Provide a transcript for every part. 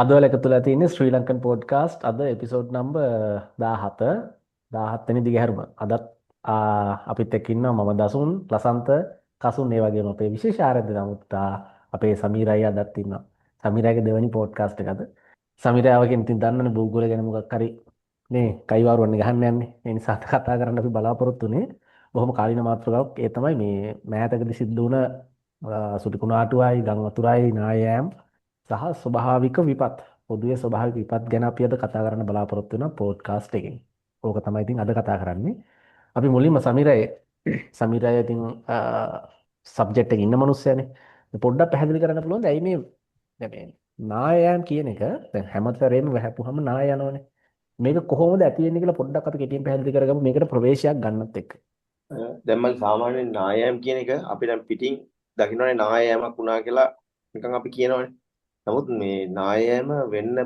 අද ඔයාලා එකතු වෙලා තියෙන්නේ ශ්‍රී ලංකන් පොඩ්කාස්ට් අද එපිසෝඩ් නම්බර් 17 17 වෙනි දිගහැරුම. අදත් අපිත් එක්ක ඉන්නවා මම දසුන්, ලසන්ත, කසුන් ඒ වගේම අපේ විශේෂ ආරාධ්‍ය නමුත් අපේ සමීරයි අදත් ඉන්නවා. සමීරගේ දෙවෙනි පොඩ්කාස්ට් එකද. සමීරාව කියන ඉතින් දන්නනේ භූගෝලය ගැන මොකක් හරි මේ කයිවාරුවන්නේ ගහන්න යන්නේ. ඒ නිසා අද කතා කරන්න අපි බලාපොරොත්තු වෙන්නේ බොහොම කාලීන මාතෘකාවක්. ඒ තමයි මේ මෑතකදී සිද්ධ වුණ සුටි කුණාටුවයි, ගම් වතුරයි, නායෑම් සහ ස්වභාවික විපත් පොදුවේ ස්වභාවික විපත් ගැන අපි අද කතා කරන්න බලාපොරොත්තු වෙන පොඩ්කාස්ට් එකෙන්. ඕක තමයි ඉතින් අද කතා කරන්නේ. අපි මුලින්ම සමීරය ඉතින් සබ්ජෙක්ට් එකේ ඉන්න මිනිස්සයානේ. පොඩ්ඩක් පැහැදිලි කරන්න පුළුවන්ද? ඇයි මේ දැන් මේ නායයන් කියන එක දැන් හැමතරේම වැහපුවම නාය යනවනේ. මේක කොහොමද ඇති වෙන්නේ කියලා පොඩ්ඩක් අපි කෙටියෙන් පැහැදිලි කරගමු මේකට ප්‍රවේශයක් ගන්නත් එක්ක. දැන් මම සාමාන්‍යයෙන් නායෑම් කියන එක අපි දැන් පිටින් දකින්නනේ නායෑමක් වුණා කියලා නිකන් අපි කියනවනේ. නමුත් මේ නායෑම වෙන්න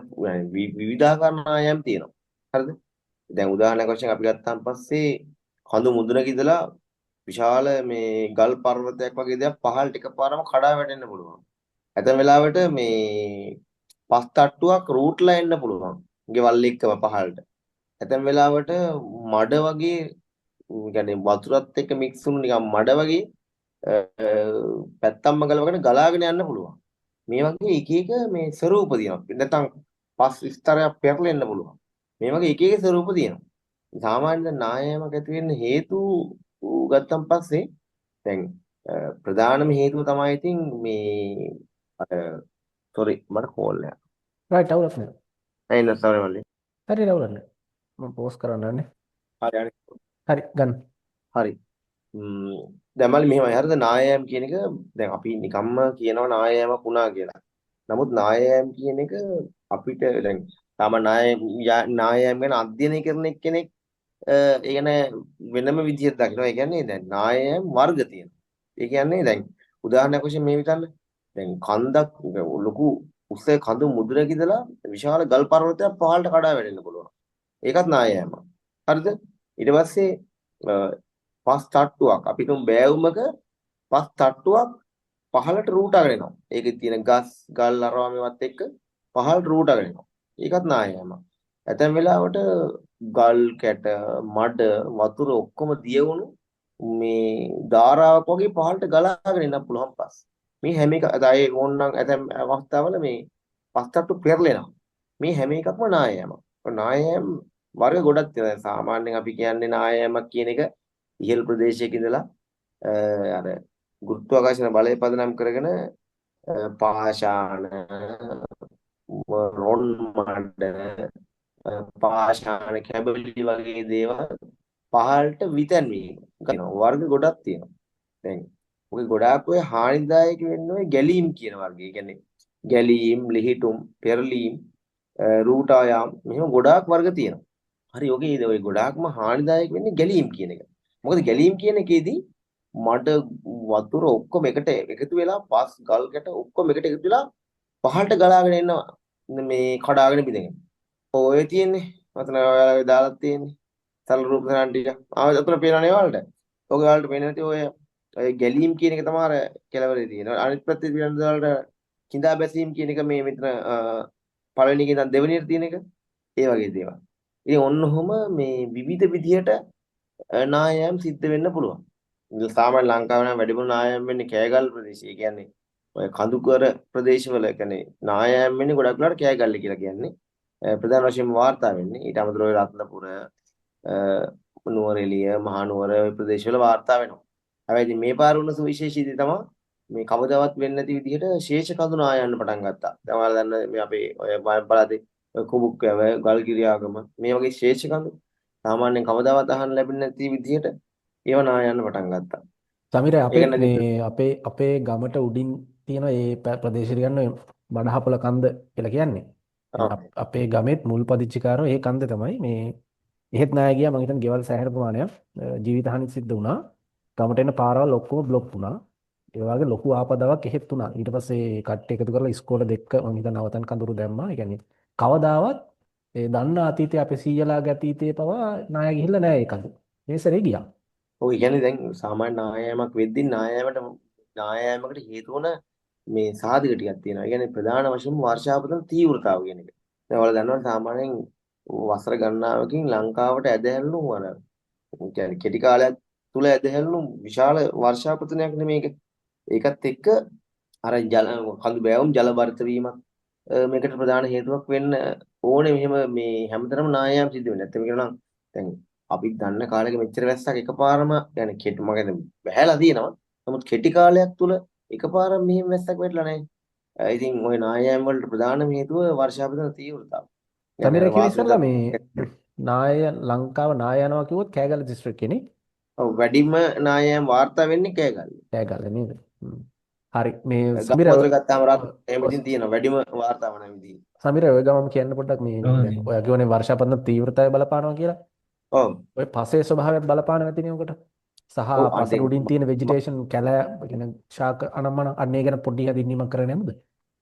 විවිධාකාර නායෑම් තියෙනවා. හරිද? දැන් උදාහරණයක් වශයෙන් අපි ගත්තාන් පස්සේ කඳු මුදුනක ඉඳලා විශාල මේ ගල් පර්වතයක් වගේ දෙයක් පහළට එකපාරම කඩා වැටෙන්න පුළුවන්. ඇතැම් වෙලාවට මේ පස් තට්ටුවක් රූට්ලා එන්න පුළුවන්. ගෙවල් එක්කම පහළට. ඇතැම් වෙලාවට මඩ වගේ කියන්නේ වතුරත් එක්ක මික්ස් වුණු නිකන් මඩ වගේ පැත්තම්ම ගලවගෙන ගලාගෙන යන්න පුළුවන්. මේ වගේ එක එක මේ ස්වරූප තියෙනවා. නැත්නම් පස් ස්තරයක් පෙරලෙන්න පුළුවන්. මේ වගේ එක එක ස්වරූප තියෙනවා. සාමාන්‍ය නායෑමක් ඇති වෙන්න හේතු ගත්තන් පස්සේ දැන් ප්‍රධානම හේතුව තමයි ඉතින් මේ අර සෝරි මට කෝල් එකක්. රයිට් අවුලක් නෑ. එන්න සෝරි මල්ලි. හරි අවුලක් නෑ. මම පෝස් කරන්න යන්නේ. හරි හරි. හරි ගන්න. හරි. දැන් මල්ලි මෙහෙමයි හරිද නායෑම් කියන එක දැන් අපි නිකම්ම කියනවා නායෑමක් වුණා කියලා. නමුත් නායෑම් කියන එක අපිට දැන් නායෑම් ගැන අධ්‍යයනය කරන එක්කෙනෙක් ඒ කියන්නේ වෙනම විදිහට දකිනවා. ඒ කියන්නේ දැන් නායෑම් වර්ග තියෙනවා. ඒ කියන්නේ දැන් උදාහරණයක් වශයෙන් මේ විතන්න දැන් කන්දක් ලොකු උස කඳු මුදුනක ඉඳලා විශාල ගල් පර්වතයක් පහළට කඩා වැටෙන්න පුළුවන්. ඒකත් නායෑමක්. හරිද? ඊට පස්සේ පස් තට්ටුවක් අපි තුන් බෑවුමක පස් තට්ටුවක් පහළට රූටගෙන එනවා. ඒකේ තියෙන ගස් ගල් අරවා මේවත් එක්ක පහළට රූටගෙන එනවා. ඒකත් නායෑමක්. ඇතැම් වෙලාවට ගල් කැට මඩ වතුර ඔක්කොම දියවුණු මේ ධාරාවක් වගේ පහළට ගලාගෙන එන්න පුළුවන් පස්. මේ හැම එක අය ඕනනම් ඇතැම් අවස්ථාවල මේ පස් තට්ටු පෙරලෙනවා. මේ හැම එකක්ම නායෑමක්. නායෑම් වර්ග ගොඩක් තියෙනවා. සාමාන්‍යයෙන් අපි කියන්නේ නායෑමක් කියන එක ඉහළ ප්‍රදේශයක ඉඳලා අර ගුරුත්වාකර්ෂණ බලය පදනම් කරගෙන පාෂාණ රොන් මඩ පාෂාණ කැබලි වගේ දේවල් පහළට විතැන්වීම කරනවා. වර්ග ගොඩක් තියෙනවා. දැන් ඔගේ ගොඩාක් ඔය හානිදායක වෙන්නේ ඔය ගැලීම් කියන වර්ගය. ඒ කියන්නේ ගැලීම්, ලිහිටුම්, පෙරලීම්, රූටායාම් මෙහෙම ගොඩාක් වර්ග තියෙනවා. හරි ඔගේ ඔය ගොඩාක්ම හානිදායක වෙන්නේ ගැලීම් කියන එක. මොකද ගැලීම් කියන එකේදී මඩ වතුර ඔක්කොම එකට එකතු වෙලා පස් ගල් කැට ඔක්කොම එකට එකතු වෙලා පහළට ගලාගෙන එනවා මේ කඩාගෙන බිඳගෙන. ඔය තියෙන්නේ මතන ඔයාලා දාලා තියෙන්නේ සරල රූප සරණ ටික. අතන පේනවනේ ඔයාලට. ඔගේ ඔයාලට පේන්නේ නැති ඔය ගැලීම් කියන එක තමයි අර කෙලවරේ තියෙනවා. අනිත් පැත්තේ පිළිඳ වලට කිඳා බැසීම් කියන එක මේ මෙතන පළවෙනි එකේ ඉඳන් දෙවෙනියට තියෙන එක. ඒ වගේ දේවල්. ඉතින් ඔන්නෝම මේ විවිධ විදිහට නායම් සිද්ධ වෙන්න පුළුවන්. සාමාන්‍ය ලංකාවේ නම් වැඩිපුර නායම් වෙන්නේ කෑගල් ප්‍රදේශය. ඒ කියන්නේ ඔය කඳුකර ප්‍රදේශවල කියන්නේ නායම් වෙන්නේ ගොඩක් වෙලාවට කෑගල්ල කියලා කියන්නේ. ප්‍රධාන වශයෙන්ම වාර්තා වෙන්නේ. ඊට අමතරව රත්නපුර නුවරඑළිය මහනුවර ඔය ප්‍රදේශවල වාර්තා වෙනවා. හැබැයි ඉතින් මේ පාර වුණ සුවිශේෂී දේ තමයි මේ කවදාවත් වෙන්නේ නැති විදිහට ශේෂ කඳු නායන්න පටන් ගත්තා. දැන් ඔයාලා දන්න මේ අපේ ඔය පළාතේ ඔය කුඹුක්කෑව ගල්ගිරියාගම මේ වගේ ශේෂ කඳු සාමාන්‍යයෙන් කවදාවත් අහන්න ලැබෙන්නේ නැති විදිහට ඒව නායන්න පටන් ගත්තා. සමීර ඒක අපේ නැති මේ අපේ ගමට උඩින් තියෙන ඒ ප්‍රදේශය ගන්න බඩහපොල කන්ද කියලා කියන්නේ. අපේ ගමෙත් මුල් පදිච්චිකාරෝ ඒ කන්ද තමයි මේ එහෙත් ණය ගියා මං හිතන්නේ ගෙවල් සෑහෙන ප්‍රමාණයක් ජීවිත හානි සිද්ධ වුණා. ගමට එන පාරවල් ඔක්කොම බ්ලොක් වුණා. ඒ වගේ ලොකු ආපදාවක් එහෙත් වුණා. ඊට පස්සේ කට්ටිය එකතු කරලා ඉස්කෝලේ දෙක මං හිතන්නේ නවතන් කඳුරු දැම්මා. ඒ කියන්නේ කවදාවත් ඒ දන්න අතීතයේ අපේ සීයලාගේ අතීතයේ පවා ණය ගිහිල්ලා නැහැ ඒ කඳු. මේ සැරේ ගියා. ඔය කියන්නේ දැන් සාමාන්‍ය නායෑමක් වෙද්දී නායෑමකට හේතු වන මේ සාධක ටිකක් තියෙනවා. ඒ කියන්නේ ප්‍රධාන වශයෙන්ම වර්ෂාපතන තීව්‍රතාව කියන එක. දැන් ඔයාලා දන්නවනේ සාමාන්‍යයෙන් වසර ගණනාවකින් ලංකාවට ඇදහැරුණු අර කියන්නේ කෙටි කාලයක් තුල ඇදහැරුණු විශාල වර්ෂාපතනයක් නෙමේක. ඒකත් එක්ක අර කඳු බෑවුම් ජල බරිත වීමත් මේකට ප්‍රධාන හේතුවක් වෙන්න ඕනේ. මෙහෙම මේ හැමතැනම නායම් සිද්ධ වෙන්නේ. නැත්නම් කියනවා නම් දැන් අපි දන්න කාලෙක මෙච්චර වැස්සක් එකපාරම يعني කෙටි මගද බහැලා තියෙනවා. නමුත් කෙටි කාලයක් තුල එකපාරම මෙහෙම වැස්සක් වැටලා නැහැ. ඉතින් ওই නායම් වලට ප්‍රධානම හේතුව වර්ෂාපතන තීව්‍රතාව. يعني සමීර අර කිව්ව වාතය ඉස්සෙල්ලා මේ නාය ලංකාව නාය යනවා කිව්වොත් කෑගල්ල දිස්ත්‍රික්කේ නේ. ඔව් වැඩිම නායම් වාර්තා වෙන්නේ කෑගල්ල. කෑගල්ල නේද? හරි මේ සමීර ගම්පොතර ගත්තාම රත් එහෙම ඉතින් තියෙනවා වැඩිම වාර්තාව නම් ඉතින්. සමීර ඔය ගමම කියන්න පොඩ්ඩක් මේ දැන් ඔය කියවනේ වර්ෂාපතන තීව්‍රතාවය බලපානවා කියලා. ඔව්. ඔය පසේ ස්වභාවයත් බලපාන නැතිනේ උකට. සහ ඔව් පසට උඩින් තියෙන ভেජිටේෂන් කැලෑ කියන ශාක අනම්මන අන්න ඒ ගැන පොඩි හදින්නීමක් කරන්නේ නැද්ද?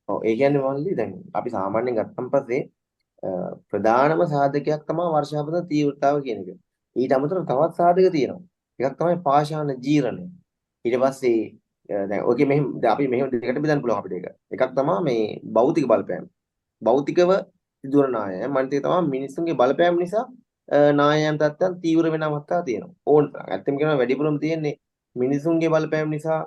ඔව් ඒ කියන්නේ මොකක්ද දැන් අපි සාමාන්‍යයෙන් ගත්තන් පස්සේ ප්‍රධානම සාධකයක් තමයි වර්ෂාපතන තීව්‍රතාව කියන එක. ඊට අමතරව තවත් සාධක තියෙනවා. එකක් තමයි පාෂාණ ජීරණය. ඊට පස්සේ දැන් ඔකේ මෙහෙම දැන් අපි මෙහෙම දෙකට බෙදන්න පුළුවන් අපිට ඒක. එකක් තමයි මේ භෞතික බලපෑම. භෞතිකව සිදුවන නායයන් මනිත තමයි මිනිස්සුන්ගේ බලපෑම නිසා නායයන් තත්ත්වයන් තීව්‍ර වෙන අවස්ථා තියෙනවා. ඕන තරම්. ඇත්තම කියනවා වැඩිපුරම තියෙන්නේ මිනිසුන්ගේ බලපෑම නිසා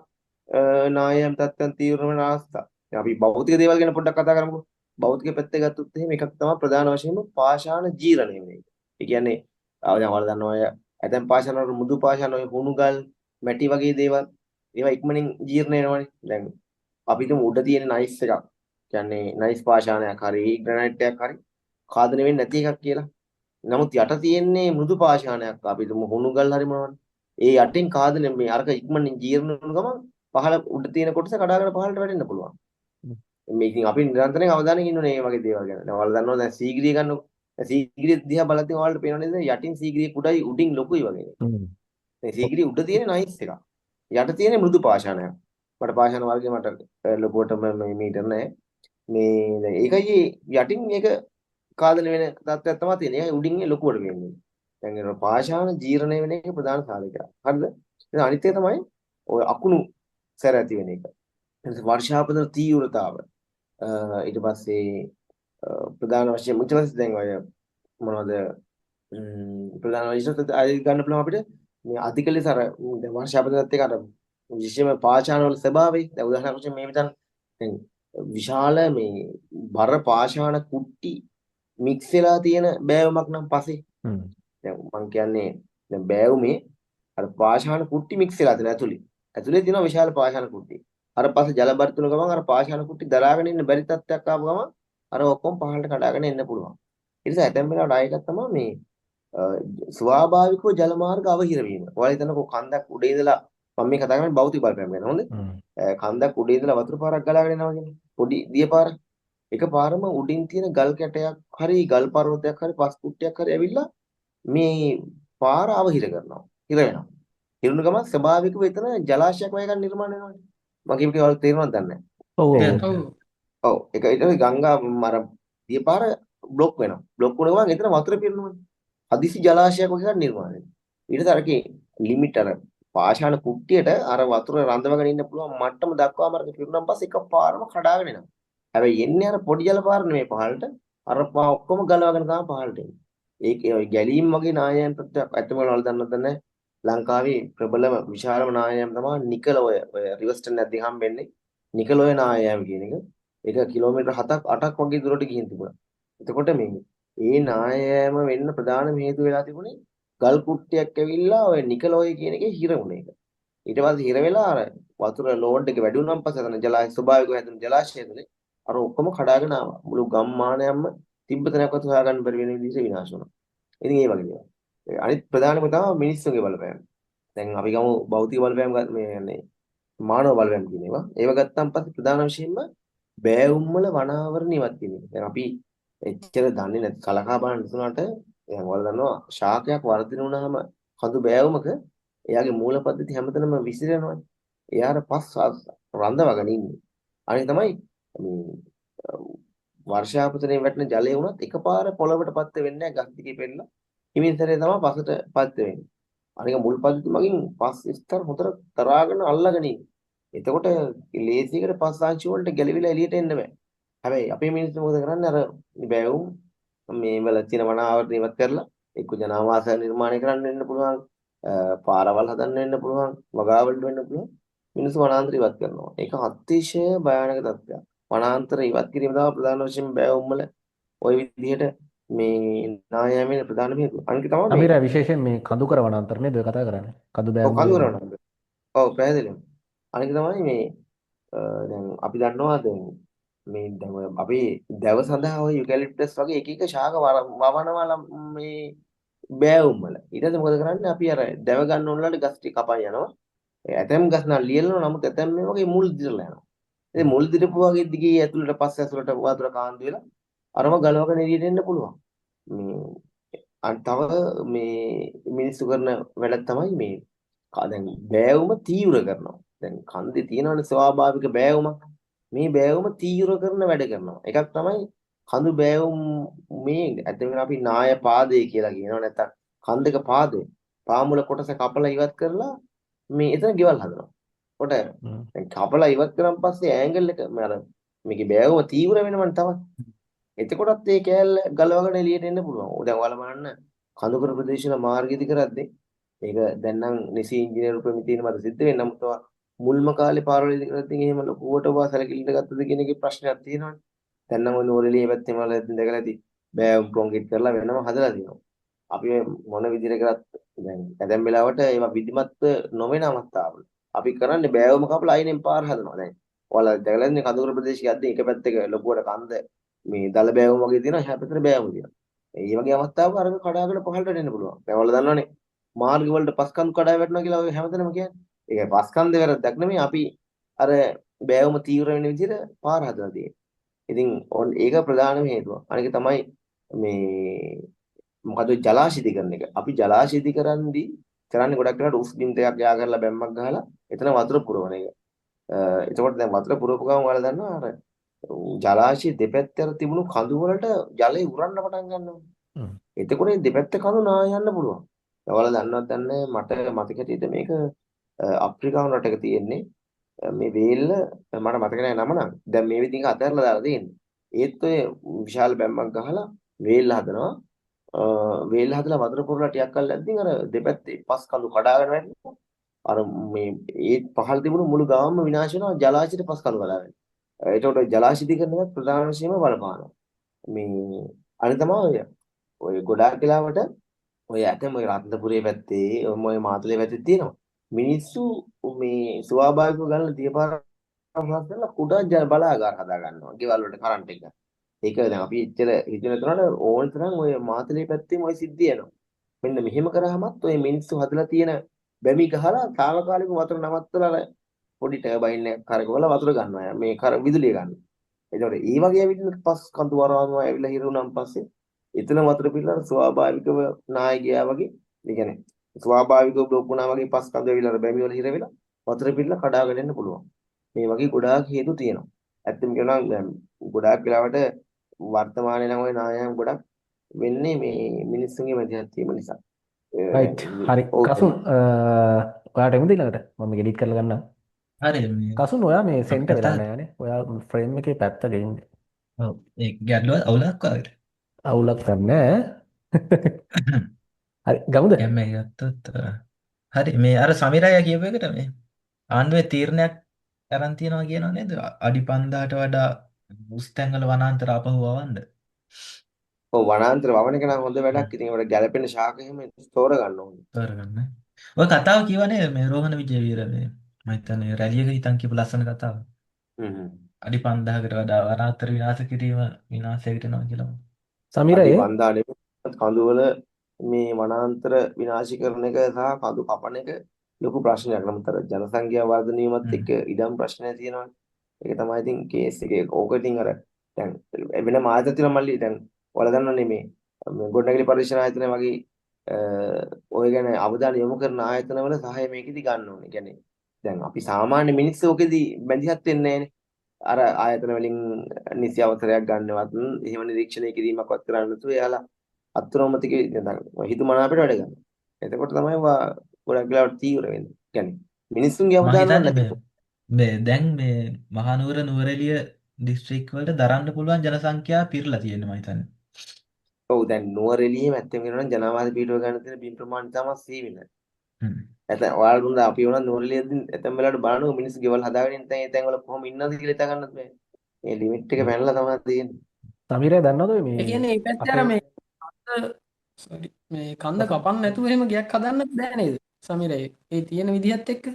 නායයන් තත්ත්වයන් තීව්‍ර වෙන අවස්ථා. දැන් අපි භෞතික දේවල් ගැන පොඩ්ඩක් කතා කරමුකෝ. භෞතික පැත්ත ගත්තොත් එහෙම එකක් තමයි ප්‍රධාන වශයෙන්ම පාෂාණ ජීරණය වෙන එක. ඒ කියන්නේ දැන් ඔයාලා දන්නවා ඔය ඇතැම් පාෂාණ වල මෘදු පාෂාණ ඔය හුණුගල් මැටි වගේ දේවල් ඒවා ඉක්මනින් ජීර්ණ වෙනවනේ. දැන් අපි තුමු උඩ තියෙන නයිස් එකක්. කියන්නේ නයිස් පාෂාණයක් හරි ග්‍රැනයිට් එකක් හරි කාදනය වෙන්නේ නැති එකක් කියලා. නමුත් යට තියෙන්නේ මෘදු පාෂාණයක්. අපි තුමු හුණුගල් හරි මොනවද. ඒ යටින් කාදනය මේ අරක ඉක්මනින් ජීර්ණ වෙන ගමන් පහළ උඩ තියෙන කොටස කඩාගෙන පහළට වැටෙන්න පුළුවන්. මේ ඉතින් අපි නිරන්තරයෙන් අවධානයෙන් ඉන්න ඕනේ මේ වගේ දේවල් ගැන. දැන් ඔයාලා දන්නවා දැන් සීගිරිය ගන්නකො. දැන් සීගිරිය දිහා බලද්දී ඔයාලට පේනවනේ දැන් යටින් සීගිරිය කුඩයි උඩින් ලොකුයි වගේ. දැන් සීගිරිය උඩ තියෙන නයිස් එකක්. යට තියෙන මෘදු පාෂාණයක්. මට පාෂාණ වර්ගය මට ලොකුවට මේ මීටර නැහැ. මේ දැන් ඒකයි යටින් මේක කාදනය වෙන තත්ත්වයක් තමයි තියෙන්නේ. ඒකයි උඩින් ලොකුවට වෙන්නේ. දැන් ඒ පාෂාණ ජීර්ණය වෙන එක ප්‍රධාන සාධකයක්. හරිද? ඉතින් අනිත් එක තමයි ඔය අකුණු සැර ඇති වෙන එක. වර්ෂාපතන තීව්‍රතාව ඊට පස්සේ ප්‍රධාන වශයෙන් ඊට පස්සේ දැන් ඔය මොනවද ප්‍රධාන වශයෙන් අය ගන්න පුළුවන් අපිට මේ අධික ලෙස අර දැන් වර්ෂාපතනත් එක්ක අර විශේෂයෙන්ම පාෂාණ වල ස්වභාවය දැන් උදාහරණයක් වශයෙන් මේ විතර දැන් විශාල මේ බර පාෂාණ කුට්ටි මික්ස් වෙලා තියෙන බෑවුමක් නම් පස්සේ දැන් මම කියන්නේ දැන් බෑවුමේ අර පාෂාණ කුට්ටි මික්ස් වෙලා තියෙන ඇතුලේ තියෙන විශාල පාෂාණ කුට්ටි අර පස්සේ ජල බරිතුන ගමන් අර පාෂාණ කුට්ටි දරාගෙන ඉන්න බැරි තත්ත්වයක් ආපු ගමන් අර ඔක්කොම පහළට කඩාගෙන එන්න පුළුවන්. ඒ නිසා ඇතැම් වෙලාවට ආයෙත් තමයි මේ ස්වාභාවිකව ජල මාර්ග අවහිර වීම. ඔයාලා හිතන්නකෝ කන්දක් උඩ ඉඳලා මම මේ කතා කරන්නේ භෞතික බලපෑම ගැන. හොඳේ. කන්දක් උඩ ඉඳලා වතුර පාරක් ගලාගෙන එනවා කියන්නේ. පොඩි දිය පාර. එකපාරම උඩින් තියෙන ගල් කැටයක් හරි ගල් පර්වතයක් හරි පස් කුට්ටියක් හරි ඇවිල්ලා මේ පාර අවහිර කරනවා. හිර වෙනවා. හිරුණු ගමන් ස්වාභාවිකව එතන ජලාශයක් වගේ එකක් නිර්මාණය වෙනවා. මම කියපු ටික ඔයාලට තේරෙනවද දන්නේ නැහැ. ඔව්. ඒක ඊට ගංගා අර දියපාර બ્લોක් වෙනවා. બ્લોක් වුණ ගමන් එතන වතුර පිරෙනවානේ. හදිසි ජලාශයක් වගේ එකක් නිර්මාණය වෙනවා. ඊට පස්සේ අරකේ ලිමිට් අර පාෂාණ කුට්ටියට අර වතුර රඳවගෙන ඉන්න පුළුවන් මට්ටම දක්වාම අරක පිරුණාන් පස්සේ එකපාරම කඩාගෙන එනවා. හැබැයි එන්නේ අර පොඩි ජල පාර නෙමෙයි පහළට. අර ඔක්කොම ගලවගෙන තමයි පහළට එන්නේ. ඒක ඔය ගැලීම් වගේ නායයන් ප්‍රත්‍යක් ඇත්තම වල දන්නවද නැහැ. ලංකාවේ ප්‍රබලම විශාලම නායයන් තමයි නිකලොය. ඔය රිවර්ස්ටන් ඇද්දි හම්බෙන්නේ. නිකලොය නායයන් කියන එක. ඒක කිලෝමීටර් 7ක් 8ක් වගේ දුරට ගිහින් තිබුණා. එතකොට මේ ඒ නායයම වෙන්න ප්‍රධානම හේතුව වෙලා තිබුණේ ගල් කුට්ටියක් ඇවිල්ලා ඔය නිකලොය කියන එකේ හිර වුණ එක. ඊට පස්සේ හිර වෙලා අර වතුර ලෝඩ් එක වැඩි වුණාන් පස්සේ අතන ජලාශය ස්වභාවිකව හැදුණු ජලාශය ඇතුලේ අර ඔක්කොම කඩාගෙන ආවා. මුළු ගම්මානයක්ම තිබ්බ තැනකවත් හොයාගන්න බැරි වෙන විදිහට විනාශ වුණා. ඉතින් ඒ වගේ දේවල්. අනිත් ප්‍රධානම තමයි මිනිස්සුන්ගේ බලපෑම. දැන් අපි ගමු භෞතික බලපෑම මේ يعني මානව බලපෑම කියන ඒවා. ඒව ගත්තාන් පස්සේ ප්‍රධාන වශයෙන්ම බෑවුම් වල වනාවරණ ඉවත් කිරීම. දැන් අපි එච්චර දන්නේ නැති කලකා බලන තුනට දැන් ඔයාලා දන්නවා ශාකයක් වර්ධනය වුණාම කඳු බෑවුමක එයාගේ මූල පද්ධති හැමතැනම විසිරෙනවා. එයාට පස් රඳවගෙන ඉන්නේ. අනිත් තමයි මේ වර්ෂාපතනයේ වැටෙන ජලය වුණත් එකපාර පොළවට පත්ත වෙන්නේ නැහැ ගස් දිගේ පෙන්නලා. හිමින්තරේ තමයි පසට පත්ත වෙන්නේ. අනික මුල් පද්ධති මගින් පස් ස්තර හොතර තරාගෙන අල්ලගෙන ඉන්නේ. එතකොට ලේසියකට පස්සාංශු වලට ගැලවිලා එළියට එන්න බෑ. හැබැයි අපේ මිනිස්සු මොකද කරන්නේ අර බෑවුම් මේ වල තියෙන වනාවරණ ඉවත් කරලා එක්ක ජනාවාස නිර්මාණය කරන්න වෙන්න පුළුවන් පාරවල් හදන්න වෙන්න පුළුවන් වගාවල් වෙන්න පුළුවන් මිනිස්සු වනාන්තර ඉවත් කරනවා. ඒක අතිශය භයානක තත්ත්වයක්. වනාන්තර ඉවත් කිරීම තමයි ප්‍රධාන වශයෙන් බෑවුම් වල ওই විදිහට මේ නායෑමේ ප්‍රධානම හේතුව. අනික තමයි මේ සමීර විශේෂයෙන් මේ කඳුකර වනාන්තරනේ ඔය කතා කරන්නේ. කඳු ඔව් බෑවුම් කඳු වලින් කරනවා. ඔව් පැහැදිලිවම. අනික තමයි මේ දැන් අපි දන්නවා දැන් මේ දැන් ඔය අපි දැව සඳහා ඔය යුකැලිප්ටස් වගේ එක එක ශාක වවනවා මේ බෑවුම් වල. ඊට පස්සේ මොකද කරන්නේ අපි අර දැව ගන්න ඕනලට ගස් ටික කපන් යනවා. ඒ ඇතැම් ගස් නම් ලියලනවා නමුත් ඇතැම් මේ වගේ මුල් දිරලා යනවා. ඉතින් මුල් දිරපු වගේ දිගේ ඇතුළට පස්සේ ඇතුළට වතුර කාන්දු වෙලා අරම ගලවගෙන එළියට එන්න පුළුවන්. මේ තව මේ මිනිස්සු කරන වැඩක් තමයි මේ දැන් බෑවුම තීව්‍ර කරනවා. දැන් කන්දේ තියෙනවනේ ස්වාභාවික බෑවුමක්. මේ බෑවුම තීව්‍ර කරන වැඩ කරනවා. එකක් තමයි කඳු බෑවුම් මේ ඇත්තටම අපි නාය පාදේ කියලා කියනවා. නැත්තම් කන්දක පාදේ. පාමුල කොටස කපලා ඉවත් කරලා මේ එතන ගෙවල් හදනවා. කොට දැන් කපලා ඉවත් කරන් පස්සේ ඇන්ගල් එක අර මේකේ බෑවුම තීව්‍ර වෙනවනේ තවත්. එතකොටත් ඒ කෑල්ල ගලවගෙන එළියට එන්න පුළුවන්. දැන් ඔයාලා බලන්න කඳුකර ප්‍රදේශවල මාර්ගයේදී කරද්දී ඒක දැන් නම් නිසි ඉංජිනේරු ප්‍රමිතියින් මත සිද්ධ වෙන්නේ. නමුත් ඔයා මුල්ම කාලේ පාරවලදී කරද්දී එහෙම ලොකුවට ඔයා සැලකිලිට ගත්තද කියන එකේ ප්‍රශ්නයක් තියෙනවානේ. දැන් නම් ඔය නෝරෙලියේ පැත්තේ මල දැකලා ඇති බෑවුම් කොන්ක්‍රීට් කරලා වෙනම හදලා තියෙනවා. අපි මොන විදිහට කරත් දැන් ඇතැම් වෙලාවට ඒවා විධිමත් නොවන අවස්ථාවල අපි කරන්නේ බෑවුම කපලා අයිනෙන් පාර හදනවා. දැන් ඔයාලා දැකලා ඉන්නේ කඳුකර ප්‍රදේශයේ යද්දී එක පැත්තක ලොකුවට කන්ද මේ දල බෑවුම් වගේ තියෙනවා එහා පැත්තට බෑවුම් තියෙනවා. ඒ වගේ අවස්ථාවක අරක කඩාගෙන පහළට එන්න පුළුවන්. දැන් ඔයාලා දන්නවනේ මාර්ග වලට පස්කන්ධ කඩා වැටෙනවා කියලා ඔය හැමතැනම කියන්නේ. ඒක පස්කන්ධ වැරද්දක් නෙමෙයි අපි අර බෑවුම තීව්‍ර වෙන විදිහට පාර හදලා තියෙන්නේ. ඉතින් ඒක ප්‍රධානම හේතුව. අනික තමයි මේ මොකද ජලාශීකරණ එක. අපි ජලාශීකරණදී කරන්නේ ගොඩක් වෙලාවට උස් බිම් දෙකක් යා කරලා බැම්මක් ගහලා එතන වතුර පුරවන එක. එතකොට දැන් වතුර පුරවපු ගමන් ඔයාලා දන්නවා අර ජලාශය දෙපැත්තට තිබුණු කඳු වලට ජලය උරන්න පටන් ගන්නවා. එතකොට මේ දෙපැත්ත කඳු නා යන්න පුළුවන්. ඔයාලා දන්නවද දන්නේ මට මතක හිටියට මේක අප්‍රිකානු රටක තියෙන්නේ මේ වේල්ල මට මතක නැහැ නම නම්. දැන් මේ විදිහට අතහැරලා දාලා තියෙන්නේ. ඒත් ඔය විශාල බැම්මක් ගහලා වේල්ල හදනවා. වේල්ල හදලා වතුර පුරලා ටිකක් කල් ඇද්දින් අර දෙපැත්තේ පස් කඳු කඩාගෙන වැටෙනවා. අර මේ ඒ පහළ තිබුණු මුළු ගාමම විනාශ වෙනවා ජලාශයට පස් කඳු කඩාගෙන. ඒකට ජලාශීකරණ එකත් ප්‍රධාන වශයෙන්ම බලපානවා. මේ අනිත් තමයි ඔය ගොඩාක් වෙලාවට ඔය ඇතම ඔය රත්නපුරේ පැත්තේ ඔය මාතලේ පැත්තේ තියෙනවා. මිනිස්සු මේ ස්වාභාවිකව ගන්න දියපාර හදලා කුඩා බලාගාර හදා ගන්නවා. ගෙවල් වලට කරන්ට් එක. ඒක දැන් අපි එච්චර හිතන තරම ඕන තරම් ඔය මාතලේ පැත්තේම ඔය සිද්ධිය එනවා. මෙන්න මෙහෙම කරාමත් ඔය මිනිස්සු හදලා තියෙන බැමි ගහලා తాවකාලික වතුර නවත්තලා පොඩි ටර්බයින් එකක් කරකවලා වතුර ගන්නවා. මේ විදුලිය ගන්නවා. එතකොට ඒ වගේ ඇවිදින පස් කඳු වරවනවා ඇවිල්ලා හිරුණාන් පස්සේ එතන වතුර පිරලා ස්වාභාවිකව නාය ගියා වගේ. ඒ කියන්නේ ස්වාභාවිකව බ්ලොක් වුණා වගේ පස් කඳු ඇවිල්ලා බැමි වල හිර වෙලා වතුර පිරලා කඩාගෙන එන්න පුළුවන්. මේ වගේ ගොඩාක් හේතු තියෙනවා. ඇත්තම කියනවා නම් ගොඩාක් වෙලාවට වර්තමානයේ නම් ওই නායයන් ගොඩක් වෙන්නේ මේ මිනිස්සුන්ගේ මැදිහත් වීම නිසා. රයිට් හරි කසුන් ඔයාට එමුද ඊළඟට මම මේක එඩිට් කරලා ගන්නම්. හරි මේ කසුන් ඔයා මේ අපි සෙන්ටර් වෙලා කතා නැහැ නේ. ඔයා ෆ්‍රේම් එකේ පැත්තක ඉන්නේ. ඔව් ඒ ගැටලුව අවුලක් වගේ. අවුලක් නැහැ. හරි ගමුද? දැන් මේ ගත්තොත් හරි මේ අර සමිරාය කියපු එකට මේ ආණ්ඩුවේ තීරණයක් අරන් තියනවා කියනවා නේද? අඩි 5000ට වඩා උස් තැන්වල වනාන්තර ආපහු වවන්න. ඔව් වනාන්තර වවන එක නම් හොඳ වැඩක්. ඉතින් ඒකට ගැළපෙන ශාක එහෙම තෝර ගන්න ඕනේ. තෝරගන්න. ඔය කතාව කියවනේ මේ රෝහණ විජේවීර මේ මම හිතන්නේ රැලියක හිටන් කියපු ලස්සන කතාව. හ්ම්. අඩි 5000කට වඩා වනාන්තර විනාශ කිරීම විනාශයකට යනවා කියලා. සමීර අඩි ඒ 5000 කඳුවල මේ වනාන්තර විනාශී කරන එක සහ කඳු කපන එක ලොකු ප්‍රශ්නයක්. නමුත් අර ජනසංඛ්‍යා වර්ධනය වීමත් එක්ක ඉඩම් ප්‍රශ්නය තියෙනවා. ඒක තමයි ඉතින් කේස් එකේ. ඕක ඉතින් අර දැන් වෙන මාධ්‍ය තියෙන මල්ලි දැන් ඔයාලා දන්නවනේ මේ ගොඩනැගිලි පරීක්ෂණ ආයතන වගේ ඔය ගැන අවධානය යොමු කරන ආයතනවල සහාය මේකෙදි ගන්න ඕනේ. කියන්නේ දැන් අපි සාමාන්‍ය මිනිස්සු ඔකෙදි බැඳිහත් වෙන්නේ නැහැනේ. අර ආයතන වලින් නිසි අවසරයක් ගන්නවත් එහෙම නිරීක්ෂණය කිරීමක්වත් කරන්න නැතුව එයාලා අත්නොමතික හිතුමනාපයට වැඩ ගන්නවා. එතකොට තමයි ගොඩක් වෙලාවට තීව්‍ර වෙන්නේ. කියන්නේ මිනිස්සුන්ගේ මම අවධානය හිතන්නේ නැති මේ දැන් මේ මහනුවර නුවරඑළිය දිස්ත්‍රික් වලට දරන්න පුළුවන් ජන සංඛ්‍යාව පිරලා තියෙනවා මම හිතන්නේ. ඔව් දැන් නුවරඑළියේ මැත්තෙන් කියනවා නම් ජනවාද පිටුව ගන්න තියෙන බිම් ප්‍රමාණය තමයි සීමිතයි. හ්ම්. නැත්නම් ඔයාලට උන් අපි වුණා නුවරඑළියේදී ඇතැම් වෙලාවට බලනවා මිනිස්සු ගෙවල් හදාගෙන ඉන්න තැන් ඒ තැන් වල කොහොම ඉන්නවද කියලා හිතා ගන්නත් බෑ. මේ ලිමිට් එක පැනලා තමයි තියෙන්නේ. සමීරය දන්නවද ඒ මේ කියන්නේ මේ පැත්තේ අර අපේ මේ sorry මේ කන්ද කපන්න නැතුව එහෙම ගයක් හදන්න බෑ නේද? සමීරේ ඒ තියෙන විදිහත් එක්ක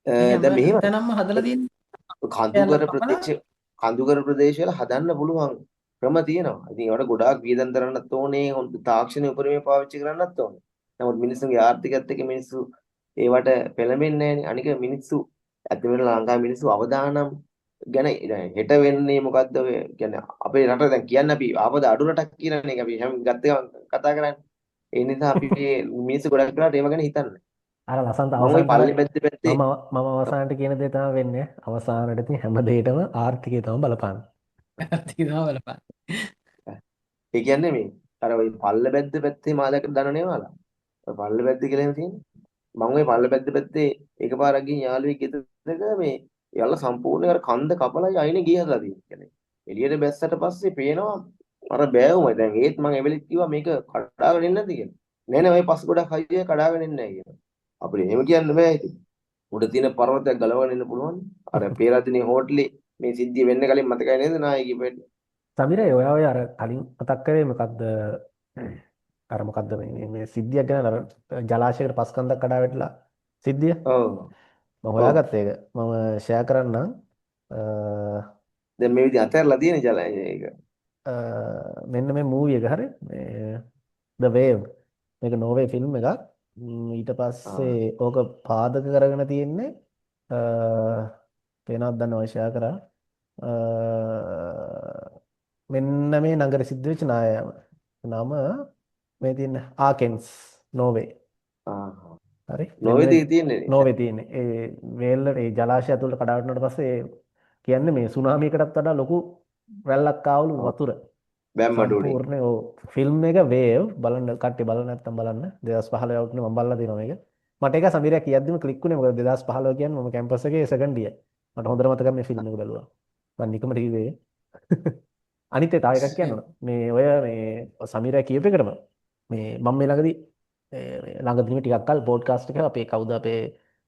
ඒක දැන් හැම මෙහෙම තැනම හදලා තියෙන්නේ කඳුකර කපලා කඳුකර ප්‍රදේශවල හදන්න පුළුවන් ක්‍රම තියෙනවා. ඉතින් ඒවට ගොඩාක් වියදම් දරන්නත් ඕනේ, හොඳ තාක්ෂණික උපරිමය පාවිච්චි කරන්නත් ඕනේ. නමුත් මිනිස්සුන්ගේ ආර්ථිකයත් එක්ක මිනිස්සු ඒවට පෙළඹෙන්නේ නැහැනේ. අනික මිනිස්සු ඇත්තම ලංකාවේ මිනිස්සු අවදානම් ගැන දැන් හෙට වෙන්නේ මොකද්ද ඔය කියන්නේ අපේ රට දැන් කියන්නේ අපි ආපද අඩු රටක් කියලානේ අපි හැම ගත්ත ගමන් කතා කරන්නේ. ඒ නිසා අපි මේ මිනිස්සු ගොඩක් වෙලාවට ඒව ගැන හිතන්නේ. අර ලසන්ත මම ওই අවසානට පල්ලි පැත්තේ මම අවසානට කියන දේ තමයි වෙන්නේ. අවසානට ඉතින් හැම දෙයකම ආර්ථිකය තමයි බලපාන්නේ. තියෙනවා බලපන්. ඒ කියන්නේ මේ අර ওই පල්ල බැද්ද පැත්තේ මාදකට දනනේ වාලා. ඔය පල්ල බැද්ද කියලා එහෙම තියෙන්නේ. මම ওই පල්ල බැද්ද පැත්තේ එකපාරක් ගිහින් යාළුවෙක් ගෙදරක මේ යල්ලා සම්පූර්ණයෙන් අර කන්ද කපලා අයිනේ ගේ හදලා තියෙනවා. කියන්නේ එළියට බැස්සට පස්සේ පේනවා අර බෑවුමයි. දැන් ඒත් මම එවෙලෙත් කිව්වා මේක කඩාගෙන ඉන්නේ නැද්ද කියලා. නෑ නෑ ඔය පස් ගොඩක් හයිය කඩාගෙන ඉන්නේ නැහැ කියලා. අපිට එහෙම කියන්න බෑ ඉතින්. උඩ තියෙන පර්වතයක් ගලවගෙන ඉන්න පුළුවන්. අර පේරාදෙණිය හෝටලේ මේ සිද්ධිය වෙන්න කලින් මතකයි නේද නායකී පෙට්ට. සමීරය ඔය අර කලින් මතක් කරේ මොකද්ද අර මොකද්ද මේ සිද්ධියක් ගැන අර ජලාශයකට පස් කන්දක් කඩා වැටිලා සිද්ධිය ඔව්. මම හොයාගත්තා ඒක මම ෂෙයා කරන්නම් දැන් මේ විදිහ අතහැරලා තියෙන ජලය ඒක. මෙන්න මේ මූවි එක හරි මේ The Wave මේක නෝර්වේ ෆිල්ම් එකක් ඊට පස්සේ ඕක පාදක කරගෙන තියෙන්නේ පේනවද දන්නව ෂෙයා කරා මෙන්න මේ නගර සිද්ධ වෙච්ච නායම නම මේ තියෙන ආකෙන්ස් නෝවේ හරි නොවේදී තියෙන්නේ නෝවේ තියෙන්නේ ඒ වේල්ල ඒ ජලාශය ඇතුළට කඩා වැටුණාට පස්සේ කියන්නේ මේ සුනාමියකටත් වඩා ලොකු රැල්ලක් ආවලු වතුර බැම්මඩුවේ සම්පූර්ණ ඔව් ෆිල්ම් එක වේව් බලන්න කට්ටිය බලන්න නැත්නම් බලන්න 2015 අවුට්නේ මම බලලා තියෙනවා මේක මට ඒක සමීරයා කියද්දිම ක්ලික් වුණේ මොකද 2015 කියන්නේ මම කැම්පස් එකේ සෙකන්ඩ් ඉයර් මට හොඳට මතකයි මේ ෆිල්ම් එක බැලුවා මම නිකමට කිව්වේ අනිත් ඒ තව එකක් කියන්න ඕන මේ ඔය මේ සමීරයා කියපු එකටම මේ මම මේ ළඟදී ටිකක් කල් පොඩ්කාස්ට් එක අපේ කවුද අපේ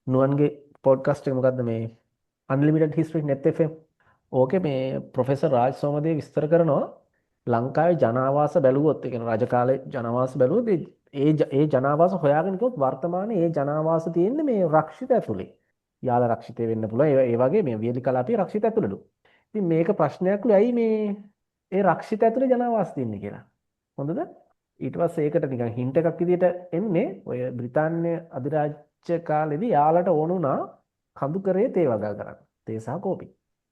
නුවන්ගේ පොඩ්කාස්ට් එක මොකද්ද මේ Unlimited History Net FM ඕකේ මේ ප්‍රොෆෙසර් රාජ් සෝමදේව විස්තර කරනවා ලංකාවේ ජනාවාස බැලුවොත් ඒ කියන්නේ රජ කාලේ ජනාවාස බැලුවොත් ඒ ජනාවාස හොයාගෙන ගියොත් වර්තමානයේ ඒ ජනාවාස තියෙන්නේ මේ රක්ෂිත ඇතුලේ. යාල රක්ෂිතය වෙන්න පුළුවන්. ඒ වගේ මේ වියලි කලාපයේ රක්ෂිත ඇතුළේලු. ඉතින් මේක ප්‍රශ්නයක්ලු ඇයි මේ ඒ රක්ෂිත ඇතුලේ ජනාවාස තියෙන්නේ කියලා. හොඳද? ඊට පස්සේ ඒකට නිකන් හින්ට් එකක් විදියට එන්නේ ඔය බ්‍රිතාන්‍ය අධිරාජ්‍ය කාලෙදී යාලට ඕන වුණා කඳුකරේ තේ වගා කරන්න. තේ සහ කෝපි.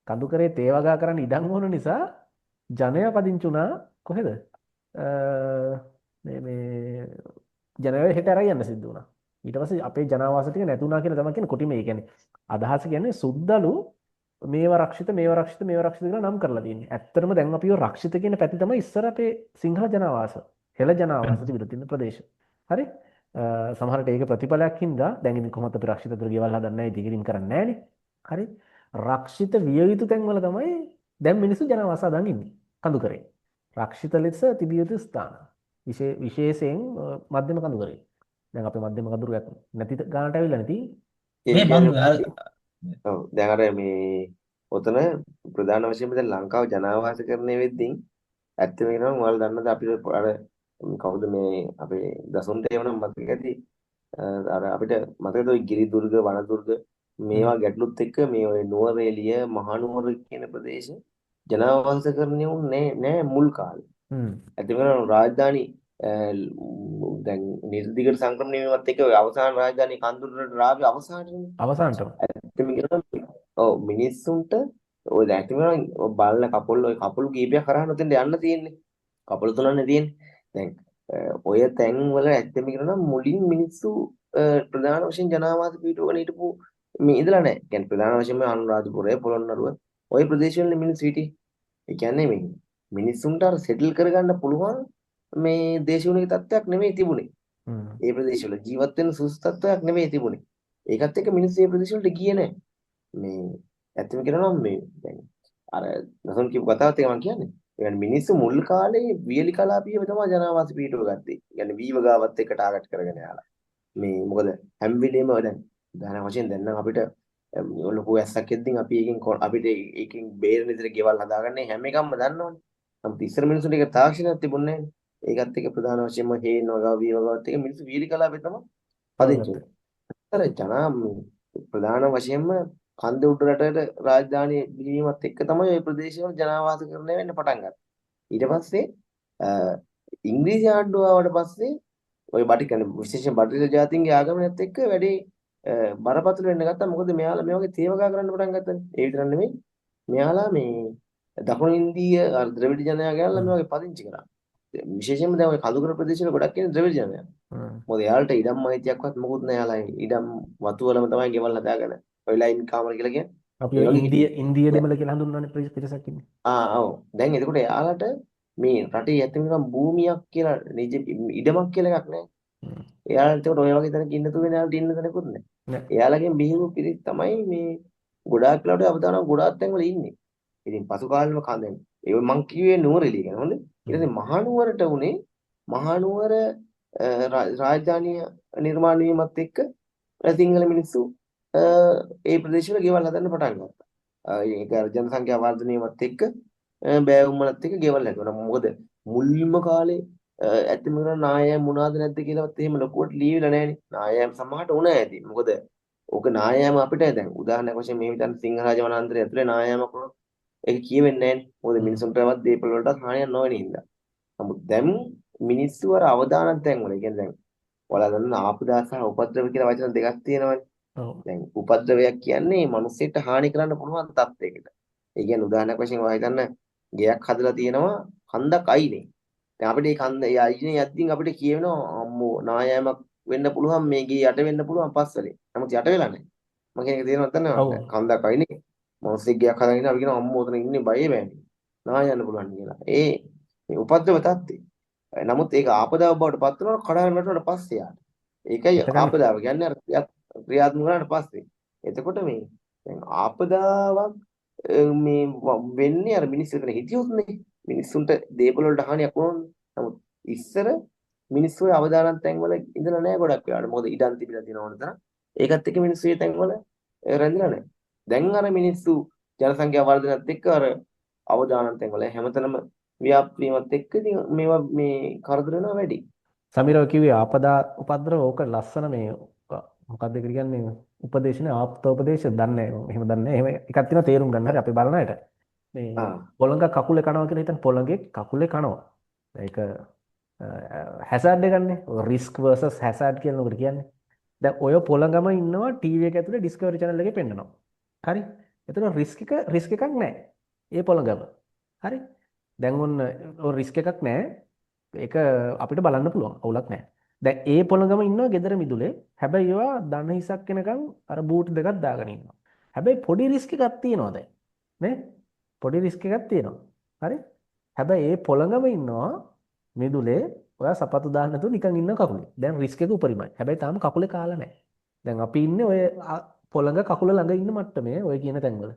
කඳුකරේ තේ වගා කරන්න ඉඩම් ඕන නිසා ජනයා පදිංචි වුණා කොහෙද? මේ ජනයා හෙට අරන් යන්න සිද්ධ වුණා. ඊට පස්සේ අපේ ජනාවාස ටික නැතුණා කියලා තමයි කියන්නේ කොටිම ඒ කියන්නේ අදහස කියන්නේ සුද්දලු මේවා රක්ෂිත මේවා රක්ෂිත මේවා රක්ෂිත කියලා නම් කරලා තියෙන්නේ. ඇත්තටම දැන් අපි ඔය රක්ෂිත කියන පැති තමයි ඉස්සර අපේ සිංහල ජනාවාස, හෙළ ජනාවාස තිබිලා තියෙන ප්‍රදේශ. හරි? සමහරට ඒක ප්‍රතිඵලයක් හින්දා දැන් ඉතින් කොහොමද අපි රක්ෂිත තුර ගෙවල් හදන්නේ නැහැ, ඉතින් කරන්නේ නැහනේ. හරි? රක්ෂිත විය යුතු තැන්වල තමයි දැන් මිනිස්සු ජනාවාස හදන් ඉන්නේ. කඳුකරේ. රක්ෂිත ලෙස තිබිය යුතු ස්ථාන. විශේෂයෙන් මධ්‍යම කඳුකරේ. දැන් අපේ මධ්‍යම කඳුරක් නැති ගානට ඇවිල්ලා නැති. මේ මම ඔව් දැන් අර මේ ඔතන ප්‍රධාන වශයෙන්ම දැන් ලංකාව ජනාවාසකරණය වෙද්දී ඇත්තම කියනවා ඔයාලා දන්නද අපිට අර කවුද මේ අපේ දසුන්ට එවනම් මතක ඇති අර අපිට මතකද ওই ගිරි දුර්ග වන දුර්ග මේවා ගැටලුත් එක්ක මේ ඔය නුවරඑළිය මහනුවර කියන ප්‍රදේශ ජනාවාසකරණය වුනේ නෑ මුල් කාලේ. ඇත්තම කියනවා රාජධානි දැන් නිර්දිගට සංක්‍රමණය වීමත් එක්ක අවසාන රාජධානී කඳුරට රාවි අවසානටම ඇත්තම කියනවා ඔව් මිනිස්සුන්ට ඔය දැන් ඇත්තම බලන කපල් ඔය කපළු කීපයක් කරා නොතෙන්ද යන්න තියෙන්නේ. කපළු තුනන්නේ තියෙන්නේ. දැන් ඔය තැන් වල ඇත්තම කියනවා මුලින් මිනිස්සු ප්‍රධාන වශයෙන් ජනාවාස පිටුවගෙන හිටපු මේ ඉඳලා නැහැ. කියන්නේ ප්‍රධාන වශයෙන්ම අනුරාධපුරය පොළොන්නරුව ওই ප්‍රදේශවල මිනිස්සු හිටියේ. ඒ කියන්නේ මේ මිනිස්සුන්ට අර සෙටල් කරගන්න පුළුවන් මේ දේශගුණික තත්ත්වයක් නෙමෙයි තිබුණේ. ඒ ප්‍රදේශවල ජීවත් වෙන්න සුදුසු තත්ත්වයක් නෙමෙයි තිබුණේ. ඒකත් එක්ක මිනිස්සු ඒ ප්‍රදේශවලට ගියේ නැහැ. මේ ඇත්තම කියනවා නම් මේ දැන් අර නසන් කියපු කතාවත් එක මම කියන්නේ. ඒ කියන්නේ මිනිස්සු මුල් කාලේ වියලි කලාපියව තමයි ජනාවාස පිටුව ගත්තේ. ඒ කියන්නේ වීව ගාවත් එක ටාගට් කරගෙන යාලා. මේ මොකද හැම වෙලේම දැන් උදාහරණ වශයෙන් දැන් නම් අපිට ලොකු ඇස්සක් එද්දින් අපි අපිට ඒකෙන් බේරෙන විදිහට ගෙවල් හදාගන්න හැම එකක්ම දන්නවනේ. නමුත් ඉස්සර මිනිස්සුන්ට ඒක තාක්ෂණයක් තිබුණේ නැහැ. ඒකත් එක්ක ප්‍රධාන වශයෙන්ම හේන් වගා වී වගාවත් එක මිනිස්සු වියලි කලාපේ තමයි පදිංචි හොයාගත්තේ. වුනේ. අර ප්‍රධාන වශයෙන්ම කන්ද උඩ රටට රාජධානී බිහිවීමත් එක්ක තමයි මේ ප්‍රදේශවල ජනාවාසකරණය වෙන්න පටන් ගත්තේ. ඊට පස්සේ අ, ඉංග්‍රීසි ආණ්ඩුව ආවට පස්සේ ওই බටහිර විශේෂයෙන් බටහිර ජාතීන්ගේ ආගමනයත් එක්ක වැඩි බරපතල වෙන්න ගත්තා. මොකද මෙයාලා මේ වගේ තේමගා කරන්න පටන් ගත්තානේ. ඒ විතරක් නෙමෙයි. මෙයාලා මේ දකුණු ඉන්දීය ද්‍රවිඩ ජනයා ගැනලා මේ වගේ පදිංචි කරා. විශේෂයෙන්ම දැන් ওই කඳුකර ප්‍රදේශවල ගොඩක් ඉන්නේ ද්‍රවිඩ ජනයා. මොකද එයාලට ඉඩම් අයිතියක්වත් මොකුත් නැහැ. එයාලා ඉඩම් වතු වලම තමයි ගෙවල් හදාගෙන ඔය ලයින් කාමර කියලා කියන්නේ. අපි ඒ ඔය වගේ ඉන්දිය දෙමළ කියලා හඳුන්වන්නේ පිරිසක් ඉන්නේ. ඔව්. දැන් එතකොට එයාලට මේ රටේ ඇත්තම නිකන් භූමියක් කියලා ඉඩමක් කියලා එකක් නැහැ. හ්ම්. එයාලට එතකොට ඔය වගේ තැනක ඉන්න තුනේ එයාලට ඉන්න තැනකුත් නැහැ. නෑ. එයාලගෙන් බිහිවූ පිරිස් තමයි මේ ගොඩාක් වෙලාවට අවදානම් ගොඩාක් තැන්වල ඉන්නේ. ඉතින් පසු කාලෙම කන්දෙන් ඒ මං කිව්වේ නුවරඑළිය ගැන හොඳේ. ඊට පස්සේ මහනුවරට උනේ මහනුවර රාජධානිය නිර්මාණය වීමත් එක්ක සිංහල මිනිස්සු ඒ ප්‍රදේශවල ගෙවල් හදන්න පටන් ගත්තා. ඒක අර ජනසංඛ්‍යා වර්ධනය වීමත් එක්ක බෑවුම්මලත් එක්ක ගෙවල් හැදුවා. මොකද මුල්ම කාලේ ඇත්තම කරා නායම් මොනවාද නැද්ද කියලාවත් එහෙම ලොකුවට ලියවිලා නැහනේ. නායම් සමහරට උණ ඇති. මොකද ඕක නායම් අපිට දැන් උදාහරණයක් වශයෙන් මේ විතර සිංහරාජ වනාන්තරය ඇතුලේ නායමක් වුණොත් ඒක කියවෙන්නේ නැහනේ. මොකද මිනිසුන්ටවත් දේපල වලට හානියක් නොවෙන හින්දා. නමුත් දැන් මිනිස්සු අර අවදානම් තැන් වල කියන්නේ දැන් ඔයාලා දන්න ආපදා සහ උපද්‍රව කියලා වචන දෙකක් තියෙනවානේ. ඔව්. දැන් උපද්‍රවයක් කියන්නේ මිනිස්සෙට හානි කරන්න පුළුවන් තත්යකට. ඒ කියන්නේ උදාහරණයක් වශයෙන් ඔයා හිතන්න ගෙයක් හදලා තියෙනවා කන්දක් අයිනේ. දැන් අපිට මේ කන්ද ඒ අයිනේ යද්දින් අපිට කියවෙනවා අම්මෝ නායෑමක් වෙන්න පුළුවන් මේ ගේ යට වෙන්න පුළුවන් පස්වලේ. නමුත් යට වෙලා නැහැ. මම කියන එක තේරෙනවද ඔව්. නැත්නම් කන්දක් අයිනේ. මිනිස්සෙක් ගෙයක් හදාගෙන ඉන්නවා අපි කියනවා අම්මෝ උතන ඉන්නේ බයේ බෑනේ. නායන්න පුළුවන් කියලා. මේ උපද්‍රව තත්ත්වය. නමුත් ඒක ආපදාව බවට පත් වෙනවා කඩාගෙන වැටුණාට පස්සේ යාට. ඒකයි එතකන් ආපදාව කියන්නේ අර ක්‍රියාත්මක වුණාට පස්සේ. එතකොට මේ දැන් ආපදාවක් මේ වෙන්නේ අර මිනිස්සු එතන හිටියොත් නේ. මිනිස්සුන්ට දේපල වලට හානියක් වුණොත්. නමුත් ඉස්සර මිනිස්සු ඔය අවදානම් තැන්වල ඉඳලා නැහැ ගොඩක් වෙලාවට. මොකද ඉඩම් තිබිලා තියෙන ඕන තරම්. ඒකත් එක්ක මිනිස්සු ඒ තැන්වල රැඳිලා නැහැ. දැන් අර මිනිස්සු ජනසංඛ්‍යා වර්ධනයත් එක්ක අර අවදානම් තැන්වල හැමතැනම ව්‍යාප්ත වීමත් එක්ක ඉතින් මේවා මේ කරදර වෙනවා වැඩි. සමීරව කිව්වේ ආපදා උපද්‍රව ඕක ලස්සන මේ මොකක්ද ඒකට කියන්නේ උපදේශනේ ආප්තෝපදේශ දන්නේ එහෙම දන්නේ එහෙම එකක් තියෙනවා තේරුම් ගන්න හරි අපි බලන අයට මේ ආ පොළඟ කකුලේ කනවා කියලා හිතන්න පොළඟේ කකුලේ කනවා ඒක හැසඩ් එකන්නේ රිස්ක් වර්සස් හැසඩ් කියලා උකට කියන්නේ දැන් ඔය පොළඟම ඉන්නවා ටීවී එක ඇතුලේ ඩිස්කවරි channel එකේ පෙන්නනවා හරි එතන රිස්ක් එකක් නැහැ ඒ පොළඟම හරි දැන් ඔන්න ඔය රිස්ක් එකක් නැහැ ඒක අපිට බලන්න පුළුවන් අවුලක් නැහැ දැන් ඒ පොළඟම ඉන්නවා gedara මිදුලේ හැබැයි ඒවා දන හිසක් වෙනකන් අර බූට් දෙකක් දාගෙන ඉන්නවා හැබැයි පොඩි රිස්ක් එකක් තියෙනවා දැන් නේ පොඩි රිස්ක් එකක් තියෙනවා හරි හැබැයි ඒ පොළඟම ඉන්නවා මිදුලේ ඔයා සපත්තු දාන්න නැතුව නිකන් ඉන්න කකුලේ දැන් රිස්ක් එක උපරිමයි හැබැයි තාම කකුලේ කාලා නැහැ දැන් අපි ඉන්නේ ඔය පොළඟ කකුල ළඟ ඉන්න මට්ටමේ ඔය කියන තැන්වල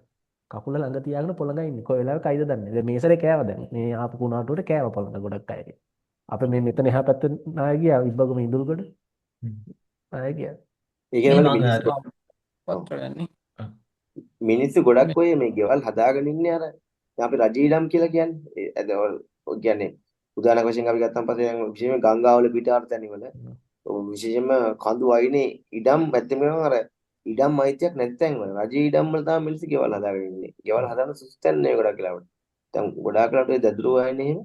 කකුල ළඟ තියාගෙන පොළඟ ඉන්නේ කොයි වෙලාවක කයිද දන්නේ දැන් මේ සැරේ කෑවා දැන් මේ ආපු කුණාටුවට කෑවා පොළඟ ගොඩක් අය අපේ මේ මෙතන එහා පැත්තේ නාය ගියා ඉබ්බගම ඉඳුල්ගොඩ නාය ගියා ඒ මේ කියන්නේ මම මිනිස්සු පත්‍රයන්නේ මිනිස්සු ගොඩක් ඔය මේ ගෙවල් හදාගෙන ඉන්නේ අර දැන් අපි රජීඩම් කියලා කියන්නේ ඔය කියන්නේ උදාහරණයක් වශයෙන් අපි ගත්තම පස්සේ දැන් විශේෂයෙන්ම ගංගාවල පිටාර තැනිවල විශේෂයෙන්ම කඳු අයිනේ ඉඩම් ඇත්තම අර ඉඩම් අයිතියක් නැත්නම් වල රජී ඉඩම් වල තමයි මිනිස්සු ගෙවල් හදාගෙන ඉන්නේ. ගෙවල් හදාන සුස්තන් නේ ගොඩක් වෙලාවට. දැන් ගොඩාක් වෙලාවට ඒ දදුරු අයනේ එහෙම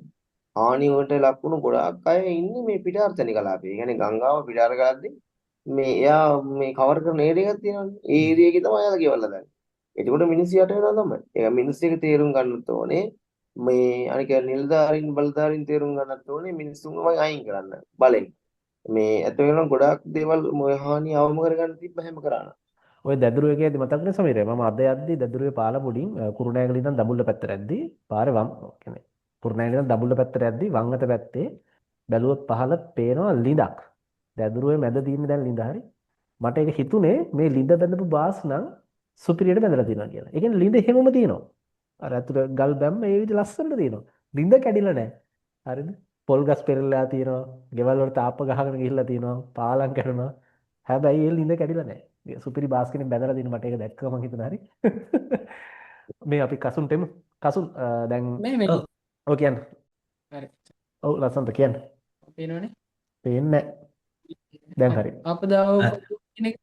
හානි වලට ලක් වුණු ගොඩාක් අය ඉන්නේ මේ පිටාර තැනි කලාපේ. ඒ කියන්නේ ගංගාව පිටාර කරද්දී මේ එයා මේ කවර් කරන ඒරියා එකක් තියෙනවානේ. ඒ ඒරියා එකේ තමයි එයාලා ගෙවල් හදන්නේ. එතකොට මිනිස්සු යට වෙනවා තමයි. ඒක මිනිස්සු එක තේරුම් ගන්නත් ඕනේ. මේ අනික නිලධාරීන් බලධාරීන් තේරුම් ගන්නත් ඕනේ මිනිස්සුන්ව අයින් කරන්න බලෙන්. මේ ඇත්ත වෙනවා ගොඩාක් දේවල් මොය හානි අවම කරගන්න තිබ්බ හැම කරාන. ඔය දැදුරුවේ කියද්දි මතක් වෙන සමීරේ මම අද යද්දි දැදුරුවේ පාලමුඩින් කුරුණෑගල ඉඳන් දඹුල්ල පැත්තට යද්දි පාරේ වම් කියන්නේ කුරුණෑගල ඉඳන් දඹුල්ල පැත්තට යද්දි වම් අත පැත්තේ බැලුවොත් පහළ පේනවා ලිඳක් දැදුරුවේ මැද තියෙන දැන් ලිඳ හරි මට ඒක හිතුනේ මේ ලිඳ බඳපු බාස් නම් සුපිරියට බැඳලා තියෙනවා කියලා. ඒ කියන්නේ ළිඳ හැමෝම තියෙනවා. අර අතුර ගල් බැම්ම ඒ විදිහ ලස්සනට තියෙනවා. ළිඳ කැඩිලා නැහැ. හරිද? පොල් ගස් පෙරලලා තියෙනවා. ගෙවල් වල තාප්ප ගහගෙන ගිහිල්ලා තියෙනවා. පාලම් කැඩුනා. හැබැයි ඒ ළිඳ කැඩිලා නැහැ. සුපිරි බාස්කෙනින් බැඳලා තියෙන මට ඒක දැක්කම මං හිතුණා හරි. මේ අපි කසුන් තෙමු. කසුන් දැන් මේ ඔව් ඔව් කියන්න. හරි ඔව් ලස්සනට කියන්න. පේනවනේ පේන්නේ නැහැ. දැන් හරි. ආපදාව අ- උපදින කියන එක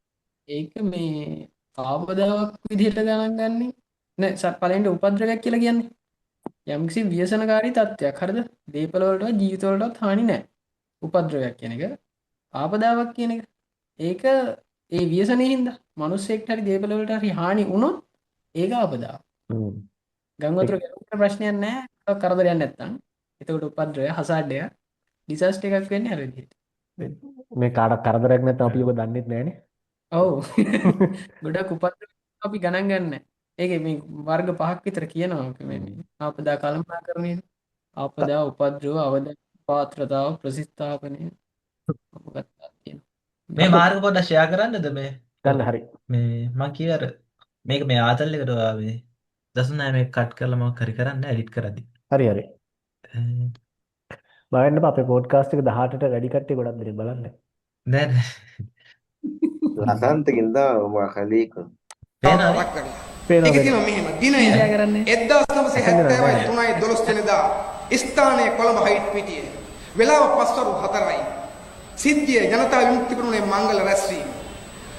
ඒක මේ ආපදාවක් විදිහට ගණන් ගන්නේ නෑ පළවෙනි උපද්‍රවයක් කියලා කියන්නේ යම්කිසි ව්‍යසනකාරී තත්ත්වයක් හරිද දීපල වලට ජීවිත වලටත් හානි නෑ උපද්‍රවයක් කියන එක ආපදාවක් කියන එක ඒක ඒ ව්‍යසනයේ හින්දා මිනිස්සෙක්ට හරි දීපල වලට හරි හානි වුණොත් ඒක ආපදාව හ්ම්. ගම් වතුර ගැලවෙන්න ප්‍රශ්නයක් නෑ කරදරයක් නැත්තම් එතකොට උපද්‍රවය හසාඩය ඩිසාස්ටර් එකක් වෙන්නේ අර විදිහට මේ කාටවත් කරදරයක් නැත්නම් අපි ඔබ දන්නෙත් නැහනේ. ඔව් ගොඩක් උපද්‍රව අපි ගණන් ගන්න ඒක මේ වර්ග පහක් විතර කියනවා මේ ආපදා කළමනාකරණය ආපදා උපද්‍රව අවධාන පාත්‍රතාව ප්‍රතිස්ථාපනය මොකක්ද තියෙනවා මේ කසුන් මාර්ග පොඩ්ඩක් ෂෙයා කරන්නද මේ ඔව් ගන්න හරි. මේ මම කිය අර මේක මේ ආතල් එකට ආවේ දසුන් නෑ මේක කට් කරලා මම හරි කරන්න එඩිට් කරද්දි හරි හරි. බලන්න අපේ පොඩ්කාස්ට් එක 18ට වැඩි කට්ටිය ගොඩක් දෙනෙක් බලන්නේ. නෑ නෑ ලසන්තකින්ද මහලීක පේනවනේ රක් කරලා. පේනවා ඒකේ පේනවා. තියෙනවා මෙහෙම දිනය ක්‍රියා කරන්නේ 1970යි 3යි 12 වෙනිදා ස්ථානයේ කොළඹ හයිට් පිටියේ වෙලාව පස්වරු 4යි සිද්ධිය ජනතා විමුක්ති පෙරමුණේ මංගල රැස්වීම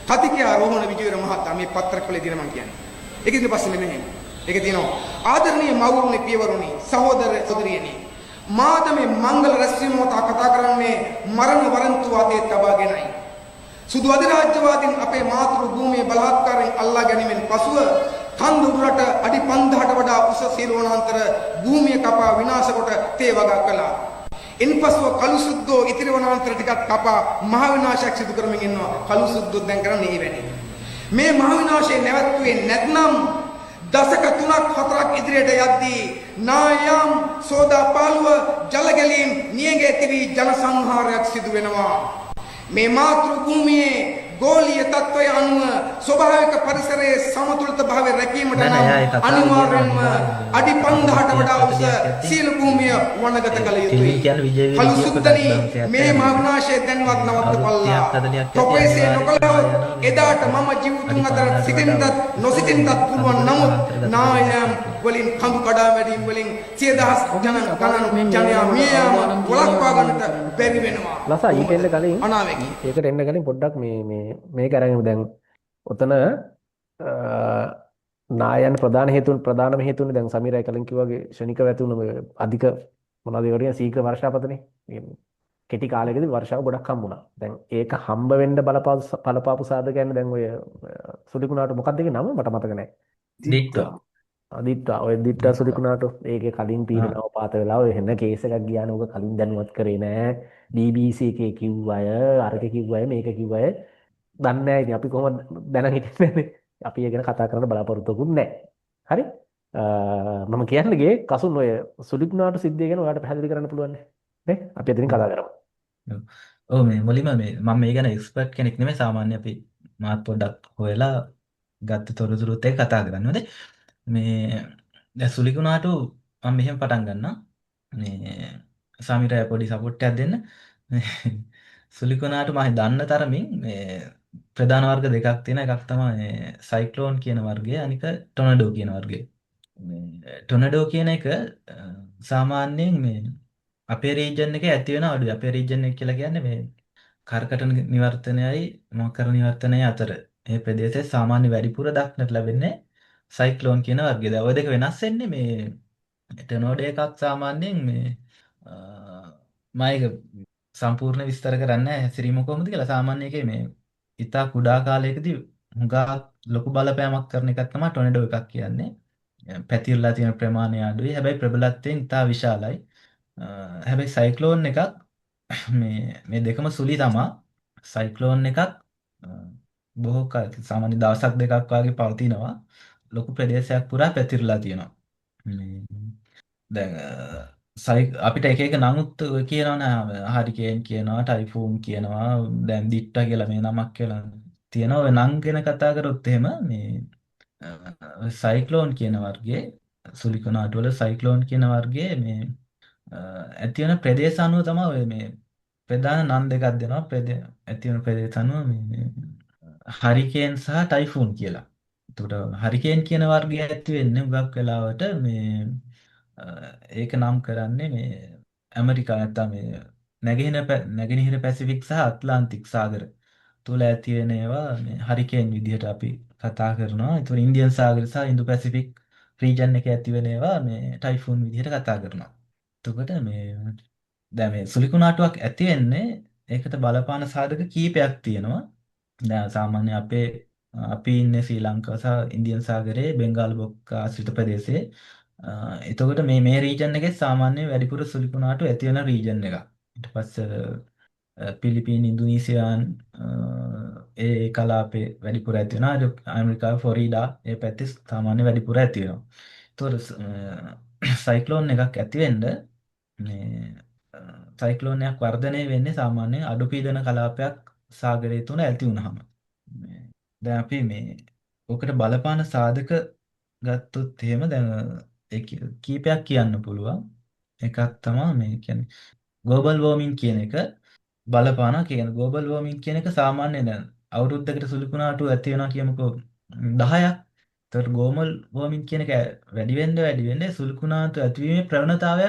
කතිකයා රෝහණ විජේවීර මහතා මේ පත්‍රකලේ දින මං කියන්නේ ඒකේ ඉතින් පස්සේ මෙන්න මෙහෙම ඒකේ තියෙනවා ආදරණීය මව්වරුනි පියවරුනි සහෝදර සහෝදරියනි මාත මේ මංගල රැස්වීම කතා කරන්නේ මරණ වරන්තු අතේ තබාගෙනයි සුදු අධිරාජ්‍යවාදීන් අපේ මාතෘ භූමියේ බලාත්කාරයෙන් අල්ලා ගැනීමෙන් පසුව කන්ද උඩරට අඩි 5000ට වඩා උස සීලවනාන්තර භූමිය කපා විනාශ කොට තේ වගා කළා. ඉන්පසුව කළු සුද්දෝ ඉතිරි වනාන්තර ටිකක් කපා මහ විනාශයක් සිදු කරමින් ඉන්නවා. කළු සුද්දෝ දැන් කරන්නේ ඒ වැඩේ. මේ මහ විනාශය නැවැත්වුවේ නැත්නම් දශක 3ක් 4ක් ඉදිරියට යද්දී නායම් සෝදා පාළුව ජල ගැලීම් නියඟේ තිබි ජන සංහාරයක් සිදු වෙනවා. මේ මාතෘ භූමියේ ගෝලීය තත්ත්වය අනුව ස්වභාවික පරිසරයේ සමතුලිත භාවය රැකීමට නෑ නෑ එයා ඒ නම් කතාව අනිවාර්යයෙන්ම කියනවා අඩි 5000ට වඩා උස ඇත්තේ සීල භූමිය වනගත කළ ටෙලි යුතුයි. කියන්නේ විජය කළු විජය සුද්දනි ප්‍රදර්ශනයක් මේ ඇත්තේ මහ විනාශය දැන්වත් නවත්තපල්ලා. 30ක් 40ක් ඇති තොපේසේ අනිවාර්යයෙන් නොකළහොත් එදාට මම ජීවිතුන් අතර සිටින්නත් නොසිටින්නත් පුළුවන්. නමුත් නායම් වලින් කඳු කඩා වැටීම් වලින් 100,000 ගණන් ජනයා මිය යාම වළක්වා ගන්නට බැරි වෙනවා. ලසා ඊට එන්න කලින් අනාවැකි. ඒකට එන්න කලින් පොඩ්ඩක් මේක අරගෙන දැන් ඔතන නායයන් ප්‍රධානම හේතුනේ දැන් සමීරයි කලින් කිව්වා වගේ ශනිකව ඇති වුණ මේ අධික මොනවද ඒවට කියන්නේ සීඝ්‍ර වර්ෂාපතනේ. මේ කෙටි කාලයකදී වර්ෂාව ගොඩක් හම්බුණා. දැන් ඒක හම්බ වෙන්න බලපාපු සාධකයන් දැන් ඔය සුලිකුණාට මොකක්ද ඒකේ නම මට මතක නැහැ. දිට්ටෝ දිට්ටා ඔය දිට්ටා සුලිකුණාට ඒකේ කලින් පීඩනව පාත වෙලා ඔය වෙන කේස් එකක් ගියානේ ඕක කලින් දැනුවත් කරේ නෑ. BBC එකේ කිව්ව අය අරක කිව්ව අය මේක කිව්ව අය දන්නේ නැහැ. ඉතින් අපි කොහොමද දැනන් හිටින්නේ නැනේ. අපි ඒ ගැන කතා කරන්න බලාපොරොත්තුකුත් නැහැ. හරි? මම කියන්න ගියේ කසුන් ඔය සුලිකුණාට සිද්ධිය ගැන ඔයාලට පැහැදිලි කරන්න පුළුවන් නේ? අපි එතනින් කතා කරමු. ඔව් මේ මුලින්ම මේ මම මේ ගැන එක්ස්පර්ට් කෙනෙක් නෙමෙයි සාමාන්‍ය අපි මාත් පොඩ්ඩක් හොයලා ගත්ත තොරතුරුත් එක්ක කතා කරන්නේ. හොඳයි. මේ දැන් සුලිකුණාට මම මෙහෙම පටන් ගන්නම්. මේ සමීරය පොඩි සපෝට් එකක් දෙන්න. සුලිකුණාට මම දන්න තරමින් මේ ප්‍රධාන වර්ග දෙකක් තියෙන එකක් තමයි සයික්ලෝන් කියන වර්ගය අනික ටොනඩෝ කියන වර්ගය. මේ ටොනඩෝ කියන එක සාමාන්‍යයෙන් මේ අපේ රීජන් එකේ ඇති වෙන අඩුයි. අපේ රීජන් එක කියලා කියන්නේ මේ කර්කට නිවර්තනයයි මොකර නිවර්තනයයි අතර මේ ප්‍රදේශයේ සාමාන්‍ය වැඩිපුර දක්නට ලැබෙන්නේ සයික්ලෝන් කියන වර්ගය. දැන් ওই දෙක වෙනස් වෙන්නේ මේ ටොනඩෝ එකක් සාමාන්‍යයෙන් මේ මම ඒක සම්පූර්ණ විස්තර කරන්නේ නැහැ හැසිරීම කොහොමද කියලා. සාමාන්‍ය එකේ මේ ඉතා කුඩා කාලයකදී හුඟා ලොකු බලපෑමක් කරන එකක් තමයි ටොනඩෝ එකක් කියන්නේ. පැතිරලා තියෙන ප්‍රමාණය අඩුයි. හැබැයි ප්‍රබලත්වයෙන් ඉතා විශාලයි. හැබැයි සයික්ලෝන් එකක් මේ දෙකම සුළි තමා. සයික්ලෝන් එකක් බොහෝ සාමාන්‍ය දවසක් දෙකක් වගේ පවතිනවා. ලොකු ප්‍රදේශයක් පුරා පැතිරලා තියෙනවා. දැන් අපිට එක එක නමුත් කියනවනේ හරිකේන් කියනවා ටයිෆූන් කියනවා දැන් දිට්ටා කියලා මේ නමක් කියලා තියෙනවා. ඔය නම් ගැන කතා කරොත් එහෙම මේ සයික්ලෝන් කියන වර්ගයේ සුලිකනාටු වල සයික්ලෝන් කියන වර්ගයේ මේ ඇති වෙන ප්‍රදේශ අනුව තමයි ඔය මේ ප්‍රධාන නම් දෙකක් දෙනවා. ඇති වෙන ප්‍රදේශ අනුව මේ හරිකේන් සහ ටයිෆූන් කියලා. එතකොට හරිකේන් කියන වර්ගය ඇති වෙන්නේ හුඟක් වෙලාවට මේ ඒක නම් කරන්නේ මේ ඇමරිකා නැත්තම් මේ නැගෙනහිර පැසිෆික් සහ ඇට්ලාන්ටික් සාගර තුල ඇති වෙන ඒවා මේ හරිකේන් විදිහට අපි කතා කරනවා. ඒතකොට ඉන්දියන් සාගර සහ ඉන්දු පැසිෆික් රීජන් එකේ ඇති වෙන ඒවා මේ ටයිෆූන් විදිහට කතා කරනවා. එතකොට මේ දැන් මේ සුලිකුණාටුවක් ඇති වෙන්නේ ඒකට බලපාන සාධක කීපයක් තියෙනවා. දැන් සාමාන්‍ය අපි ඉන්නේ ශ්‍රී ලංකාව සහ ඉන්දියන් සාගරයේ බෙන්ගාල් බොක්ක ආශ්‍රිත ප්‍රදේශයේ. එතකොට මේ රීජන් එකේ සාමාන්‍ය වැඩිපුර සුලිකුණාටු ඇති වෙන රීජන් එකක්. ඊට පස්සේ පිලිපීන් ඉන්දුනීසියාන් ඒ කලාපේ වැඩිපුර ඇති වෙනවා. ඇමරිකාව ෆ්ලොරිඩා ඒ පැත්තේ සාමාන්‍ය වැඩිපුර ඇති වෙනවා. ඒතකොට සයික්ලෝන් එකක් ඇති වෙන්න මේ සයික්ලෝන් එකක් වර්ධනය වෙන්නේ සාමාන්‍යයෙන් අඩු පීඩන කලාපයක් සාගරය තුන ඇති වුනහම. දැන් අපි මේ ඔකට බලපාන සාධක ගත්තොත් එහෙම දැන් ඒ කීපයක් කියන්න පුළුවන්. එකක් තමයි මේ කියන්නේ ග්ලෝබල් වෝමින් කියන එක බලපානවා කියන ග්ලෝබල් වෝමින් කියන එක සාමාන්‍යයෙන් දැන් අවුරුද්දකට සුළුකුණාටු ඇති වෙනවා කියමුකෝ 10ක්. ඒතකොට ග්ලෝබල් වෝමින් කියන එක වැඩි වෙන්න සුළුකුණාටු ඇතිවීමේ ප්‍රවණතාවය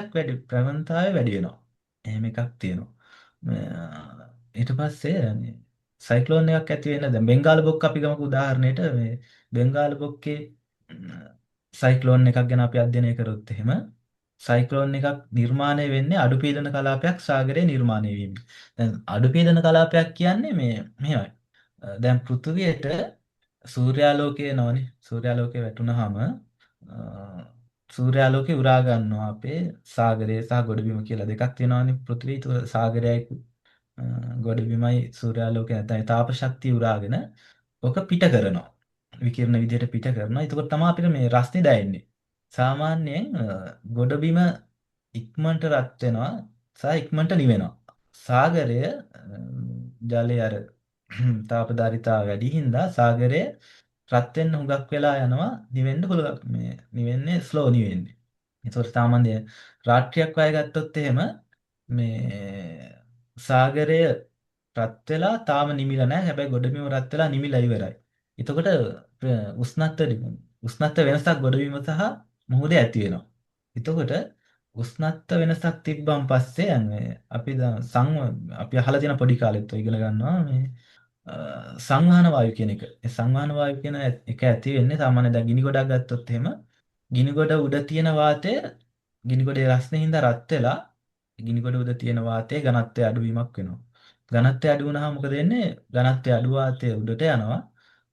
වැඩි වෙනවා. එහෙම එකක් තියෙනවා. ඊට පස්සේ මේ සයික්ලෝන් එකක් ඇති වෙන දැන් බෙන්ගාල බොක්ක අපි ගමු උදාහරණයට මේ බෙන්ගාල බොක්කේ සයික්ලෝන් එකක් ගැන අපි අධ්‍යයනය කරොත් එහෙම සයික්ලෝන් එකක් නිර්මාණය වෙන්නේ අඩු පීඩන කලාපයක් සාගරයේ නිර්මාණය වීම. දැන් අඩු පීඩන කලාපයක් කියන්නේ මේ මෙහෙමයි. දැන් පෘථිවියට සූර්යාලෝකය නෝනේ. සූර්යාලෝකය වැටුනහම සූර්යාලෝකය උරා ගන්නවා අපේ සාගරය සහ ගොඩබිම කියලා දෙකක් තියෙනවානේ පෘථිවිය. ඒක සාගරයයි ගොඩබිමයි සූර්යාලෝකය නැත්නම් තාප ශක්තිය උරාගෙන ඔක පිට කරනවා. විකිරණ විදිහට පිට කරනවා. එතකොට තමයි අපිට මේ රස්නේ දැනෙන්නේ. සාමාන්‍යයෙන් ගොඩබිම ඉක්මනට රත් වෙනවා සහ ඉක්මනට නිවෙනවා. සාගරය ජලය අර තාපධාරිතාව වැඩි හින්දා සාගරය රත් වෙන්න හුඟක් වෙලා යනවා නිවෙන්න පුළුවන් මේ නිවෙන්නේ ස්ලෝ නිවෙන්නේ. ඒතකොට සාමාන්‍ය රාත්‍රියක් වය ගත්තොත් එහෙම මේ සාගරය රත් වෙලා තාම නිමිලා නැහැ. හැබැයි ගොඩබිම රත් වෙලා නිමිලා ඉවරයි. එතකොට උෂ්ණත්ව වෙනසක් ගොඩබිම සහ මුහුදේ ඇති වෙනවා. එතකොට උෂ්ණත්ව වෙනසක් තිබ්බන් පස්සේ අපි අපි අහලා තියෙන පොඩි කාලෙත් ඔය ඉගෙන ගන්නවා මේ සංවහන වායු කියන එක. ඒ සංවහන වායු කියන එක ඇති වෙන්නේ සාමාන්‍ය දැන් ගිනි ගොඩක් ගත්තොත් එහෙම ගිනි ගොඩ උඩ තියෙන වාතය ගිනි ගොඩේ රස්නේ හින්දා රත් වෙලා ගිනි ගොඩ උඩ තියෙන වාතයේ ඝනත්වය අඩුවීමක් වෙනවා. ඝනත්වය අඩු වුණාම මොකද වෙන්නේ? ඝනත්වය අඩු වාතය උඩට යනවා.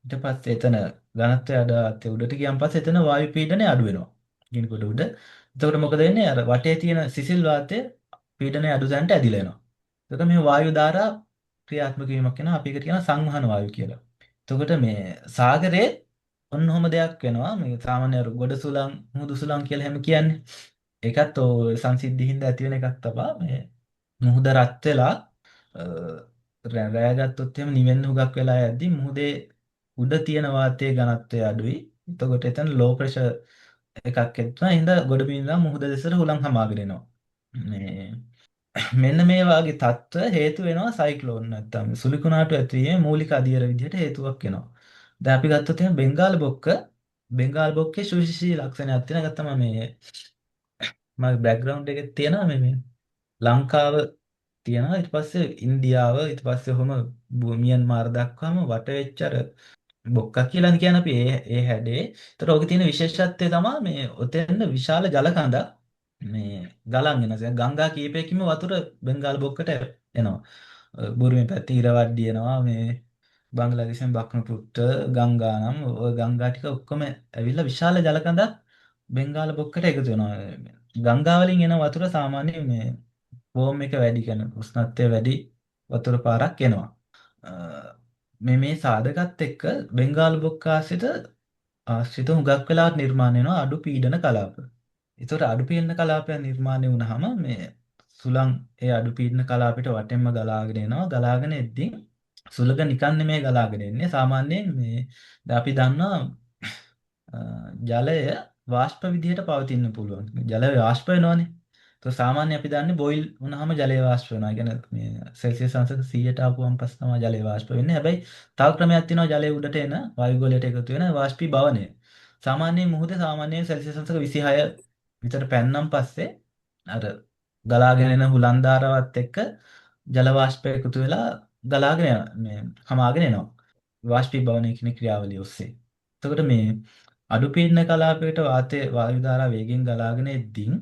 ඊට පස්සේ එතන ඝනත්වය අඩු වාතය උඩට ගියන් පස්සේ එතන වායු පීඩනය අඩු වෙනවා. ගිනි ගොඩ උඩ. එතකොට මොකද වෙන්නේ? අර වටේ තියෙන සිසිල් වාතය පීඩනය අඩු තැනට ඇදිලා එනවා. එතකොට මේ වායු ධාරා ක්‍රියාත්මක වීමක් වෙනවා. අපි ඒකට කියනවා සංවහන වායු කියලා. එතකොට මේ සාගරයේ ඔන්නෝම දෙයක් වෙනවා. මේ සාමාන්‍ය ගොඩ සුළං, මුහුදු සුළං කියලා හැම කියන්නේ. ඒකත් ඔය සංසිද්ධිහින්ද ඇති වෙන එකක් තමයි මේ මුහුද රත් වෙලා රැය ගත්තොත් එහෙම නිවෙන්න හුඟක් වෙලා යද්දි මුහුදේ උඩ තියෙන වාතයේ ඝනත්වය අඩුයි. එතකොට එතන ලෝ ප්‍රෙෂර් එකක් එනවා. හින්දා ගොඩබිම ඉඳලා මුහුද දෙසට හුලං හමාගෙන එනවා. මේ මෙන්න මේ වගේ තත්ත්ව හේතු වෙනවා සයික්ලෝන් නැත්තම් සුලිකුණාටු ඇතිවීමේ මූලික අදියර විදිහට හේතුවක් වෙනවා. දැන් අපි ගත්තොත් එහෙනම් බෙන්ගාල් බොක්කේ සුවිශේෂී ලක්ෂණයක් තියෙන එක තමයි මේ මගේ බෑග්ග්‍රවුන්ඩ් එකේ තියෙනවා මේ ලංකාව තියෙනවා ඊට පස්සේ ඉන්දියාව ඊට පස්සේ ඔහොම මියන්මාර් දක්වාම වට වෙච්ච අර බොක්කක් කියලා කියන්නේ අපි ඒ හැඩේ. ඒතර ඔකේ තියෙන විශේෂත්වය තමයි මේ ඔතෙන් විශාල ජල කඳක් මේ ගලන් එනවා. ගංගා කීපයකින්ම වතුර බෙන්ගාල් බොක්කට එනවා. බුරුමේ පැත්තේ ඉරවඩ්ඩි එනවා මේ බංග්ලාදේශෙන් බක්නපුත්ත ගංගා නම් ඔය ගංගා ටික ඔක්කොම ඇවිල්ලා විශාල ජල කඳක් බෙන්ගාල් බොක්කට එකතු වෙනවා. ගංගා වලින් එන වතුර සාමාන්‍යයෙන් මේ වෝම් එක වැඩි කරන උෂ්ණත්වය වැඩි වතුර පාරක් එනවා. මේ සාධකත් එක්ක බෙන්ගාල් බොක්ක ආශ්‍රිත හුඟක් වෙලාවට නිර්මාණය වෙනවා අඩු පීඩන කලාප. ඒතකොට අඩු පීඩන කලාපය නිර්මාණය වුණාම මේ සුළං ඒ අඩු පීඩන කලාපයට වටෙන්ම ගලාගෙන එනවා. ගලාගෙන එද්දී සුළඟ නිකන් නෙමෙයි ගලාගෙන එන්නේ. සාමාන්‍යයෙන් මේ දැන් අපි දන්නවා ජලය වාෂ්ප විදිහට පවතින්න පුළුවන්. ජලය වාෂ්ප වෙනවනේ. તો සාමාන්‍ය අපි දන්නේ බොයිල් වුණාම ජලය වාෂ්ප වෙනවා. ඒ කියන්නේ මේ සෙල්සියස් අංශක 100ට ආපුවම පස්සේ තමයි ජලය වාෂ්ප වෙන්නේ. හැබැයි තව ක්‍රමයක් තියෙනවා ජලය උඩට එන වායු ගෝලයට එකතු වෙන වාෂ්පීභවනය. සාමාන්‍යයෙන් මුහුදේ සාමාන්‍යයෙන් සෙල්සියස් අංශක 26 විතර පැන්නම් පස්සේ අර ගලාගෙන එන හුලන් ධාරාවත් එක්ක ජල වාෂ්පය එකතු වෙලා ගලාගෙන මේ හමාගෙන එනවා. වාෂ්පීභවනය කියන ක්‍රියාවලිය ඔස්සේ. එතකොට මේ අඩු පීඩන කලාපයකට වායු ධාරා වේගෙන් ගලාගෙන එද්දී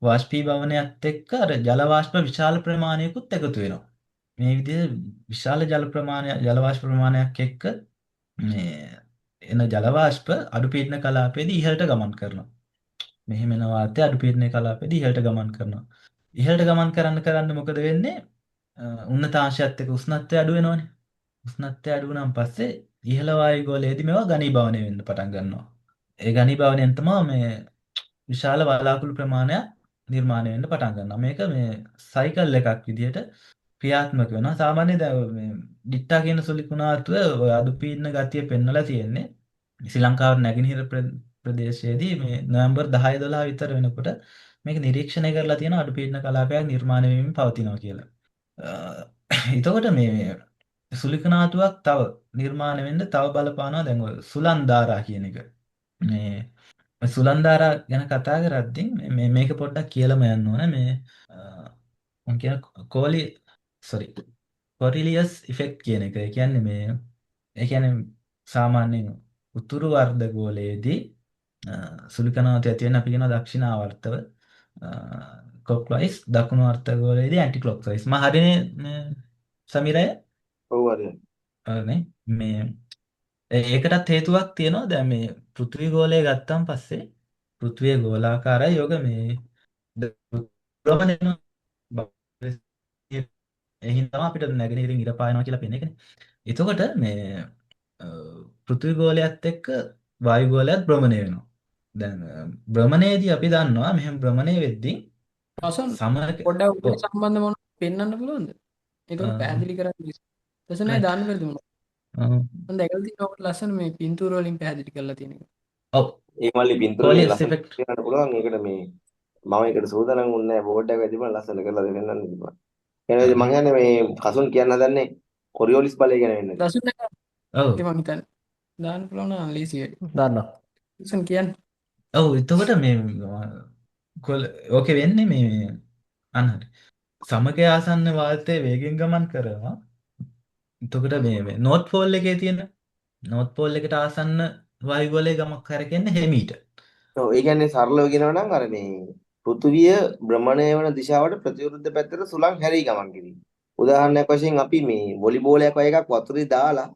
වාෂ්පීභවනයත් එක්ක අර ජල වාෂ්ප විශාල ප්‍රමාණයකුත් එකතු වෙනවා. මේ විදිහේ විශාල ජල වාෂ්ප ප්‍රමාණයක් එක්ක මේ එන ජල වාෂ්ප අඩු පීඩන කලාපයේදී ඉහළට ගමන් කරනවා. මෙහෙම එන වාතය අඩු පීඩන කලාපයේදී ඉහළට ගමන් කරනවා. ඉහළට ගමන් කරන්න මොකද වෙන්නේ? උන්නතාංශයත් එක්ක උෂ්ණත්වය අඩු වෙනවනේ. උෂ්ණත්වය අඩු වුණාන් පස්සේ ඉහළ වායු ගෝලයේදී මේවා ඝනීභවනය වෙන්න පටන් ගන්නවා. ඒ ඝනීභවනයෙන් තමයි මේ විශාල වලාකුළු ප්‍රමාණයක් නිර්මාණය වෙන්න පටන් ගන්නවා. මේක මේ සයිකල් එකක් විදිහට ක්‍රියාත්මක වෙනවා. සාමාන්‍යයෙන් දැන් මේ ඩිට්ටා කියන සුළි කුණාටුව ඔය අඩු පීඩන ගතිය පෙන්වලා තියෙන්නේ ශ්‍රී ලංකාවේ නැගෙනහිර ප්‍රදේශයේදී මේ නොවැම්බර් 10 12 විතර වෙනකොට මේක නිරීක්ෂණය කරලා තියෙන අඩු පීඩන කලාපයක් නිර්මාණය වෙමින් පවතිනවා කියලා. එතකොට මේ සුළි කුණාටුවක් තව නිර්මාණය වෙන්න තව බලපානවා දැන් ඔය සුලන් ධාරා කියන එක. මේ සුලන් ධාරා ගැන කතා කරද්දී මේක පොඩ්ඩක් කියලාම යන්න ඕනේ මේ මම කියන කොරිලියස් ඉෆෙක්ට් කියන එක. ඒ කියන්නේ මේ ඒ කියන්නේ සාමාන්‍යයෙන් උතුරු අර්ධගෝලයේදී සුළි කණාවත ඇති වෙන අපි කියනවා දක්ෂිණාවර්තව ක්ලොක්වයිස්, දකුණු අර්ධගෝලයේදී ඇන්ටි ක්ලොක්වයිස්. මම හරිනේ සමීරය? ඔව් හරි. නේ මේ ඒකටත් හේතුවක් තියෙනවා. දැන් මේ පෘථිවි ගෝලය ගත්තාන් පස්සේ පෘථිවිය ගෝලාකාරයි. යෝග මේ භ්‍රමණය වෙනවා. එහෙනම් තමයි අපිට නැගෙනහිරින් ඉර පායනවා කියලා පේන්නේ ඒකනේ. එතකොට මේ පෘථිවි ගෝලයත් එක්ක වායු ගෝලයත් භ්‍රමණය වෙනවා. දැන් භ්‍රමණයේදී අපි දන්නවා මෙහෙම භ්‍රමණය වෙද්දී අසන් සමහර පොඩ්ඩක් උඩ සම්බන්ධ මොනවද පෙන්වන්න පුළුවන්ද? ඒක පැහැදිලි කරන්න ලස්සනයි දාන්න බැරිද මොනවද? මම දැකලා තියෙනවා ඔකට ලස්සන මේ පින්තූර වලින් පැහැදිලි කරලා තියෙන එක. ඔව් ඒ මල්ලි පින්තූර කොලියස් ලස්සන ඉෆෙක්ට් කියන්න පුළුවන්. ඒකට මේ මම ඒකට සූදානම් වුණේ නැහැ. බෝඩ් එකක් වැදිබන ලස්සන කරලා දෙන්නන්න තිබුණා. එහෙනම් මම කියන්නේ මේ කසුන් කියන්න හදන්නේ කොරියෝලිස් බලය ගැන වෙන්නේ. ලස්සන ඔව් මම හිතන්නේ දාන්න පුළුවන් නම් ලේසි වැඩි. දන්නවා. ලස්සන කියන්නේ ඔව් එතකොට මේ ඕකේ වෙන්නේ මේ අන්නහරි සමගය ආසන්න වාතය වේගෙන් ගමන් කරනවා. එතකොට මේ නෝත් පෝල් එකේ තියෙන නෝත් පෝල් එකට ආසන්න වායු ගෝලයේ ගමක් කරකෙන්නේ හෙමීට. ඔව් ඒ කියන්නේ සරලව කියනවා නම් අර මේ පෘථුවිය භ්‍රමණය වන දිශාවට ප්‍රතිවිරුද්ධ පැත්තට සුළං හැරී ගමන් කිරීම. උදාහරණයක් වශයෙන් අපි මේ වොලිබෝලයක් වගේ එකක් වතුරේ දාලා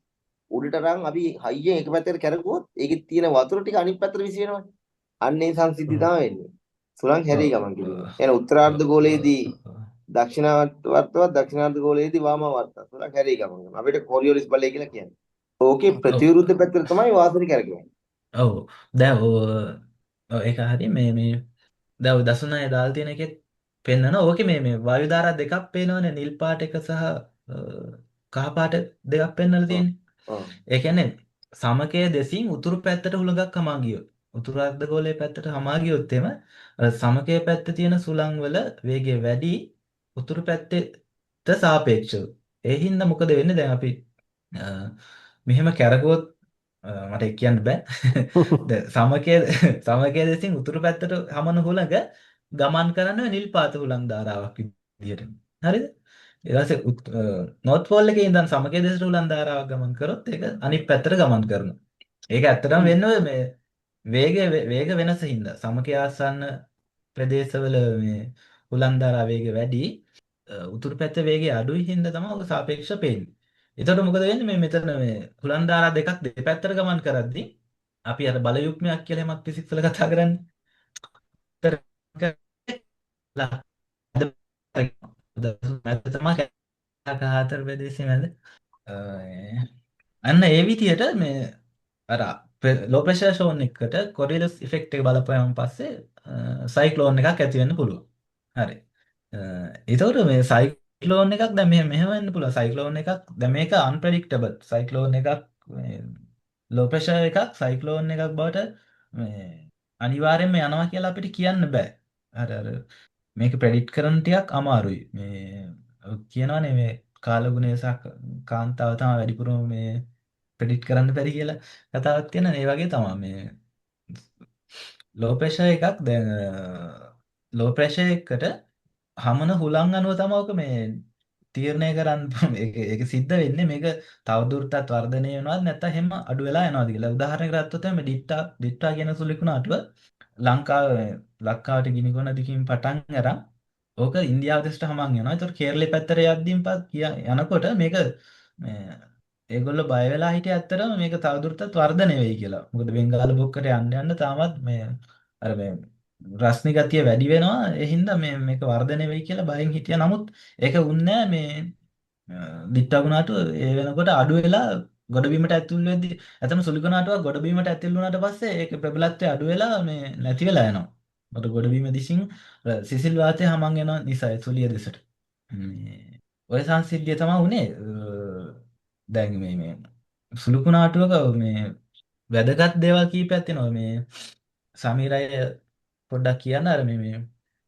උඩට රන් අපි හයියෙන් එක පැත්තකට කරකුවොත් ඒකේ තියෙන වතුර ටික අනිත් පැත්තට විසි වෙනවා. අන්න ඒ සංසිද්ධිය තමයි වෙන්නේ. සුළං හැරී ගමන් කිරීම. එහෙනම් උත්තරාර්ධ ගෝලයේදී දක්ෂිණාවර්තවත් දක්ෂිණාර්ධ ගෝලයේදී වාමාවර්තවත් සුළං හැරී ගමන් කරනවා. අපිට කොරියෝලිස් බලය කියලා කියන්නේ. ඕකේ ප්‍රතිවිරුද්ධ පැත්තට තමයි වාතය කරකෙන්නේ. ඔව් දැන් ඒක හරි මේ දැන් දසුනාය දාලා තියෙන එකෙත් පෙන්නනවා. ඕකේ මේ වායු ධාරා දෙකක් පේනවනේ. නිල් පාට එක සහ කහ පාට දෙකක් පෙන්නලා තියෙන්නේ. ඔව්. ඒ කියන්නේ සමකය දෙසින් උතුරු පැත්තට හුලඟක් හමා ගියොත් උතුරු අර්ධගෝලයේ පැත්තට හමා ගියොත් එම සමකය පැත්තේ තියෙන සුළං වල වේගය වැඩි උතුරු පැත්තට සාපේක්ෂව. ඒ හින්දා මොකද වෙන්නේ දැන් අපි මෙහෙම කැරකුවොත් මට ඒක කියන්න බෑ. දැන් සමකය දෙසින් උතුරු පැත්තට හමන හුලඟ ගමන් කරන්නේ නිල් පාත හුලං ධාරාවක් විදියට. හරිද? ඊට පස්සේ නෝත් පෝල් එකේ ඉඳන් සමකය දෙසට හුලං ධාරාවක් ගමන් කරොත් ඒක අනිත් පැත්තට ගමන් කරනවා. ඒක ඇත්තටම වෙන්නේ මේ වේග වෙනස හින්දා. සමකය ආසන්න ප්‍රදේශවල මේ හුලං ධාරා වේගය වැඩි උතුරු පැත්තේ වේගය අඩුයි හින්දා තමයි ඔක සාපේක්ෂව පේන්නේ. එතකොට මොකද වෙන්නේ මේ මෙතන මේ හුලං ධාරා දෙකක් දෙපැත්තට ගමන් කරද්දී අපි අර බල යුග්මයක් කියලා හැමත් ෆිසික්ස් වල කතා කරන්නේ. හතර ප්‍රදේශයේ මැද අන්න ඒ විදියට මේ අර ලෝ ප්‍රෙෂර් ෂෝන් එකට කොරියලස් ඉෆෙක්ට් එක බලපෑමන් පස්සේ සයික්ලෝන් එකක් ඇති වෙන්න පුළුවන්. හරි. ඒතකොට මේ සයික්ලෝන් එකක් දැන් මෙහෙම වෙන්න පුළුවන්. සයික්ලෝන් එකක් දැන් මේක අන්ප්‍රෙඩික්ටබල්. සයික්ලෝන් එකක් ලෝ ප්‍රෙෂර් එකක් සයික්ලෝන් එකක් බවට මේ අනිවාර්යෙන්ම යනවා කියලා අපිට කියන්න බෑ. අර මේක ප්‍රෙඩික්ට් කරන්න ටිකක් අමාරුයි. මේ කියනවනේ මේ කාලගුණය සහ කාන්තාව තමයි වැඩිපුරම මේ ප්‍රෙඩික්ට් කරන්න බැරි කියලා කතාවක් තියෙනවා. ඒ වගේ තමයි මේ ලෝ ප්‍රෙෂර් එකක් දැන් ලෝ ප්‍රෙෂර් එකට හමන හුලං අනුව තමයි ඔක මේ තීරණය කරන්න ඒක සිද්ධ වෙන්නේ මේක තවදුරටත් වර්ධනය වෙනවද නැත්නම් එහෙම අඩු වෙලා යනවද කියලා. උදාහරණයක් ගත්තොත් මේ ඩිට්ටා කියන සුලිකුණාටුව ලංකාවට ගිනිගොන දිකින් පටන් අරන් ඕක ඉන්දියාව දෙසට හමන් යනවා. ඒතකොට කේරළේ පැත්තට යද්දීන් යනකොට මේක මේ ඒගොල්ලෝ බය වෙලා හිටිය ඇත්තටම මේක තවදුරටත් වර්ධනය වෙයි කියලා. මොකද බෙන්ගාල බොක්කට යන්න තාමත් මේ අර මේ රස්නි ගතිය වැඩි වෙනවා. ඒ හින්දා මේක වර්ධනය වෙයි කියලා බයෙන් හිටියා. නමුත් ඒක වුන්නේ මේ දිට්ටාගුණාට ඒ වෙනකොට අඩු වෙලා ගොඩබිමට ඇතුල් වෙද්දී ඇතම සුලිකුණාටුවක් ගොඩබිමට ඇතුල් වුණාට පස්සේ ඒක ප්‍රබලත්වය අඩු වෙලා මේ නැති වෙලා යනවා. මොකද ගොඩබිම දිසින් සිසිල් වාතය හමන් යන නිසා සුලිය දෙසට. ඔය සංසිද්ධිය තමයි උනේ. දැන් මේ සුළුකුණාටුවක මේ වැදගත් දේවල් කීපයක් තියෙනවා. මේ සමීරය පොඩ්ඩක් කියන්න අර මේ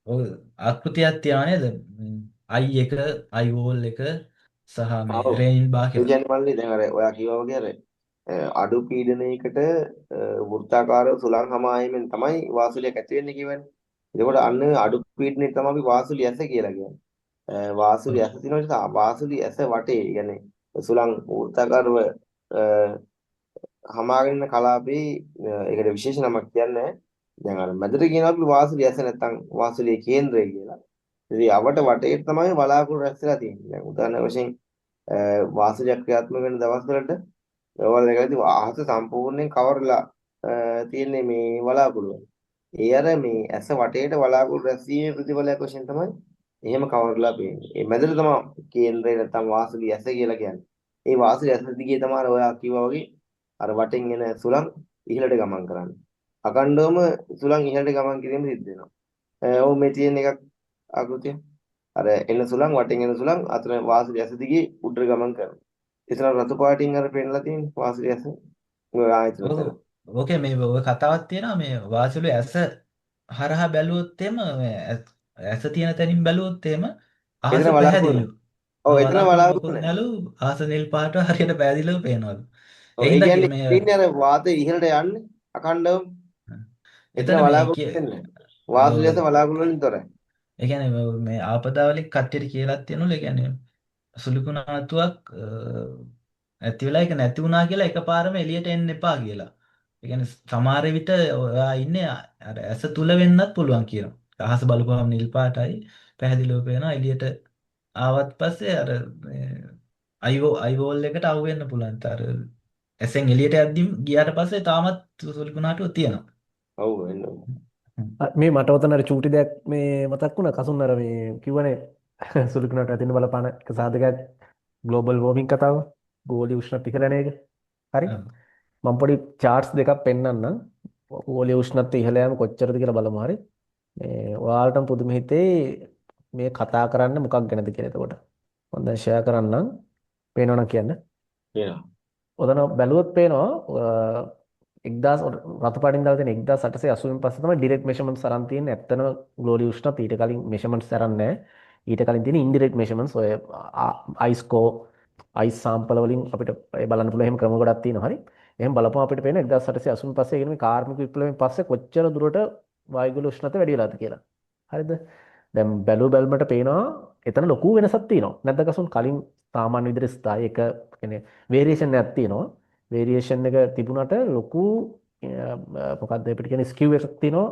ඔය ආකෘතියක් තියනවා නේද? I1 I වෝල් එක සහ මේ ඔව්. රේන් බා ඒ කියලා. කියන්නේ මල්ලි දැන් අර ඔයා කිව්වා වගේ අර අඩු පීඩනයකට වෘත්තාකාරව සුළං හමායමෙන් තමයි වාසුලියක් ඇති වෙන්නේ කියවනේ. එතකොට අන්න අඩු පීඩනය තමයි අපි වාසුලි ඇස කියලා කියන්නේ. වාසුලි ඇස තියෙන නිසා වාසුලි ඇස වටේ කියන්නේ සුළං වෘත්තාකාරව හමාගෙන ඉන්න කලාපේ ඒකට විශේෂ නමක් කියන්නේ. දැන් අර මැදට කියනවා අපි වාසුලි ඇස නැත්තම් වාසුලියේ කේන්ද්‍රය කියලා. ඉතින් අවට වටේ තමයි වලාකුළු රැස්ලා තියෙන්නේ. දැන් උදාහරණ වශයෙන් වාසුලියක් ක්‍රියාත්මක වෙන දවස්වලට ඒවල් එකදී අහස සම්පූර්ණයෙන් කවර්ලා තියෙන්නේ මේ වලාකුළු. ඒ අර මේ ඇස වටේට වලාකුළු රැස්වීමේ ප්‍රතිඵලයක් වශයෙන් තමයි එහෙම කවර්ලා පේන්නේ. ඒ මැදට තමයි කේන්ද්‍රය නැත්තම් වාසුලිය ඇස කියලා කියන්නේ. ඒ වාසුලිය ඇස දිගේ තමයි ඔයා කිව්වා වගේ අර වටෙන් එන සුළං ඉහළට ගමන් කරන්නේ. අකණ්ඩවම සුළං ඉහළට ගමන් කිරීම සිද්ධ වෙනවා. ඔව් මේ තියෙන එකක් ආකෘතිය. අර එන සුළං වටෙන් එන සුළං අතර වාසුලිය ඇස දිගේ උඩට ගමන් කරනවා. එතන රතු පාටින් අර පෙන්නලා තියෙන වාසුලිය ඇස. ඔය ආයතන ඔව්. තර. ඕකේ මේ ඔය කතාවක් තියෙනවා මේ වාසුලු ඇස හරහා බැලුවොත් එම ඇස තියෙන තැනින් බැලුවොත් එම අහස එතන වලාකුළු. පැහැදිලිව. ඔව් එතන වලාකුළු වලාකුළු මොකුත් නෑ. නැලු අහස නිල් පාට හරියට පැහැදිලිව පේනවලු. ඔව් ඒ ඒ හින්දා කියන්නේ මේ ඉන්නේ අර වාතය ඉහළට යන්නේ අකණ්ඩවම. එතන එතන මේ වලාකුළු වෙන්නේ. වාසුලිය ඇස වලාකුළු වලින් තොරයි. ඒ කියන්නේ මේ ආපදාවලින් කට්ටියට කියලාත් තියෙනවලු. ඒ කියන්නේ සුළුකුණාටුවක් ඇති වෙලා ඒක නැති වුණා කියලා එකපාරම එළියට එන්න එපා කියලා. ඒ කියන්නේ සමහර විට ඔයා ඉන්නේ අර ඇස තුල වෙන්නත් පුළුවන් කියනවා. අහස බලපුවම නිල් පාටයි පැහැදිලිව පේනවා. එළියට ආවත් පස්සේ අර අයිවෝල් එකට අහු වෙන්න පුළුවන්. අර ඇසෙන් එළියට යද්දි ගියාට පස්සේ තාමත් සුළුකුණාටුව තියෙනවා. ඔව් එන්න. මේ මට ඔතන අර චූටි දෙයක් මේ මතක් වුණා. කසුන් අර මේ කිව්වනේ සුළුකුණාට ඇතින් බලපාන එක සාධකයක් ග්ලෝබල් වෝර්මින් කතාව. ගෝලීය උෂ්ණත්වය ඉහළ යන එක. හරි. මම පොඩි charts දෙකක් පෙන්නන්නම්. ගෝලීය උෂ්ණත්වය ඉහළ යාම කොච්චරද කියලා බලමු. හරි. මේ ඔයාලටම පුදුම හිතේ මේ කතා කරන්න මොකක් ගැනද කියලා. එතකොට මම දැන් ෂෙයා කරන්නම්. පේනවනම් කියන්න. කියනවා. ඔතන බැලුවොත් පේනවා 1000 රතු පාටින් දාලා තියෙන 1880 පස්සේ තමයි ඩිරෙක්ට් මෙෂර්මන්ට්ස් අරන් තියෙන්නේ. ඇත්තම ග්ලෝබල් උෂ්ණත්වය ඊට කලින් මෙෂර්මන්ට්ස් අරන් නැහැ. ඊට කලින් තියෙන ඉන්ඩිරෙක්ට් මෙෂර්මන්ට්ස් ඔය අයිස්කෝ අයිස් සාම්පල වලින් අපිට බලන්න පුළුවන්. එහෙම ක්‍රම ගොඩක් තියෙනවා. හරි. එහෙම බලපුවම අපිට පේන 1880 පස්සේ කියන මේ කාර්මික විප්ලවයෙන් පස්සේ කොච්චර දුරට වායුගෝල උෂ්ණත්වය වැඩි වෙලාද කියලා. හරිද? දැන් බැලුමට පේනවා එතන ලොකු වෙනසක් තියෙනවා. නැත්නම් කසුන් කලින් සාමාන්‍ය විදිහට ස්ථායි එක කියන්නේ වේරියේෂන් එකක් තියෙනවා. වේරියේෂන් එක තිබුණාට ලොකු මොකක්ද අපිට කියන්නේ ස්කියු එකක් තියෙනවා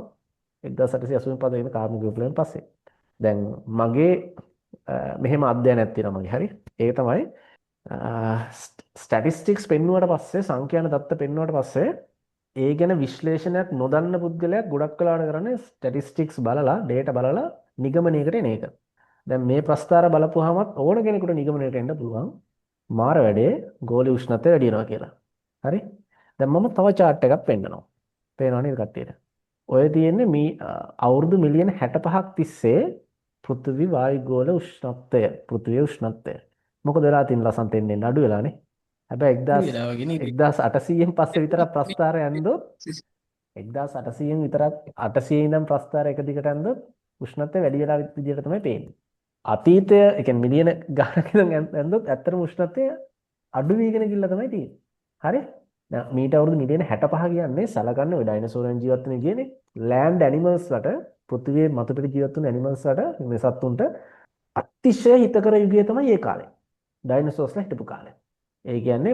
1880 පස්සේ වෙන කාර්මික විප්ලවයෙන් පස්සේ. දැන් මගේ මෙහෙම අධ්‍යයනයක් තියෙනවා මගේ. හරි. ඒක තමයි ස්ටැටිස්ටික්ස් පෙන්වුවට පස්සේ සංඛ්‍යාන දත්ත පෙන්වුවට පස්සේ ඒ ගැන විශ්ලේෂණයක් නොදන්න පුද්ගලයෙක් ගොඩක් වෙලාවට කරන්නේ ස්ටැටිස්ටික්ස් බලලා ඩේටා බලලා නිගමනයකට එන එක. දැන් මේ ප්‍රස්තාර බලපුවාමත් ඕන කෙනෙකුට නිගමනයට එන්න පුළුවන් මාර වැඩේ ගෝලීය උෂ්ණත්වය වැඩි වෙනවා කියලා. හරි. දැන් මම තව chart එකක් පෙන්නනවා. පේනව නේද කට්ටියට? ඔය තියෙන්නේ මේ අවුරුදු මිලියන 65ක් තිස්සේ පෘථිවි වායුගෝල උෂ්ණත්වය, පෘථිවියේ උෂ්ණත්වය. මොකද වෙලා තියෙන ලසන්ත එන්නේ අඩු වෙලානේ. හැබැයි 1800න් පස්සේ විතර ප්‍රස්තාරය යනදොත් 1800න් විතරක් 800 ඉඳන් ප්‍රස්ථාර එක දිගට ඇන්දොත් උෂ්ණත්වය වැඩි වෙලා විදිහට තමයි පේන්නේ. අතීතය ඒ කියන්නේ මිලියන ගානක් ඉඳන් ඇන්දොත් ඇත්තටම උෂ්ණත්වය අඩු වීගෙන ගිහිල්ලා තමයි තියෙන්නේ. හරි? දැන් මීට අවුරුදු මිලියන 65 කියන්නේ සලකන්නේ ඔය ඩයිනසෝරයන් ජීවත් වෙන කියන්නේ ලෑන්ඩ් ඇනිමල්ස් වලට පෘථිවියේ මතු පිට ජීවත් වෙන ඇනිමල්ස් වලට මේ සත්තුන්ට අතිශය හිතකර යුගය තමයි ඒ කාලේ. ඩයිනසෝස්ලා හිටපු කාලේ. ඒ කියන්නේ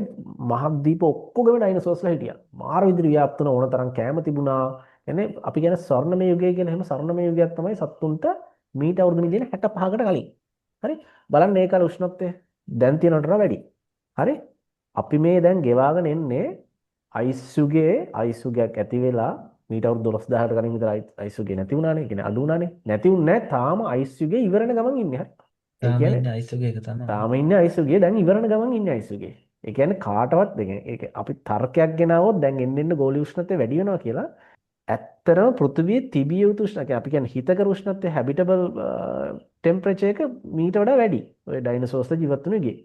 මහද්වීප ඔක්කොගම ඩයිනසෝස්ලා හිටියා. මාර විදිහට ව්‍යාප්ත වුණ ඕන තරම් කැම තිබුණා. කියන්නේ අපි කියන ස්වර්ණමය යුගය කියලා එහෙම ස්වර්ණමය යුගයක් තමයි සත්තුන්ට මීට අවුරුදු මිලියන 65කට කලින්. හරි? බලන්න ඒ කාලේ උෂ්ණත්වය දැන් තියෙනවට වඩා වැඩි. හරි? අපි මේ දැන් ගෙවාගෙන එන්නේ අයිස් යුගයක් ඇති වෙලා මීට අවුරුදු 12000කට කලින් විතර අයිස් යුගය නැති වුණානේ. කියන්නේ අඩු වුණානේ. නැති වුණේ නැහැ. තාම අයිස් යුගයේ ඉවරන ගමන් ඉන්නේ. හරි? ඒ තාම කියන්නේ ඉන්නේ අයිස් වගේ එක තමයි. තාම ඉන්නේ අයිස් යුගයේ දැන් ඉවරන ගමන් ඉන්නේ අයිස් යුගයේ. ඒ කියන්නේ කාටවත් ඒක අපි තර්කයක් ගෙනාවොත් දැන් එන්න ගෝලීය උෂ්ණත්වය වැඩි වෙනවා කියලා ඇත්තටම පෘථිවියේ තිබිය යුතු උෂ්ණත්වය අපි කියන්නේ හිතකර උෂ්ණත්වය හැබිටබල් ටෙම්පරේචර් එක මීට වඩා වැඩි. ඔය ඩයිනසෝස්ලා ජීවත් වුණේ ගියේ.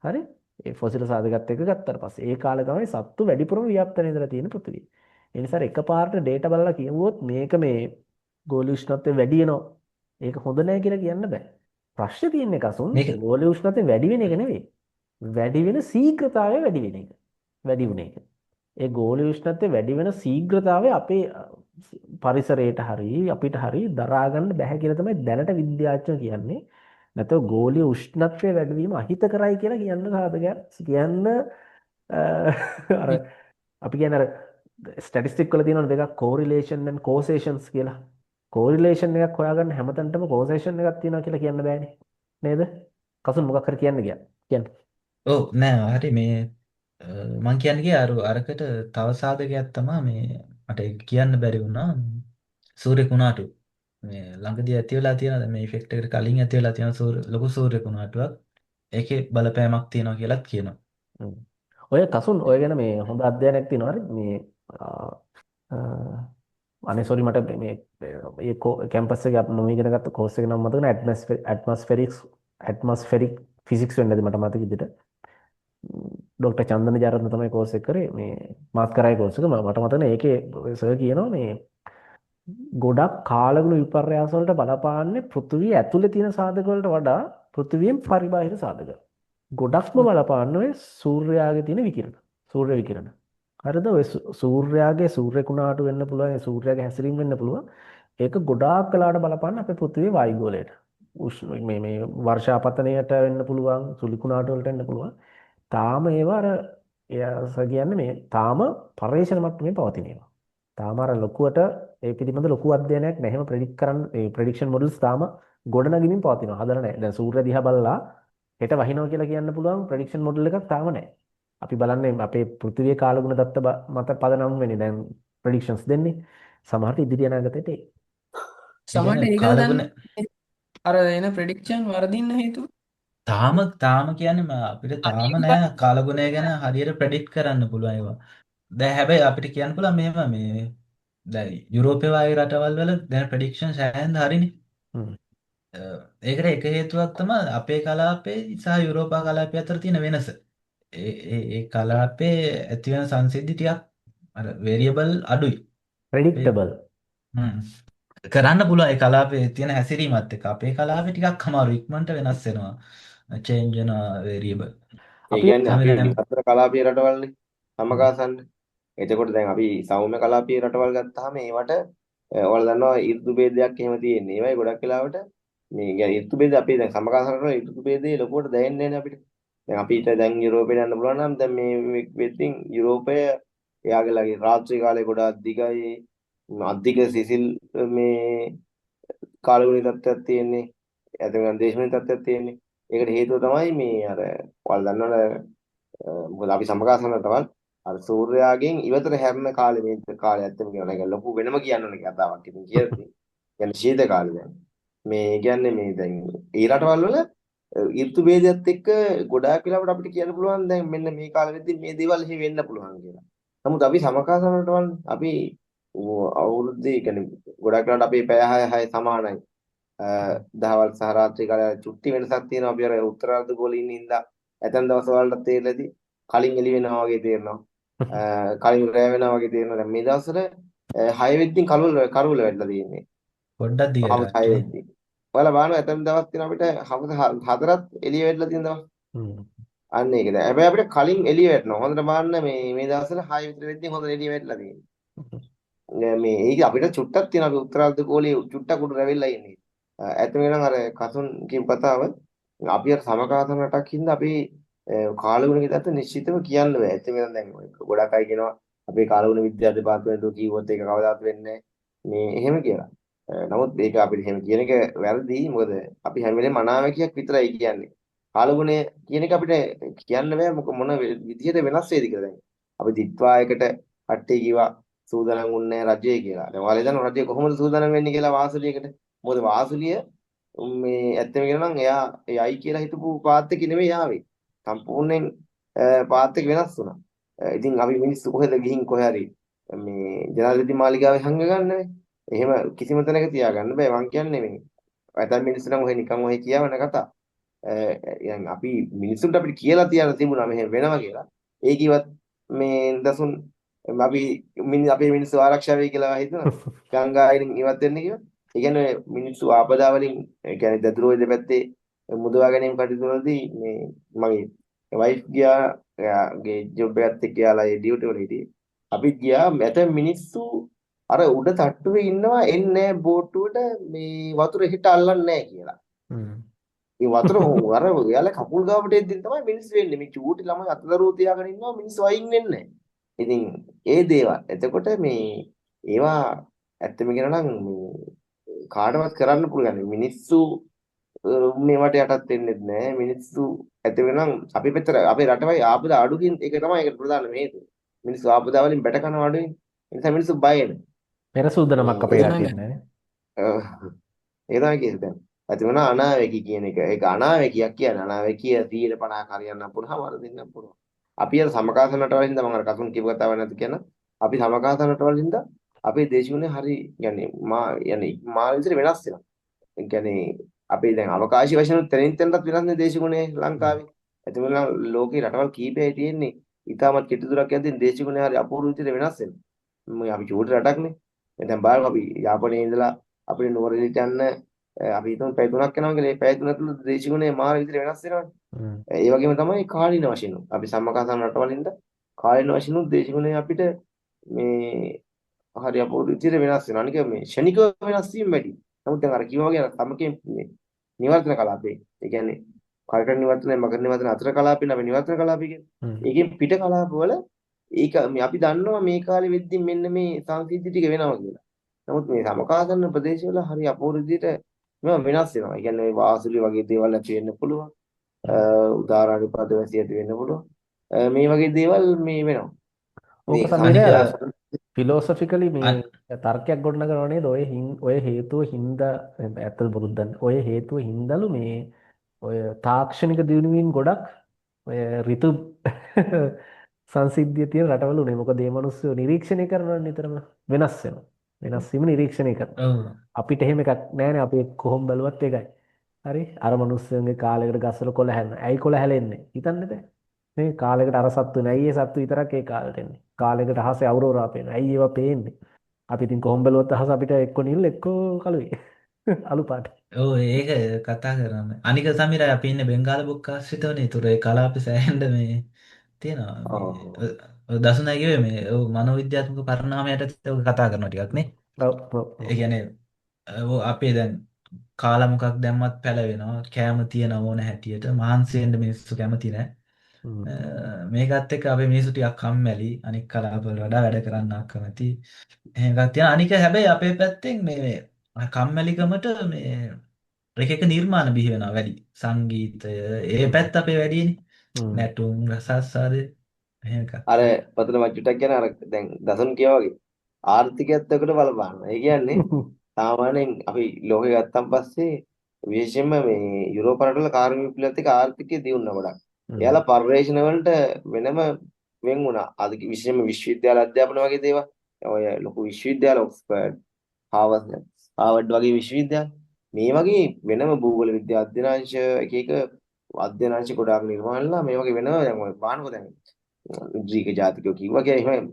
හරි? ඒ ෆොසිල් සාධකත් එක්ක ගත්තාට පස්සේ ඒ කාලේ තමයි සත්තු වැඩිපුරම ව්‍යාප්ත වෙලා තියෙන පෘථිවිය. ඒ නිසා එකපාරට ඩේටා බලලා කියවුවොත් මේක මේ ගෝලීය උෂ්ණත්වය වැඩි වෙනවා. ඒක හොඳ නැහැ කියලා කියන්න බෑ. ප්‍රශ්නේ තියෙන්නේ කසුන් මේක ගෝලීය උෂ්ණත්වය වැඩි වෙන එක නෙවෙයි. වැඩි වෙන ශීඝ්‍රතාවය වැඩි වෙන එක. වැඩි වුණ එක. ඒ ගෝලීය උෂ්ණත්වය වැඩි වෙන ශීඝ්‍රතාවය අපේ පරිසරයට හරි අපිට හරි දරා ගන්න බැහැ කියලා තමයි දැනට විද්‍යාඥයෝ කියන්නේ. නැත්නම් ගෝලීය උෂ්ණත්වය වැඩි වීම අහිතකරයි කියලා කියන්න සාධකයක් කියන්න අර අපි කියන අර ස්ටැටිස්ටික් වල තියෙන දෙකක් කෝරිලේෂන් and කෝසේෂන්ස් කියලා. කෝරිලේෂන් එකක් හොයාගන්න හැමතැනටම කෝසේෂන් එකක් තියෙනවා කියලා කියන්න බෑනේ. නේද? කසුන් මොකක් හරි කියන්න ගියා. කියන්න. ඔව් නෑ හරි මේ මං කියන්නේ ගියේ අරකට තව සාධකයක් තමයි මේ මට ඒක කියන්න බැරි වුණා සූර්ය කුණාටු මේ ළඟදී ඇති වෙලා තියෙන මේ ඉෆෙක්ට් එකට කලින් ඇති වෙලා තියෙන ලොකු සූර්ය කුණාටුවක් ඒකේ බලපෑමක් තියෙනවා කියලාත් කියනවා. හ්ම්. ඔය කසුන් ඔය ගැන මේ හොඳ අධ්‍යයනයක් තියෙනවා හරි මේ අනේ සෝරි මට මේ ඒ කැම්පස් එකේ අපි නොමිගෙන ගත්ත කෝස් එක නම් මතක නැහැ ඇට්මොස්ෆෙරික් ෆිසික්ස් වෙන්නද මට මතක විදිහට ඩොක්ටර් චන්දන ජයරත්න තමයි කෝස් එක කරේ මේ මාත් කරයි කෝස් එක මට මතක නැහැ ඒකේ සර් කියනවා මේ ගොඩක් කාලගුණ විපර්යාස වලට බලපාන්නේ පෘථිවිය ඇතුලේ තියෙන සාධක වලට වඩා පෘථිවියෙන් පරිබාහිර සාධක. ගොඩක්ම බලපාන්නේ ඔය සූර්යාගේ තියෙන විකිරණ. සූර්ය විකිරණ. හරිද? ඔය සූර්යාගේ සූර්ය කුණාටු වෙන්න පුළුවන්, සූර්යාගේ හැසිරීම වෙන්න පුළුවන්. ඒක ගොඩාක් කලාවට බලපාන්නේ අපේ පෘථිවියේ වායුගෝලයට. මේ වර්ෂාපතනයට වෙන්න පුළුවන්, සුළි කුණාටු වලට වෙන්න පුළුවන්. තාම ඒවා අර එයාස කියන්නේ මේ තාම පරිශන මට්ටමේ පවතින ඒවා. තාම අර ලොකුවට ඒ පිළිබඳ ලොකු අධ්‍යයනයක් නැහැ. එහෙම ප්‍රෙඩික්ට් කරන්න ඒ ප්‍රෙඩික්ෂන් මොඩල්ස් තාම ගොඩනගමින් පවතිනවා. හදලා නැහැ. දැන් සූර්ය දිහා බලලා හෙට වහිනවා කියලා කියන්න පුළුවන් ප්‍රෙඩික්ෂන් මොඩල් එකක් තාම නැහැ. අපි බලන්නේ අපේ පෘථිවියේ කාලගුණ දත්ත මත පදනම් වෙන්නේ දැන් ප්‍රෙඩික්ෂන්ස් දෙන්නේ. සමහරට ඉදිරි අනාගතයට ඒ. ඒ සමහරට කියන්නේ ඒක කාලගුණ දන්නේ අර එන ප්‍රෙඩික්ෂන් වරදින්න හේතුව තාම කියන්නේ අපිට තාම නෑ කාලගුණය ගැන හරියට ප්‍රෙඩික්ට් කරන්න පුළුවන් ඒවා. දැන් හැබැයි අපිට කියන්න පුළුවන් මෙහෙම මේ දැන් යුරෝපේ වගේ රටවල් වල දැන් ප්‍රෙඩික්ෂන් සෑහෙන හරිනේ. හ්ම්. ඒකට එක හේතුවක් තමයි අපේ කලාපේ සහ යුරෝපා කලාපය අතර තියෙන වෙනස. ඒ කලාපේ ඇති වෙන සංසිද්ධි ටිකක් අර වේරියබල් අඩුයි. ප්‍රෙඩික්ටබල්. හ්ම්. කරන්න පුළුවන් ඒ කලාපේ තියෙන හැසිරීමත් එක්ක අපේ කලාපේ ටිකක් අමාරු ඉක්මනට වෙනස් වෙනවා. චේන්ජ් වෙන වේරියබල්. ඒ අපි කියන්නේ අපි අපි විකතර කලාපීය රටවල්නේ සමකාසන්න. එතකොට දැන් අපි සෞම්‍ය කලාපීය රටවල් ගත්තාම ඒවට ඔයාලා දන්නවා ඍතු ભેදයක් එහෙම තියෙන්නේ. ඒවයි ගොඩක් වෙලාවට මේ කියන්නේ ඍතු ભેද අපි දැන් සමකාසන රටවල ඍතු ભેදේ ලොකුවට දැනෙන්නේ නැහැ අපිට. දැන් අපිට දැන් යුරෝපේ යන්න පුළුවන් නම් දැන් මේ වෙද්දින් යුරෝපය එයාගේලාගේ රාත්‍රී කාලේ ගොඩාක් දිගයි අධික සිසිල් මේ කාලගුණ තත්ත්වයක් තියෙන්නේ. එතන දේශමය තත්ත්වයක් තියෙන්නේ. ඒකට හේතුව තමයි මේ අර ඔයාලා දන්නවනේ මොකද අපි සමකාසන රටවල් අර සූර්යාගෙන් ඉවතට හැරෙන කාලේ මේ කාලය ඇත්තම කියනවා. ඒක ලොකු වෙනම කියන්න ඕනේ කතාවක් ඉතින් කියලා. කියන්නේ ශීත කාලේ දැන්. මේ කියන්නේ මේ දැන් ඒ රටවල් වල ඍතු ભેදයත් එක්ක ගොඩාක් වෙලාවට අපිට කියන්න පුළුවන් දැන් මෙන්න මේ කාලෙදී මේ දේවල් එහෙ වෙන්න පුළුවන් කියලා. නමුත් අපි සමකාසන රටවල් අපි අවුරුද්දේ කියන්නේ ගොඩක් වෙලාවට අපේ පැය 6 සමානයි. දහවල් සහ රාත්‍රී කාලේ චුට්ටි වෙනසක් තියෙනවා. අපි අර උත්තර අර්ධගෝලයේ ඉන්න ඉඳලා ඇතැම් දවස් වලට තේරෙලදී කලින් එළි වෙනවා වගේ තේරෙනවා. කලින් රැ වෙනවා වගේ තේරෙනවා. දැන් මේ දවස්වල 6 වෙද්දී කරුවල වැටලා තියෙන්නේ. පොඩ්ඩක් දිගට හවස 6 වට්ටුනේ. වෙද්දී. ඔයාලා බලන්න ඇතම් දවස් තියෙන අපිට හවස 4ත් එළිය වැටලා තියෙන දවස්. හ්ම්. අන්න ඒක දැන්. හැබැයි අපිට කලින් එළිය වැටෙනවා. හොඳට බලන්න මේ දවස්වල 6 විතර වෙද්දී හොඳ එළිය වැටලා තියෙන්නේ. මේ ඒක අපිට චුට්ටක් තියෙනවා. අපි උත්තරාර්ධ ගෝලයේ චුට්ටක් උඩ රැවිලා ඉන්නේ. ඇත්තම නම් අර කසුන් කියපු කතාව අපි අර සමකාසන රටක් හින්දා අපි කාලගුණ විද්‍යාවට නිශ්චිතව කියන්න බෑ. ඇත්තම නම් දැන් ගොඩක් අය කියනවා අපේ කාලගුණ විද්‍යා දෙපාර්තමේන්තුව කිව්වොත් ඒක කවදාවත් වෙන්නේ නැහැ. මේ එහෙම කියලා. නමුත් ඒක අපිට එහෙම කියන එක වැරදි. මොකද අපි හැම වෙලේම අනාවැකියක් විතරයි කියන්නේ. කාලගුණය කියන එක අපිට කියන්න බෑ මොන විදිහට වෙනස් වේද කියලා දැන්. අපි දිත්වායකට කට්ටිය කිව්වා සූදානම් වුණේ රජය කියලා. දැන් ඔයාලා දන්නවා රජය කොහොමද සූදානම් වෙන්නේ කියලා වාසුලියකට. මොකද වාසුලිය මේ ඇත්තම කියනවා නම් එයා එයි කියලා හිතපු පාත් එක නෙමෙයි ආවේ. සම්පූර්ණයෙන් පාත් එක වෙනස් වුණා. ඉතින් අපි මිනිස්සු කොහෙද ගිහින් කොහේ හරි මේ ජනාධිපති මාලිගාවේ හංගගන්නේ. එහෙම කිසිම තැනක තියාගන්න බෑ. මං කියන්නේ මේ ඇතම් මිනිස්සු නම් ඔහෙ නිකන් ඔහෙ කියවන කතා. يعني අපි මිනිස්සුන්ට අපිට කියලා තියන්න තිබුණා මෙහෙම වෙනවා කියලා. ඒ කිව්වත් මේ දසුන් අපි අපේ මිනිස්සු ආරක්ෂා වෙයි කියලා හිතනවා. ගංගාවෙන් ඉවත් වෙන්න කිව්වා. ඒ කියන්නේ මිනිස්සු ආපදා වලින් ඒ කියන්නේ දදුරෝ දෙපැත්තේ මුදවා ගැනීම කටයුතු වලදී මේ මගේ වයිෆ් ගියා එයාගේ ජොබ් එකත් එක්ක යාලා ඒ ඩියුටි වල හිටියේ. අපි ගියා ඇතැම් මිනිස්සු අර උඩ තට්ටුවේ ඉන්නවා එන්නේ බෝට්ටුවට මේ වතුර හිට අල්ලන්නේ නැහැ කියලා. ඒ වතුර අර එයාලා කකුල් ගාවට එද්දින් තමයි මිනිස්සු වෙන්නේ. මේ චූටි ළමයි අතදරුවෝ තියාගෙන ඉන්නවා මිනිස්සු අයින් වෙන්නේ නැහැ. ඉතින් ඒ දේවල් එතකොට මේ ඒවා ඇත්තම කියනවා නම් මේ කාටවත් කරන්න පුළුවන්. මිනිස්සු මේවට යටත් වෙන්නේ නැහැ. මිනිස්සු ඇත්ත වෙනම් අපි පෙතර අපේ රටවයි ආපදා අඩුකින් ඒක තමයි ඒකට ප්‍රධානම හේතුව. මිනිස්සු ආපදා වලින් බැට කනවා අඩුයි. ඒ නිසා මිනිස්සු බය වෙනවා. පෙර සූදානමක් අපේ එහෙනම් රටේ නැහැ. ඒ තමයි කියන්නේ දැන්. ඇති වෙන අනාවැකි කියන එක. ඒක අනාවැකියක් කියන්නේ අනාවැකිය 150ක් හරියන්න පුළුවන් වරදින්න පුළුවන්. අපි අර සමකාසන රටවලින් ඉඳන් මම අර කසුන් කියපු කතාව නැති කියන අපි සමකාසන රටවලින් ඉඳන් අපේ දේශගුණය හරි يعني මා විදිහට වෙනස් වෙනවා. ඒ කියන්නේ අපි දැන් අවකාශී වශයෙන් තැනින් තැනටත් වෙනස් නේ දේශගුණය ලංකාවේ. එතකොට ලෝකේ රටවල් කීපයයි තියෙන්නේ. ඊටමත් කෙටි දුරක් යද්දී දේශගුණය හරි අපූර්ව විදිහට වෙනස් වෙනවා. මේ අපි චූටි රටක්නේ. දැන් බලන්න අපි යාපනයේ ඉඳලා අපේ නුවරඑළියට යන්න අපි හිතමු පැය 3ක් යනවා කියලා. ඒ පැය 3 තුළ දේශගුණය මාර විදිහට වෙනස් වෙනවානේ. ඒ වගේම තමයි කාලීන වශයෙන්. අපි සම්මකාසන රටවලින්ද කාලීන වශයෙන් දේශගුණය අපිට මේ හරි අපූර්ව විදිහට වෙනස් වෙනවා. අනික මේ ෂණිකව වෙනස් වීම වැඩි. නමුත් දැන් අර කිව්වා වගේ සමකේ නිවර්තන කලාපේ. ඒ කියන්නේ කල්ටන් නිවර්තනය මකර නිවර්තන අතර කලාපේ අපි නිවර්තන කලාපේ කියන්නේ. ඒකෙන් පිට කලාපවල ඒක අපි දන්නවා මේ කාලෙ වෙද්දි මෙන්න මේ සංසිද්ධි ටික වෙනවා කියලා. නමුත් මේ සමකාසන ප්‍රදේශවල හරි අපූර්ව විදිහට මේවා වෙනස් වෙනවා. ඒ කියන්නේ වාසුලි වගේ දේවල් ඇති වෙන්න පුළුවන්. උදාරානිපාත වැසි ඇති වෙන්න පුළුවන්. මේ වගේ දේවල් මේ වෙනවා. ඕක සමහර ෆිලොසොෆිකලි මේ තර්කයක් ගොඩනගනවා නේද? ඔය හේතුව හින්දා ඇත්තද බුරුද්දන්. ඔය හේතුව හින්දාලු මේ ඔය තාක්ෂණික දියුණුවීම් ගොඩක් ඔය ඍතු සංසිද්ධිය තියෙන රටවල උනේ. මොකද මේ මිනිස්සු නිරීක්ෂණය කරනවා නිතරම වෙනස් වෙනවා. වෙනස් වීම නිරීක්ෂණය කරනවා. ඔව්. අපිට එහෙම එකක් නැහැ නේ. අපි කොහොම බැලුවත් එකයි. හරි? අර මිනිස්සුන්ගේ කාලයකට ගස්වල කොළ හැලෙනවා. ඇයි කොළ හැලෙන්නේ? හිතන්න බෑ. මේ කාලයකට අර සත්තු නෑ. ඒ සත්තු විතරක් ඒ කාලෙට එන්නේ. කාලයකට අහසේ අවුරෝරා පේනවා. ඇයි ඒවා පේන්නේ? අපි ඉතින් කොහොම බැලුවත් අහස අපිට එක්ක නිල් එක්ක කළුයි. අලු පාට. ඔව් ඒක කතා කරන්න. අනික සමීර අපි ඉන්නේ බෙන්ගාල බොක්කාශ්‍රිතවනේ. ඒතර ඒ කලාපේ සෑහෙන්න මේ තියෙනවා. මේ දසුනා කිව්වේ මේ මනෝවිද්‍යාත්මක පරිණාමයට ඔක කතා කරනවා ටිකක් නේ. ඒ කියන්නේ අපේ දැන් කාලා මොකක් දැම්මත් පැලවෙනවා. කෑම තියන ඕන හැටියට මහන්සි වෙන්න මිනිස්සු කැමති නැහැ. මේකත් එක්ක අපේ මිනිස්සු ටිකක් කම්මැලි. අනික් කලාපවල වඩා වැඩ කරන්න අකමැති. එහෙම එකක් තියෙනවා. අනික හැබැයි අපේ පැත්තෙන් මේ කම්මැලිකමට මේ එක එක නිර්මාණ බිහි වෙනවා වැඩි. සංගීතය ඒ පැත්ත අපේ වැඩිනේ. නැටුම් රසාස්වාදය එහෙම එකක්. අර පතන මච්චුටක් කියන අර දැන් දසුන් කියවා වගේ ආර්ථිකයත් එක්කට බලපානවා. ඒ කියන්නේ සාමාන්‍යයෙන් අපි ලෝකෙ ගත්තන් පස්සේ විශේෂයෙන්ම මේ යුරෝප රටවල කාර්මික විප්ලවයත් එක්ක ආර්ථිකය දියුණුවා ගොඩක්. එයාලා පර්යේෂණ වලට වෙනම වෙන් වුණා. අද විශේෂයෙන්ම විශ්වවිද්‍යාල අධ්‍යාපන වගේ දේවල්. ඔය ලොකු විශ්වවිද්‍යාල ඔක්ස්ෆර්ඩ්, හාවර්ඩ් වගේ විශ්වවිද්‍යාල මේ වගේ වෙනම භූගෝල විද්‍යා අධ්‍යනාංශ එක අධ්‍යනාංශ ගොඩාක් නිර්මාණලා මේ වගේ වෙනම දැන් ඔය බලන්නකෝ දැන් ග්‍රීක ජාතිකයෝ කිව්වා කියලා එහෙම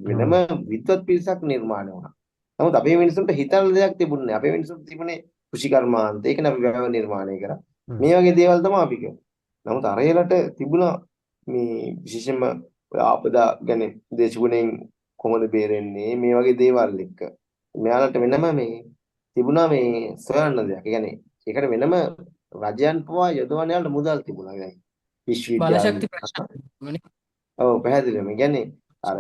වෙනම විද්වත් පිරිසක් නිර්මාණය වුණා. නමුත් අපේ මිනිසුන්ට හිතන්න දෙයක් තිබුණේ නැහැ. අපේ මිනිසුන්ට තිබුණේ කෘෂිකර්මාන්ත. ඒකනේ අපි වැව නිර්මාණය කරා. මේ වගේ දේවල් තමයි අපි කරේ. නමුත් අරයලට තිබුණා මේ විශේෂයෙන්ම ආපදා ගැන දේශගුණයෙන් කොහොමද බේරෙන්නේ මේ වගේ දේවල් එක්ක. මෙයාලට වෙනම මේ තිබුණා මේ සොයන්න දෙයක්. ඒ කියන්නේ ඒකට වෙනම රජයන් පවා යොදවන යාලට මුදල් තිබුණා. يعني විශ්වවිද්‍යාල බලශක්ති ප්‍රශ්න ඔව් පැහැදිලිවම. කියන්නේ අර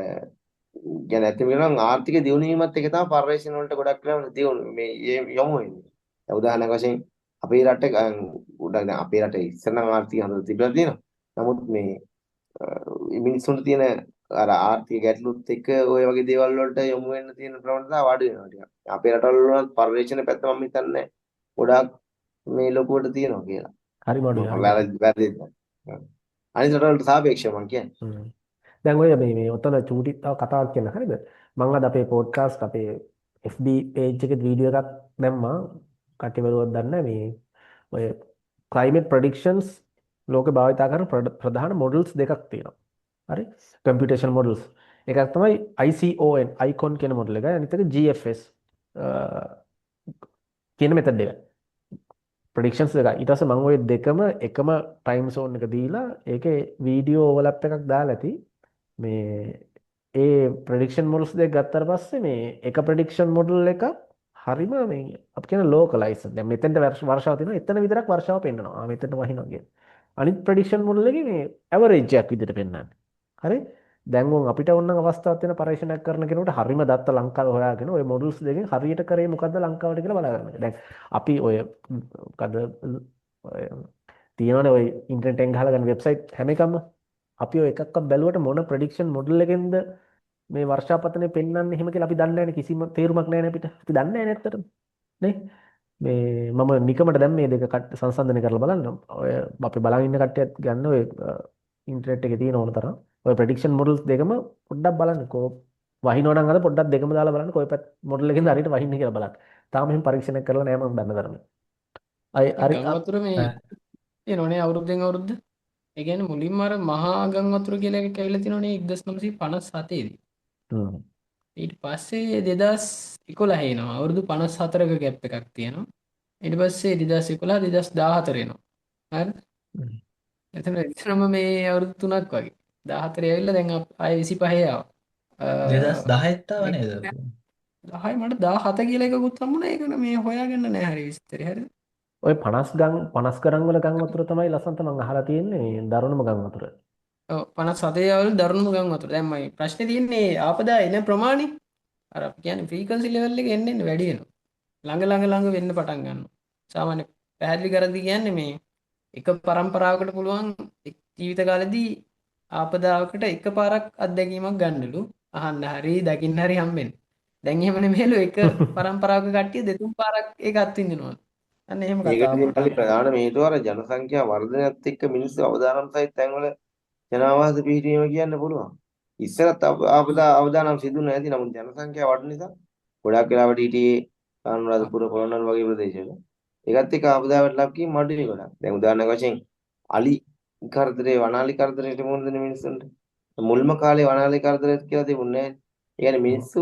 කියන්නේ ඇත්තම කියනවා නම් ආර්ථික දියුණු වීමත් එක තමයි පරිශ්‍රණ වලට ගොඩක් වෙලාවට දියුණු මේ යොමු වෙන්නේ. දැන් උදාහරණයක් වශයෙන් අපේ රට ගොඩක් දැන් අපේ රටේ ඉස්සර නම් ආර්ථික හොඳට තිබිලා තියෙනවා. නමුත් මේ මිනිස්සුන්ට තියෙන අර ආර්ථික ගැටලුත් එක්ක ওই වගේ දේවල් වලට යොමු වෙන්න තියෙන ප්‍රවණතාව අඩු වෙනවා ටිකක්. අපේ රටවල වුණත් පරිශ්‍රණ පැත්ත මම හිතන්නේ ගොඩාක් මේ ලොකුවට තියෙනවා කියලා. හරි මොඩුයි හරි. වැරදිද? අනිත් රටවලට සාපේක්ෂව මම කියන්නේ. දැන් ඔය මේ ඔතන චූටි තව කතාවක් කියන්න හරිද? මම අද අපේ පොඩ්කාස්ට් අපේ FB page එකේ වීඩියෝ එකක් දැම්මා. කට්ටිය බලුවත් දන්නේ මේ ඔය climate predictions ලෝකේ භාවිතා කරන ප්‍රධාන මොඩල්ස් දෙකක් තියෙනවා. හරි? computation models. එකක් තමයි ICON කියන මොඩල් එක. අනිත් එක GFS කියන මෙතඩ් එක. ප්‍රඩික්ෂන්ස් දෙක. ඊට පස්සේ මම ওই දෙකම එකම ටයිම් සෝන් එක දීලා ඒකේ වීඩියෝ ඕවර්ලැප් එකක් දාලා ඇති. මේ ඒ ප්‍රෙඩික්ෂන් මොඩල්ස් දෙක ගත්තාට පස්සේ මේ එක ප්‍රෙඩික්ෂන් මොඩල් එක හරිම මේ අපි කියන ලෝකලයිස්. දැන් මෙතෙන්ට වර්ෂාව තියෙනවා. එතන විතරක් වර්ෂාව පෙන්නනවා. මෙතෙන්ට වහිනවා කියන්නේ. අනිත් ප්‍රෙඩික්ෂන් මොඩල් එකේ මේ ඇවරේජ් එකක් විදිහට පෙන්නන්නේ. හරි? දැන් අපිට ඕනනම් අවස්ථාවක් තියෙන පරීක්ෂණයක් කරන කෙනෙකුට හරිම දත්ත ලංකාවේ හොයාගෙන ওই මොඩල්ස් දෙකෙන් හරියට කරේ මොකද්ද ලංකාවට කියලා බලා ගන්න. දැන් අපි ඔය මොකද තියෙනවනේ ඔය ඉන්ටර්නෙට් එකෙන් ගහලා ගන්න වෙබ්සයිට් හැම එකම අපි ඔය එකක්වත් බැලුවට මොන ප්‍රෙඩික්ෂන් මොඩල් එකෙන්ද මේ වර්ෂාපතනේ පෙන්වන්නේ එහෙම කියලා අපි දන්නේ නැහැ නේ. කිසිම තේරුමක් නැහැ නේ අපිට. අපි දන්නේ නැහැ නේ ඇත්තටම. නේ? මේ මම නිකමට දැන් මේ දෙක සංසන්දනය කරලා බලන්න. ඔය අපි බලන් ඉන්න කට්ටියත් ගන්න ඔය ඉන්ටර්නෙට් එකේ තියෙන ඕන තරම් ඔය ප්‍රෙඩික්ෂන් මොඩල්ස් දෙකම පොඩ්ඩක් බලන්න. වහිනව නම් අද පොඩ්ඩක් දෙකම දාලා බලන්න කොයි පැත්ත මොඩල් එකෙන්ද හරියට වහින්නේ කියලා බලන්න. තාම එහෙම පරීක්ෂණයක් කරලා නැහැ මම දන්න තරමේ. අය හරි ගං වතුර මේ තියෙනවනේ අවුරුද්දෙන් අවුරුද්ද. ඒ කියන්නේ මුලින්ම අර මහා ගං වතුර කියලා එකක් ඇවිල්ලා තියෙනවනේ 1957 දී. ඊට පස්සේ 2011 එනවා. අවුරුදු 54ක ගැප් එකක් තියෙනවා. ඊට පස්සේ 2011 2014 එනවා. හරිද? එතනම මේ අවුරුදු 3ක් වගේ. 14 ඇවිල්ලා දැන් ආයෙ 25 ආවා. 2010ත් ආව නේද? 10 මට 17 කියලා එකකුත් හම්බුණා. ඒක මේ හොයාගන්න නෑ හරි විස්තරي. හරිද? ඔය 50 ගරන් වල ගම් වතුර තමයි ලස්සනට මම අහලා තියෙන්නේ මේ දරුණුම ගම් වතුර. ඔව් 57 අවුරුදු දරුණුම ගම් වතුර. දැන් මම ප්‍රශ්නේ තියෙන්නේ ආපදා එන ප්‍රමාණය. අර අපි කියන්නේ ෆ්‍රීකවන්සි ලෙවල් එක එන්න වැඩි වෙනවා. ළඟ වෙන්න පටන් ගන්නවා. සාමාන්‍ය පැහැදිලි කරද්දී කියන්නේ මේ එක පරම්පරාවකට පුළුවන් ජීවිත කාලෙදී ආපදාවකට එකපාරක් අත්දැකීමක් ගන්නලු. අහන්න හරි දකින්න හරි හම්බෙන්නේ. දැන් එහෙම නෙමෙයිලු එක පරම්පරාවක කට්ටිය දෙතුන් පාරක් ඒක අත්විඳිනවා. අන්න එහෙම ඒකට කතාවක්. තියෙන ප්‍රධාන හේතුව අර ජනසංඛ්‍යා වර්ධනයත් එක්ක මිනිස්සු අවදානම් සහිත තැන්වල ජනාවාස පිහිටීම කියන්න පුළුවන්. ඉස්සරත් අවදානම් සිදු නැති නමුත් ජනසංඛ්‍යාව වඩන නිසා ගොඩක් වෙලාවට හිටියේ අනුරාධපුර පොළොන්නරු වගේ ප්‍රදේශවල. ඒකත් එක්ක ආපදාවට ලක් වීම මඩුවේ ගොඩක්. දැන් උදාහරණයක් වශයෙන් අලි කරදරේ වනාලි කරදරේට මුහුණ දෙන මිනිස්සුන්ට මුල්ම කාලේ වනාලි කරදරේත් කියලා තිබුණේ නැහැ. ඒ කියන්නේ මිනිස්සු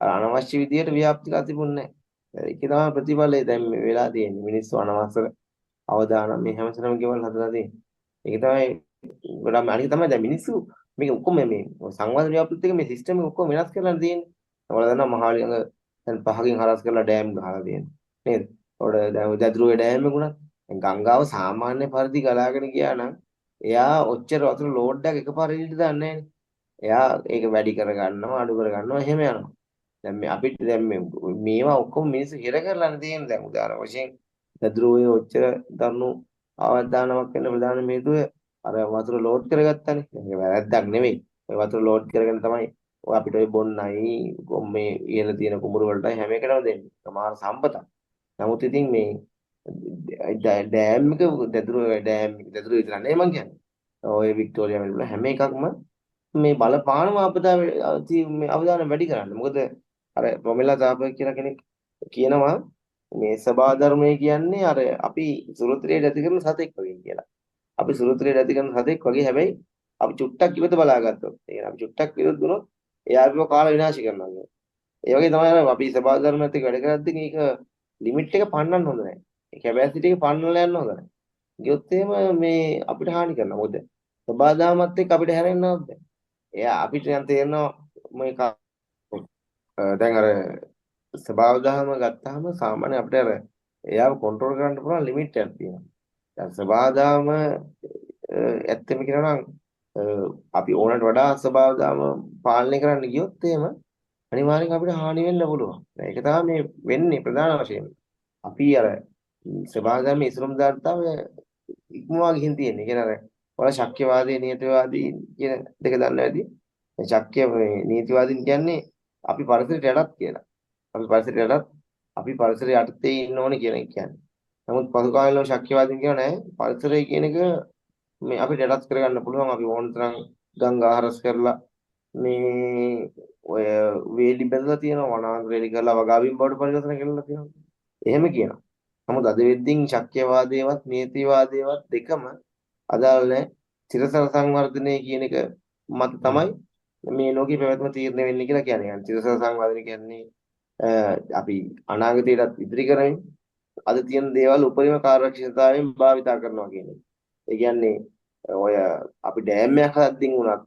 අනවශ්‍ය විදියට ව්‍යාප්තිලා තිබුණේ නැහැ. ඒක තමයි ප්‍රතිඵලය දැන් මේ වෙලා තියෙන්නේ. මිනිස්සු අනවශ්‍ය අවදානම් මේ හැමසෙනම ගෙවල් හදලා තියෙන්නේ. ඒක තමයි ගොඩක් අනික තමයි දැන් මිනිස්සු මේක ඔක්කොම මේ සංවාද ව්‍යාපෘතිත් එක මේ සිස්ටම් එක ඔක්කොම වෙනස් කරලා තියෙන්නේ. ඔයාලා දන්නවා මහාලි ළඟ දැන් 5කින් හරස් කරලා ඩෑම් ගහලා තියෙනවා. නේද? ඔයාලා දැන් දදුරුවේ ඩෑම් එක උනත් ගංගාව සාමාන්‍ය පරිදි ගලාගෙන ගියා නම් එයා ඔච්චර වතුර ලෝඩ් එකක් එකපාරට ඉල්ලට දාන්නේ නැහැ. එයා ඒක වැඩි කර ගන්නවා අඩු කර ගන්නවා එහෙම යනවා. දැන් මේ අපිට දැන් මේවා ඔක්කොම මිනිස්සු හිර කරලානේ තියෙන්නේ. දැන් උදාහරණ වශයෙන් දදුරුවේ ඔච්චර දරුණු අවදානමක් වෙන්න ප්‍රධාන හේතුව අර වතුර ලෝඩ් කරගත්තානේ. ඒක වැරද්දක් නෙවෙයි. ඔය වතුර ලෝඩ් කරගෙන තමයි ඔය අපිට ඔය බොන්නයි මේ ඉහළ තියෙන කුඹුරු වලටයි හැම එකටම දෙන්නේ. සමහර සම්පතක්. නමුත් ඉතින් මේ ඩෑම් එක දදුරුව විතර නෙවෙයි මං කියන්නේ. ඔය වික්ටෝරියා වල හැම එකක්ම මේ බලපානම අවදානම් වැඩි කරන්න. මොකද අර රොමෙලා තාපර් කියලා කෙනෙක් කියනවා මේ සබා ධර්මය කියන්නේ අර අපි සුරත්‍රයේ ඇති කරන සතෙක් වගේ කියලා. අපි සුරත්‍රයේ ඇති කරන සතෙක් වගේ හැබැයි අපි චුට්ටක් විරුද්ධ බලාගත්තොත් ඒ අපි චුට්ටක් විරුද්ධ වුණොත් එයා අපිව කාල විනාශ කරනවා. ඒ වගේ තමයි අර අපි සබාව ධර්මයත් එක්ක වැඩ කරද්දී මේක ලිමිට් එක පන්නන්න හොඳ නැහැ. ඒ කැපැසිටි එක පන්නලා යන්න හොඳ නැහැ. ගියොත් එහෙම මේ අපිට හානි කරනවා. මොකද සබාව ධර්මයත් එක්ක අපිට හැරෙන්නවත් බැහැ. එයා අපිට නම් තේරෙනවා මේ දැන් අර ස්වභාව දහම ගත්තාම සාමාන්‍ය අපිට අර එයාව කන්ට්‍රෝල් කරන්න පුළුවන් ලිමිට් එකක් තියෙනවා. දැන් ස්වභාව දහම ඇත්තම කියනවා නම් අපි ඕනට වඩා ස්වභාව දහම පාලනය කරන්න ගියොත් එහෙම අනිවාර්යෙන් අපිට හානි වෙන්න පුළුවන්. ඒක තමයි මේ වෙන්නේ ප්‍රධාන වශයෙන්. අපි අර ස්වභාව දහම ඉස්ලාම් දාර්ථාව ඉක්මවා ගිහින් තියෙන්නේ. ඒ කියන්නේ අර වල ශක්්‍යවාදී නියතිවාදී කියන දෙක දන්නවා ඇති. මේ ශක්්‍ය නීතිවාදීන් කියන්නේ අපි පරිසරයට යටත් කියලා. අපි පරිසරය යටතේ ඉන්න ඕනේ කියන එක කියන්නේ. නමුත් පසු කාලවල ශක්්‍යවාදීන් කියව නෑ පරිසරය කියන එක මේ අපිට යටත් කරගන්න පුළුවන්. අපි ඕන තරම් ගංගා හරස් කරලා මේ ඔය වේලි බැඳලා තියෙනවා වනාන්තර එලි කරලා වගාවීම් බවට පරිවර්තන කරලා තියෙනවා. එහෙම කියනවා. නමුත් අද වෙද්දින් ශක්්‍යවාදේවත් නීතිවාදේවත් දෙකම අදාළ නැහැ. චිරසර සංවර්ධනය කියන එක මත තමයි මේ ලෝකේ පැවැත්ම තීරණය වෙන්නේ කියලා කියන්නේ. චිරසර සංවර්ධනය කියන්නේ අපි අනාගතයටත් ඉදිරි කරමින් අද තියෙන දේවල් උපරිම කාර්යක්ෂමතාවයෙන් භාවිතා කරනවා කියන්නේ. ඒ කියන්නේ ඔය අපි ඩෑම් එකක් හදද්දී වුණත්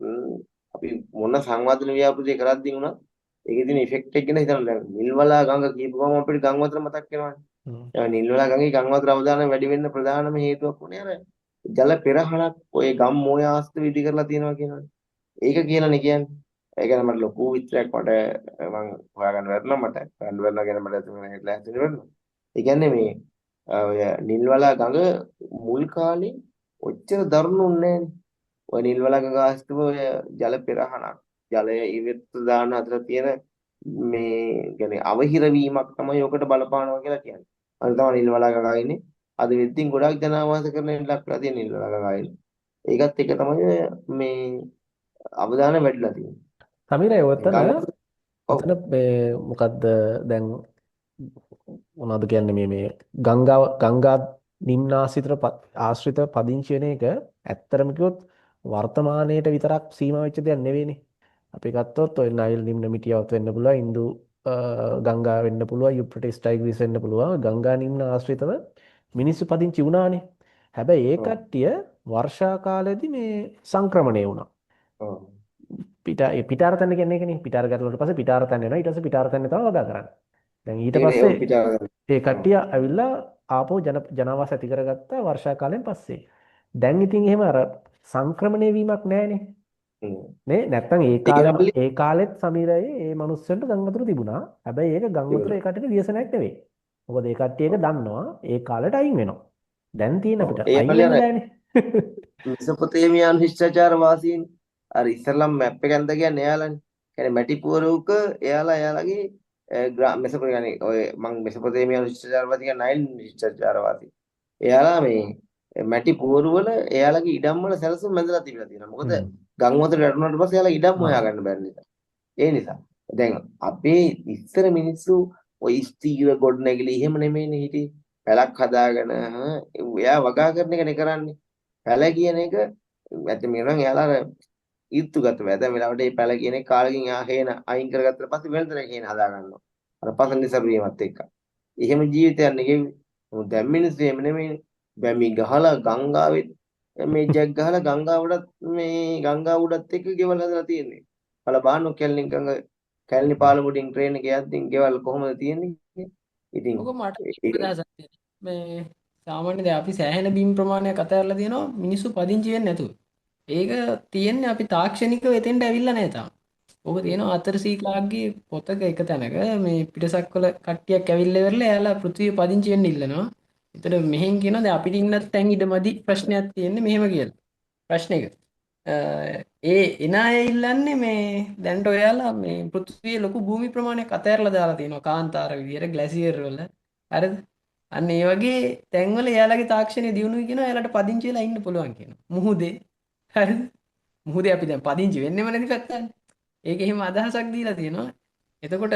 අපි මොන සංවර්ධන ව්‍යාපෘතිය කරද්දී වුණත් ඒකේ තියෙන ඉෆෙක්ට් එක ගැන හිතන්න දැන් නිල්වලා ගඟ කියපු ගමන් අපිට ගම් වතුර මතක් වෙනවානේ. ඒ නිල්වලා ගඟේ ගම් වතුර අවදානම් වැඩි වෙන්න ප්‍රධානම හේතුවක් උනේ අර ජල පෙරහරක් ඔය ගම් මොය ආස්ත විදි කරලා තියෙනවා කියනවානේ. ඒක කියලානේ කියන්නේ. ඒ කියන්නේ මට ලොකු විස්තරයක් මම හොයාගන්න බැරිනම් මට ගන්න බැරිනම් ගැන මට හිතලා හිතෙන්න බැරිනම්. ඒ කියන්නේ මේ ඔය නිල්වලා ගඟ මුල් කාලේ ඔච්චර දරුණුන්නේ නැහැනේ. ඔය නිල්වලා ගඟ ආස්තව ඔය ජල පෙරහරක් ජලය ඉවෙත් දාන අතර තියෙන මේ කියන්නේ අවහිර වීමක් තමයි ඔකට බලපානවා කියලා කියන්නේ. අර තමයි නිල්වලා ගඟ ඉන්නේ. අද වෙද්දින් ගොඩාක් ජනවාස කරන ලක්ලා තියෙන නිල්වලා ගඟ ඉන්නේ. ඒකත් එක තමයි මේ අවදානම වැඩිලා තියෙන්නේ. සමීරයි ඔතන මේ මොකද්ද දැන් මොනවද කියන්නේ මේ ගංගා ආශ්‍රිත පදිංචි වෙන එක ඇත්තරම කිව්වොත් වර්තමානයේට විතරක් සීමා වෙච්ච දෙයක් නෙවෙයිනේ. අපි ගත්තොත් ඔය නයිල් නිම්න මිටියවත් වෙන්න පුළුවන්, ඉන්දු ගංගා වෙන්න පුළුවන්, යුප්‍රටිස් ටයිග්‍රිස් වෙන්න පුළුවන්. ගංගා නිම්න ආශ්‍රිතව මිනිස්සු පදිංචි වුණානේ. හැබැයි ඒ කට්ටිය වර්ෂා කාලෙදී මේ සංක්‍රමණය වුණා. පිටාර තැන්න කියන්නේ ඒකනේ. පිටාර ගැටලුවට පස්සේ පිටාර තැන්න එනවා. ඊට පස්සේ පිටාර තැන්න තමයි වගා කරන්නේ. දැන් ඊට පස්සේ ඒ කට්ටිය ඇවිල්ලා ආපහු ජනාවාස ඇති කරගත්තා වර්ෂා කාලෙන් පස්සේ. දැන් ඉතින් එහෙම අර සංක්‍රමණය වීමක් නැහැනේ. නේ නැත්තම් ඒ කාලෙත් සමීරයේ ඒ මිනිස්සුන්ට ගම් වතුර තිබුණා. හැබැයි ඒක ගම් වතුර ඒ කට්ටියට ව්‍යසනයක් නෙවෙයි. මොකද ඒ කට්ටිය ඒක දන්නවා ඒ කාලෙට අයින් වෙනවා. දැන් තියෙන අපිට අයින් වෙන්න බෑනේ. මෙසොපොතේමියානු ශිෂ්ටාචාර වාසීන් අර ඉස්ලාම් මැප් එක ඇඳ කියන්නේ එයාලානේ. කියන්නේ මැටි පුවරුක එයාලාගේ මෙසොපොතේමියානු ඔය මං මෙසොපොතේමියානු ශිෂ්ටාචාරවාදී කියන නයිල් ශිෂ්ටාචාරවාදී. එයාලා මේ මැටි පුවරු වල එයාලගේ ඉඩම් වල සැලසුම් මැදලා තිබිලා තියෙනවා. මොකද ගම් වතුර වැටුණාට පස්සේ එයාලා ඉඩම් හොයාගන්න බැරි නිසා. ඒ නිසා දැන් අපේ ඉස්සර මිනිස්සු ඔය ස්ථීර ගොඩනැගිලි එහෙම නෙමෙයිනේ හිටියේ. පැලක් හදාගෙන එයා වගා කරන එකනේ කරන්නේ. පැල කියන එක ඇත්තම කියනවා එයාලා අර ඊත්තුගත වැද වෙලාවට මේ පැල කියන එක කාලෙකින් එයා හේන අයින් කරගත්තට පස්සේ වෙනතර හේන හදා ගන්නවා. අර පසන් නිසරුවීමත් එක්ක. එහෙම ජීවිතයක් නෙගෙවි. මොකද දැන් මිනිස්සු එහෙම නෙමෙයිනේ. බැමි ගහලා ගංගාවෙත් මේ ජැක් ගහලා ගංගාවටත් මේ ගංගාව උඩත් එක්ක ගෙවල් හදලා තියෙන්නේ. බල බාන්නෝ කැලණි ගඟ කැලණි පාලමුඩින් ට්‍රේන් එක යද්දී ගෙවල් කොහොමද තියෙන්නේ? ඉතින් ඔක මට අදහසක් තියෙනවා. මේ සාමාන්‍ය දැන් අපි සෑහෙන බිම් ප්‍රමාණයක් අතහැරලා තියෙනවා මිනිස්සු පදිංචි වෙන්නේ නැතුව. ඒක තියෙන්නේ අපි තාක්ෂණිකව එතෙන්ට ඇවිල්ලා නැහැ තාම. ඔබ තියෙනවා අතර සීලාගේ පොතක එක තැනක මේ පිටසක් වල කට්ටියක් ඇවිල්ලා ඉවරලා එයාලා පෘථිවිය පදිංචි වෙන්න ඉල්ලනවා. එතන මෙහෙන් කියනවා දැන් අපිට ඉන්නත් තැන් ඉඩමදි ප්‍රශ්නයක් තියෙන්නේ මෙහෙම කියලා. ප්‍රශ්නෙක. ඒ එන අය ඉල්ලන්නේ මේ දැන්ට ඔයාලා මේ පෘථිවියේ ලොකු භූමි ප්‍රමාණයක් අතහැරලා දාලා තියෙනවා කාන්තාර විදියට ග්ලැසියර් වල. හරිද? අන්න ඒ වගේ තැන්වල එයාලගේ තාක්ෂණය දියුණුවයි කියනවා එයාලට පදිංචි වෙලා ඉන්න පුළුවන් කියනවා. මුහුදේ. හරිද? මුහුදේ අපි දැන් පදිංචි වෙන්නෙම නැති පැත්තන්නේ. ඒක එහෙම අදහසක් දීලා තියෙනවා. එතකොට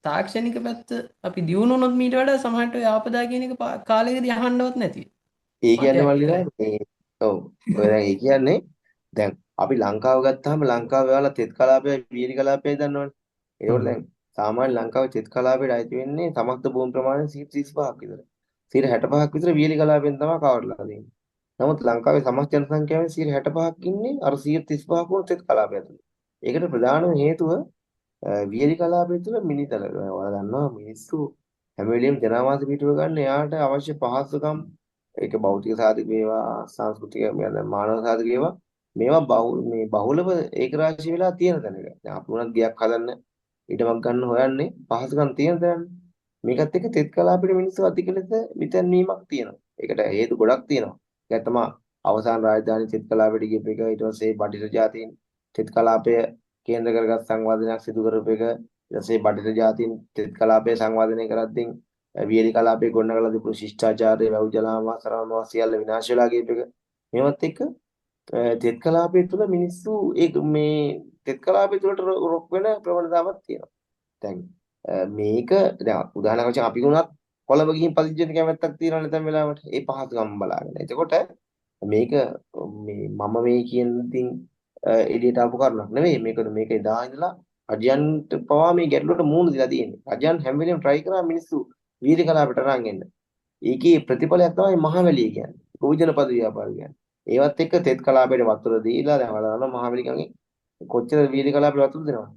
තාක්ෂණික පැත්ත අපි දියුණු වුණොත් මීට වඩා සමහරට ඔය ආපදා කියන එක කාලෙකදී අහන්නවත් නැති. ඒ කියන්නේ මල්ලිලා මේ ඔව් ඔය දැන් ඒ කියන්නේ දැන් අපි ලංකාව ගත්තාම ලංකාවේ යාලා තෙත් කලාපය වීලි කලාපය දන්නවනේ. ඒකෝට හ්ම්. දැන් සාමාන්‍ය ලංකාවේ තෙත් කලාපයට අයිති වෙන්නේ සමස්ත භූමි ප්‍රමාණය 35ක් විතර. 65ක් විතර වීලි කලාපයෙන් තමයි කවර්ලා තියෙන්නේ. නමුත් ලංකාවේ සමස්ත ජනසංඛ්‍යාවෙන් 65ක් ඉන්නේ අර 35ක් වුණ තෙත් කලාපය ඇතුළේ. ඒකට ප්‍රධානම හේතුව වියලි කලාපය තුළ මිනිතල ඔයාලා දන්නවා මිනිස්සු හැම වෙලෙම ජනවාස පිටුව ගන්න එයාට අවශ්‍ය පහසුකම් ඒක භෞතික සාධක වේවා සංස්කෘතික මානව සාධක වේවා මේවා බහුලව ඒක රාශී වෙලා තියෙන තැනක. දැන් අපි උනත් ගයක් හදන්න ඊටමක් ගන්න හොයන්නේ පහසුකම් තියෙන තැන. මේකත් එක්ක තෙත් කලාපෙට මිනිස්සු අධික ලෙස මිතැන්වීමක් තියෙනවා. ඒකට හේතු ගොඩක් තියෙනවා. ඒක තමයි අවසාන රාජධානි තෙත් කලාපෙට ගියප එක ඊට පස්සේ බටහිර ජාතීන් තෙත් කලාපය කේන්ද්‍ර කරගත් සංවාදනයක් සිදු කරපු එක ඊට පස්සේ බටහිර ජාතීන් තෙත් කලාපය සංවාදනය කරද්දී වියලි කලාපයේ ගොඩනගලා තිබුණු ශිෂ්ටාචාරය වැව් ජලාම සරම සියල්ල විනාශ වෙලා ගියප එක මේවත් එක්ක තෙත් කලාපය තුළ මිනිස්සු මේ තෙත් කලාපය තුළට රොක් වෙන ප්‍රවණතාවක් තියෙනවා. දැන් මේක දැන් උදාහරණයක් වශයෙන් අපි වුණත් කොළඹ ගිහින් පදිංචි වෙන්න කැමැත්තක් තියෙනවා නැත්නම් වෙලාවට ඒ පහසුකම් බලාගෙන. එතකොට මේක මම මේ කියන ඉතින් එළියට ආපු කරුණක් නෙවෙයි. මේක එදා ඉඳලා රජයන්ට පවා මේ ගැටලුවට මුහුණ දීලා තියෙන්නේ. රජයන් හැම වෙලෙම try කරා මිනිස්සු වීරි කලාපට අරන් එන්න. ඒකේ ප්‍රතිඵලයක් තමයි මහවැලිය කියන්නේ. භෝජන පද ව්‍යාපාර කියන්නේ. ඒවත් එක්ක තෙත් කලාපයට වතුර දීලා දැන් බලන්න මහවැලිකගේ කොච්චර වීරි කලාපයට වතුර දෙනවද?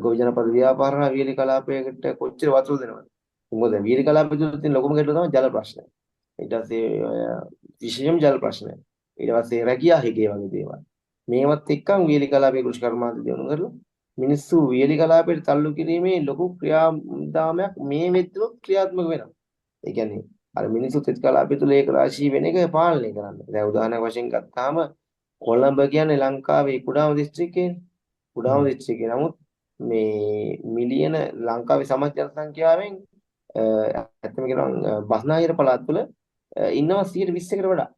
ගොවිජන පද ව්‍යාපාරන වීරි කලාපයකට කොච්චර වතුර දෙනවද? මොකද වීරි කලාපය තුළ තියෙන ලොකුම ගැටලුව තමයි ජල ප්‍රශ්නය. ඊට පස්සේ විශේෂම ජල ප්‍රශ්නය. ඊට පස්සේ රැකියා හිගේ වගේ දේවල්. මේවත් එක්කම වීරි කලාපයේ කෘෂි කර්මාන්ත දියුණු කරලා මිනිස්සු වීරි කලාපයට තල්ලු කිරීමේ ලොකු ක්‍රියාදාමයක් මේ වෙද්දොත් ක්‍රියාත්මක වෙනවා. ඒ කියන්නේ අර මිනිස්සු තෙත් කලාපය තුළ ඒක රාශී වෙන එක පාලනය කරන්න. දැන් උදාහරණයක් වශයෙන් ගත්තාම කොළඹ කියන්නේ ලංකාවේ කුඩාම දිස්ත්‍රික්කයනේ. කුඩාම දිස්ත්‍රික්කය. නමුත් මේ මිලියන ලංකාවේ සමස්ත ජනසංඛ්‍යාවෙන් ඇත්තම කියනවා බස්නාහිර පළාත් තුළ ඉන්නවා 120කට වඩා.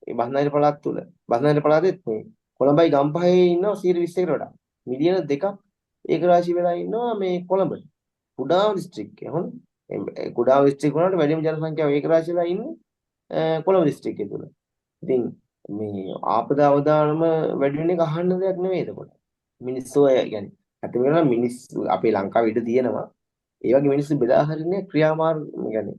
ඒ බස්නාහිර පළාත් තුළ බස්නාහිර පළාතෙත් මේ කොළඹයි ගම්පහේ ඉන්නවා 120කට වඩා. මිලියන 2ක් ඒක රාශී වෙලා ඉන්නවා මේ කොළඹ. කුඩාම දිස්ත්‍රික්කය. හොඳ. කුඩාම දිස්ත්‍රික්ක වලට වැඩිම ජනසංඛ්‍යාව ඒක රාශී වෙලා ඉන්නේ කොළඹ දිස්ත්‍රික්කය තුළ. ඉතින් මේ ආපදා අවදානම වැඩි වෙන එක අහන්න දෙයක් නෙවෙයි එතකොට. මිනිස්සු يعني අතේ වෙන මිනිස්සු අපේ ලංකාවේ ඉඳ තියෙනවා. ඒ වගේ මිනිස්සු බෙදා හරින්නේ ක්‍රියාමාර්ග يعني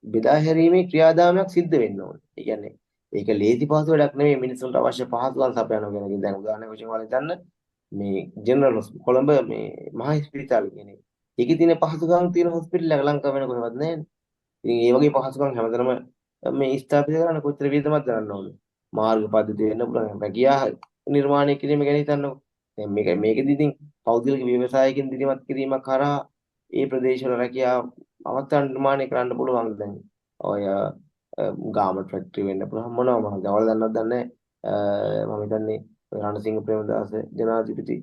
බෙදා හැරීමේ ක්‍රියාදාමයක් සිද්ධ වෙන්න ඕනේ. ඒ කියන්නේ ඒක ලේසි පහසු වැඩක් නෙවෙයි මිනිස්සුන්ට අවශ්‍ය පහසුකම් සපයනවා කියන එක. දැන් උදාහරණයක් වශයෙන් ඔයාලා හිතන්න මේ ජෙනරල් කොළඹ මේ මහා ස්පිරිතාල කියන්නේ. ඒකේ තියෙන පහසුකම් තියෙන හොස්පිටල් එක ලංකාව වෙන කොහෙවත් නැහැ. ඉතින් ඒ වගේ පහසුකම් හැමදෙරම මේ ස්ථාපිත කරන්න කොච්චර වියදමක් දරන්න ඕනේ. මාර්ග පද්ධතිය වෙන්න පුළුවන්. රැකියා නිර්මාණය කිරීම ගැන හිතන්නකෝ. දැන් මේකෙදි ඉතින් පෞද්ගලික ව්‍යවසායකින් දිරිමත් කිරීමක් කරා ඒ ප්‍රදේශවල රැකියා අවස්ථා නිර්මාණය කරන්න පුළුවන්. දැන් ඔය ගාමන්ට් ෆැක්ටරි වෙන්න පුළුවන් මොනවද ඔයාලා දන්නවද දන්නේ මම හිතන්නේ රණසිංහ ප්‍රේමදාස ජනාධිපති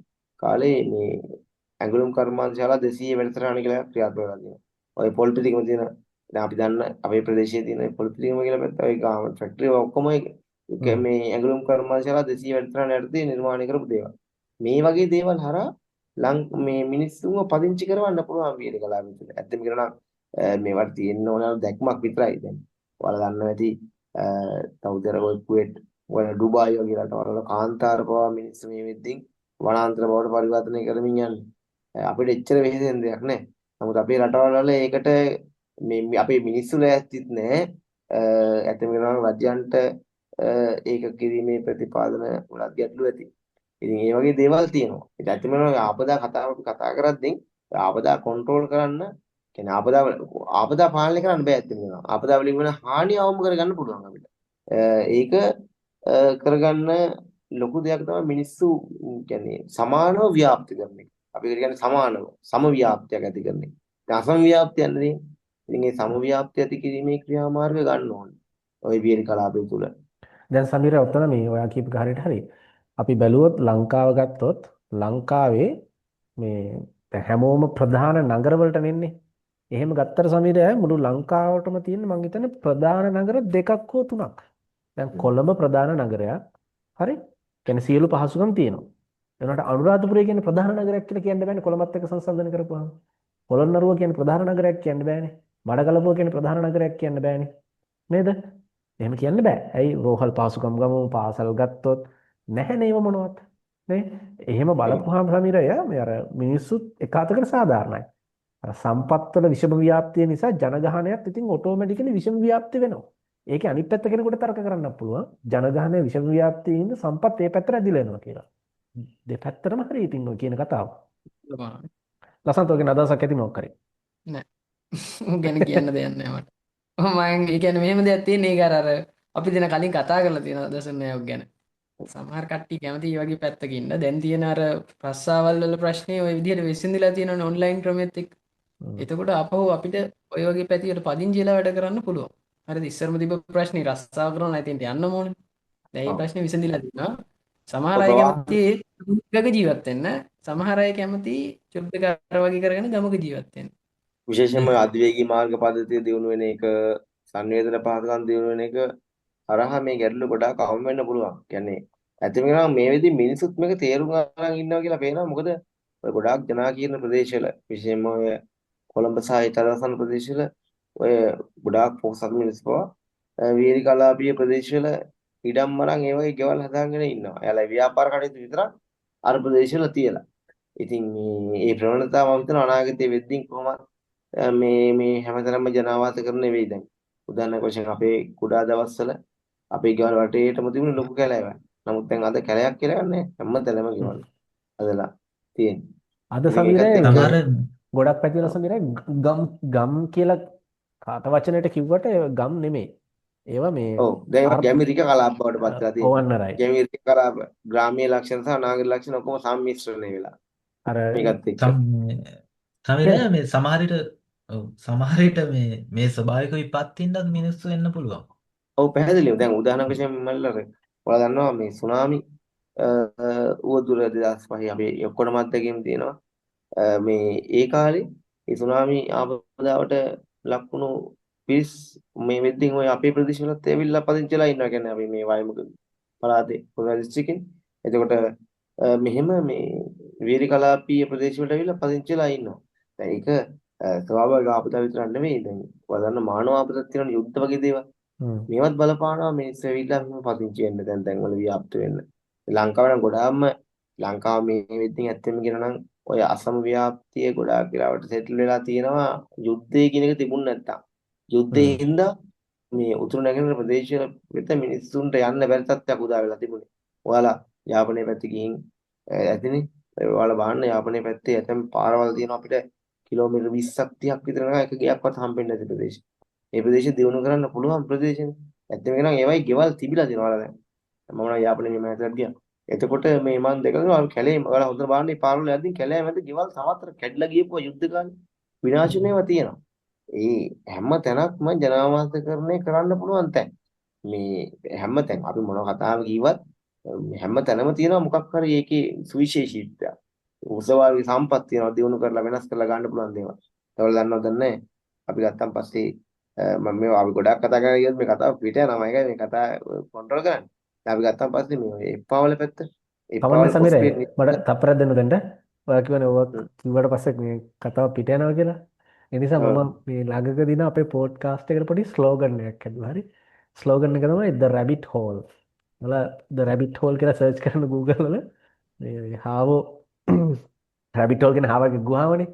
කාලේ මේ ඇඟලුම් කර්මාන්තශාලා 200 වැඩසටහන කියලා ක්‍රියාත්මක කරලා තියෙනවා. ඔය පොලිටිකම තියෙන දැන් අපි දන්න අපේ ප්‍රදේශයේ තියෙන පොලිටිකම කියලා පැත්ත ඔය ගාමන්ට් ෆැක්ටරි ඔක්කොම මේ ඇඟලුම් කර්මාන්තශාලා 200 වැඩසටහන යටතේ නිර්මාණය කරපු දේවල්. මේ වගේ දේවල් හරහා මේ මිනිස්සුන්ව පදිංචි කරවන්න පුළුවන් වීර කලාව විතර. ඇත්තම කියනවා මේවට තියෙන්න ඕන දැක්මක් විතරයි දැන්. ඔයාලා දන්නවා ඇති සෞදි අරාබිය කුවේට් ඔය ඩුබායි වගේ රටවල කාන්තාර පවා මිනිස්සු මේ වෙද්දී වනාන්තර බවට පරිවර්තනය කරමින් යන්නේ. අපිට එච්චර වෙහෙසෙන දෙයක් නැහැ. නමුත් අපේ රටවල වල ඒකට මේ අපේ මිනිස්සු ලෑස්තිත් නැහැ. ඇත්තම කියනවා රජයන්ට ඒක කිරීමේ ප්‍රතිපාදන වලත් ගැටලු ඇති. ඉතින් මේ වගේ දේවල් තියෙනවා. ඒක ඇත්තම කියනවා ආපදා කතා කරද්දී ආපදා කන්ට්‍රෝල් කරන්න කියන්නේ ආපදා පාලනය කරන්න බෑ ඇත්තම කියනවා. ආපදා වලින් වෙන හානිය අවම කරගන්න පුළුවන් අපිට. ඒක කරගන්න ලොකු දෙයක් තමයි මිනිස්සු කියන්නේ සමානව ව්‍යාප්ති කරන එක. අපි කියන්නේ සමානව සම ව්‍යාප්තියක් ඇති කරන එක. දැන් අසම ව්‍යාප්තිය යන්නේ. ඉතින් මේ සම ව්‍යාප්තිය ඇති කිරීමේ ක්‍රියාමාර්ග ගන්න ඕනේ. ওই වීරි කලාපය තුල. දැන් සමීර ඔතන මේ ඔයා කියපු හරියට හරි. අපි බැලුවොත් ලංකාව ගත්තොත් ලංකාවේ මේ දැන් හැමෝම ප්‍රධාන නගරවලට නෙන්නේ. එහෙම ගත්තට සමීර මුළු ලංකාවටම තියෙන මං හිතන්නේ ප්‍රධාන නගර දෙකක් හෝ තුනක්. දැන් කොළඹ ප්‍රධාන නගරයක්. හරි? කියන්නේ සියලු පහසුකම් තියෙනවා. එනකොට අනුරාධපුරය කියන්නේ ප්‍රධාන නගරයක් කියලා කියන්න බෑනේ කොළඹත් එක්ක සංසන්දනය කරපුවාම. පොළොන්නරුව කියන්නේ ප්‍රධාන නගරයක් කියන්න බෑනේ. මඩකලපුව කියන්නේ ප්‍රධාන නගරයක් කියන්න බෑනේ. නේද? එහෙම කියන්න බෑ. ඇයි රෝහල් පහසුකම් ගමු පාසල් ගත්තොත් නැහැ නේව මොනවත්. නේ එහෙම බලපුවාම සමීරය මේ අර මිනිස්සුත් එක අතකට සාධාරණයි. අර සම්පත්වල විෂම ව්‍යාප්තිය නිසා ජනගහනයත් ඉතින් ඔටෝමැටිකලි විෂම ව්‍යාප්ති වෙනවා. ඒකේ අනිත් පැත්ත කෙනෙකුට තර්ක කරන්නත් පුළුවන්. ජනගහනය විෂම ව්‍යාප්තියේ ඉන්න සම්පත් ඒ පැත්තට ඇදිලා යනවා කියලා. දෙපැත්තටම හරි ඉතින් ඔය කියන කතාව. ලසන්ත ඔයගේ අදහසක් ඇති මොකක් කරේ? නෑ ගැන කියන්න දෙයක් නෑ මට. මම ඒ කියන්නේ මෙහෙම දෙයක් තියෙන ඒක අර අපි දෙන කලින් කතා කරලා තියෙනවා දසුන්නයෝග ගැන. සමහර කට්ටිය කැමති මේ වගේ පැත්තක ඉන්න. දැන් තියෙන අර රස්සාවල් වල ප්‍රශ්නේ ওই විදිහට විසඳිලා තියෙනවනේ ඔන්ලයින් ක්‍රමෙත් එක්ක. එතකොට අපහු අපිට ඔය වගේ පැතියට පදිංචි වෙලා වැඩ කරන්න පුළුවන්. හරිද? ඉස්සරම තිබ්බ ප්‍රශ්නේ රස්සාව කරනවා නැතිනම් යන්න ඕනේ. දැන් මේ ප්‍රශ්නේ විසඳිලා තියෙනවා. සමහර අය කැමති ගමක ජීවත් වෙන්න. සමහර අය කැමති ජොබ් එක අර වගේ කරගෙන ගමක ජීවත් වෙන්න. විශේෂයෙන්ම අධිවේගී මාර්ග පද්ධතිය දියුණු වෙන එක, සංවේදන පහසුකම් දියුණු වෙන එක හරහා මේ ගැටලු ගොඩාක් අවම වෙන්න පුළුවන්. කියන්නේ ඇත්තම කියනවා මේ වෙද්දි මිනිසුත් මේක තේරුම් ගන්න ඉන්නවා කියලා පේනවා. මොකද ඔය ගොඩාක් ජනාකීර්ණ ප්‍රදේශවල විශේෂයෙන්ම ඔය කොළඹ සහ ඊතරසන් ප්‍රදේශවල ඔය ගොඩාක් පොහොසත් මිනිස්සු වීරි කලාපීය ප්‍රදේශවල ඉඩම් මරන් ඒ වගේ ගෙවල් හදාගෙන ඉන්නවා. එයාලා ව්‍යාපාර කටයුතු විතරක් අර ප්‍රදේශවල තියලා. ඉතින් මේ ප්‍රවණතාව මම හිතනවා අනාගතයේ වෙද්දී කොහොමද මේ හැමතැනම ජනාවාස කරන වෙයි දැන්. උදාහරණයක් වශයෙන් අපේ කුඩා දවස්වල අපේ ගෙවල් වටේටම තිබුණ ලොකු කැලෑවක්. නමුත් දැන් අද කැලයක් කියලා නැහැ. හැමතැනම ගෙවල් හදලා තියෙන්නේ. අද මේකත් සමීරය එක්ක සමහර ගොඩක් පැතිවල සමීරය ගම් කියලා කාට වචනයට කිව්වට ගම් නෙමෙයි. ඒවා මේ ඔව් දැන් ඒවා අර්ථ ගැමිරික කලාප බවට පත් වෙලා තියෙනවා. ඕවන්න රයි. ගැමිරික කලාප ග්‍රාමීය ලක්ෂණ සහ නාගරික ලක්ෂණ ඔක්කොම සම්මිශ්‍රණය වෙලා. අර මේකත් එක්ක සමහර මේ සමහරට මේ ස්වභාවික විපත්තින්ද මිනිස්සු වෙන්න පුළුවන්. ඔව් පැහැදිලිව දැන් උදාහරණයක් වශයෙන් මල්ලර ඔයාලා දන්නවා මේ සුනාමි උවදුර 2005 අපි ඔක්කොටම අත්දැකීම් තියෙනවා. මේ ඒ කාලේ ඒ සුනාමි ආපදාවට ලක් වුණු පිරිස් මේ වෙද්දින් ඔය අපේ ප්‍රදේශවලත් ඇවිල්ලා පදිංචිලා ඉන්නවා. කියන්නේ අපි මේ වයමුක පළාතේ පොළොව දිස්ත්‍රික්කෙන්. එතකොට මෙහෙම මේ වීරි කලාපීය ප්‍රදේශවලට ඇවිල්ලා පදිංචිලා ඉන්නවා. දැන් ඒක ස්වභාවික ආපදා විතරක් නෙමෙයි. දැන් ඔයාලා දන්න මානව ආපදාත් තියෙනවා යුද්ධ වගේ දේවල්. මේවත් බලපානවා මිනිස්සු ඇවිල්ලා මෙහෙම පදිංචි වෙන්න දැන් වල ව්‍යාප්ත වෙන්න. ලංකාව නම් ගොඩාක්ම ලංකාව මේ වෙද්දින් ඇත්තම කියනවා නම් ඔය අසම ව්‍යාප්තිය ගොඩාක් වෙලාවට සෙටල් වෙලා තියෙනවා යුද්ධය කියන එක තිබුණ නැත්තම්. යුද්ධයෙන් හින්දා මේ උතුරු නැගෙනහිර ප්‍රදේශවල වෙත මිනිස්සුන්ට යන්න බැරි තත්ත්වයක් උදා වෙලා තිබුණේ. ඔයාලා යාපනයේ පැත්තේ ගිහින් ඇතිනේ. ඔයාලා බලන්න යාපනයේ පැත්තේ ඇතැම් පාරවල් තියෙනවා අපිට කිලෝමීටර් 20ක් 30ක් විතර යනවා එක ගියක්වත් හම්බෙන්නේ නැති ප්‍රදේශ. මේ ප්‍රදේශය දියුණු කරන්න පුළුවන් ප්‍රදේශනේ. ඇත්තම කියනවා ඒවයි ගෙවල් තිබිලා තියෙනවා ඔයාලා දැන්. මම නම් යාපනයේ මේ මෑතට ගියා. එතකොට මේ මන් දෙකම කැලේ ඔයාලා හොඳට බලන්න මේ පාරවල යද්දී කැලෑ මැද ගෙවල් සමහර කැඩලා ගියපුවා යුද්ධ කාලේ විනාශනේවා තියෙනවා. ඒ හැම තැනක්ම ජනාවාසකරණය කරන්න පුළුවන් තැන්. මේ හැම තැන් අපි මොන කතාව කිව්වත් හැම තැනම තියෙනවා මොකක් හරි ඒකේ සුවිශේෂීත්වයක්. උසාවි සම්පත් තියෙනවා දිනු කරලා වෙනස් කරලා ගන්න පුළුවන් දේවල්. ඒවල දන්නවද නැහැ. අපි ගත්තන් පස්සේ මම මේ අපි ගොඩක් කතා කරගෙන ගියොත් මේ කතාව පිට යනවා. ඒකයි මේ කතාව කන්ට්‍රෝල් කරන්නේ. අපි ගත්තන් පස්සේ මේ එප්පාවල පැත්ත කමන්න සමීරය මට තප්පරයක් දෙන්න දෙන්න. ඔයා කියවනේ ඔය කිව්වට පස්සේ මේ කතාව පිට යනවා කියලා. ඒ නිසා මම මේ ළඟකදීන අපේ පොඩ්කාස්ට් එකට පොඩි ස්ලෝගන් එකක් හැදුවා. හරි. ස්ලෝගන් එක තමයි The Rabbit Hole. ඔයාලා The Rabbit Hole කියලා සර්ච් කරන Google වල මේ හාවෝ රැබිට් හෝල් කියන හාවගේ ගුහාවනේ.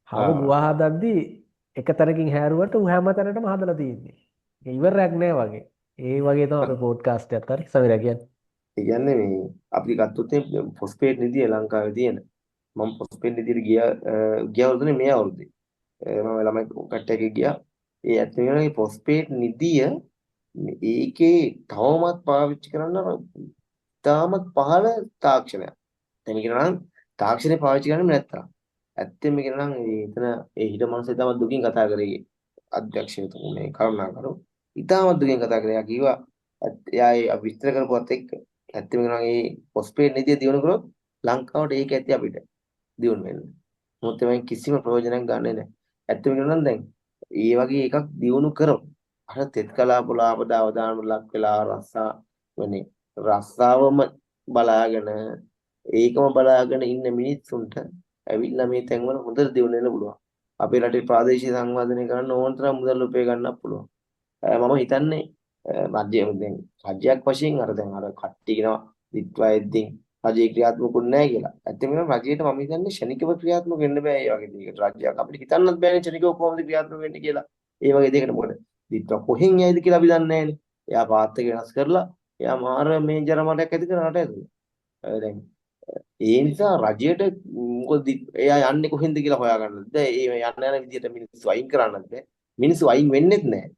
හාව ගුහා හදද්දී එක තැනකින් හැරුවට ඌ හැම තැනටම හදලා තියෙන්නේ. ඒක ඉවරයක් නෑ වගේ. ඒ වගේ තමයි අපේ පොඩ්කාස්ට් එකත් හරි සමීරා කියන්නේ. ඒ කියන්නේ මේ අපි ගත්තොත් ෆොස්ෆේට් නිදිය ලංකාවේ තියෙන. මම ෆොස්ෆේට් නිදියට ගිය අවුරුද්දේ මේ අවුරුද්දේ. මම ළමයි කට්ටියක ගියා. ඒ ඇත්තම කියනවා මේ ෆොස්ෆේට් නිදිය ඒකේ තවමත් පාවිච්චි කරන්න තාමත් පහළ තාක්ෂණයක්. දැන් කියනවා නම් තාක්ෂණය පාවිච්චි කරන්නේ නැත්තම්. ඇත්තම කියනවා නම් එතන ඒ හිට මනුස්සය තමයි දුකින් කතා කරේ. අධ්‍යක්ෂකතුමනේ කරුණාකරු. ඉතාමත් දුකින් කතා කරේ. යා කිව්වා එයා විස්තර කරපුවත් එක්ක ඇත්තම කියනවා මේ ෆොස්ෆේට් නිදිය දිනු කරොත් ලංකාවට ඒක ඇති අපිට දිනු වෙන්න. මොකද මේ කිසිම ප්‍රයෝජනයක් ගන්නෙ නැහැ. ඇත්තම කියනවා නම් දැන් ඒ වගේ එකක් දිනු කරොත් අර තෙත් කලාපවල ආපදාවදාන ලක් වෙලා රස්සා වෙන්නේ රස්සාවම බලාගෙන ඒකම බලාගෙන ඉන්න මිනිස්සුන්ට ඇවිල්ලා මේ තැන්වල හොඳට දිනු වෙන්න පුළුවන්. අපේ රටේ ප්‍රාදේශීය සංවර්ධනය කරන්න ඕන තරම් මුදල් උපය ගන්නත් පුළුවන්. මම හිතන්නේ මධ්‍යම දැන් රාජ්‍යයක් වශයෙන් අර දැන් අර කට්ටිය කියනවා දිත්වයද්දින් රජයේ ක්‍රියාත්මකුත් නැහැ කියලා. ඇත්තම කියනවා රජයට මම හිතන්නේ ෂණිකව ක්‍රියාත්මක වෙන්න බෑ ඒ වගේ දෙයකට. රජයක් අපිට හිතන්නත් බෑනේ ෂණිකව කොහොමද ක්‍රියාත්මක වෙන්නේ කියලා. ඒ වගේ දෙයකට මොකද? දිත්ත කොහෙන් යයිද කියලා අපි දන්නේ නැහැනේ. එයා පාත් එක වෙනස් කරලා එයා මාර මේ ජනමතයක් ඇති කරන රට ඇතුළේ. දැන් ඒ නිසා රජයට මොකද එයා යන්නේ කොහෙන්ද කියලා හොයාගන්නත් බෑ. ඒ යන්න යන විදියට මිනිස්සු අයින් කරන්නත් බෑ. මිනිස්සු අයින් වෙන්නෙත් නැහැ.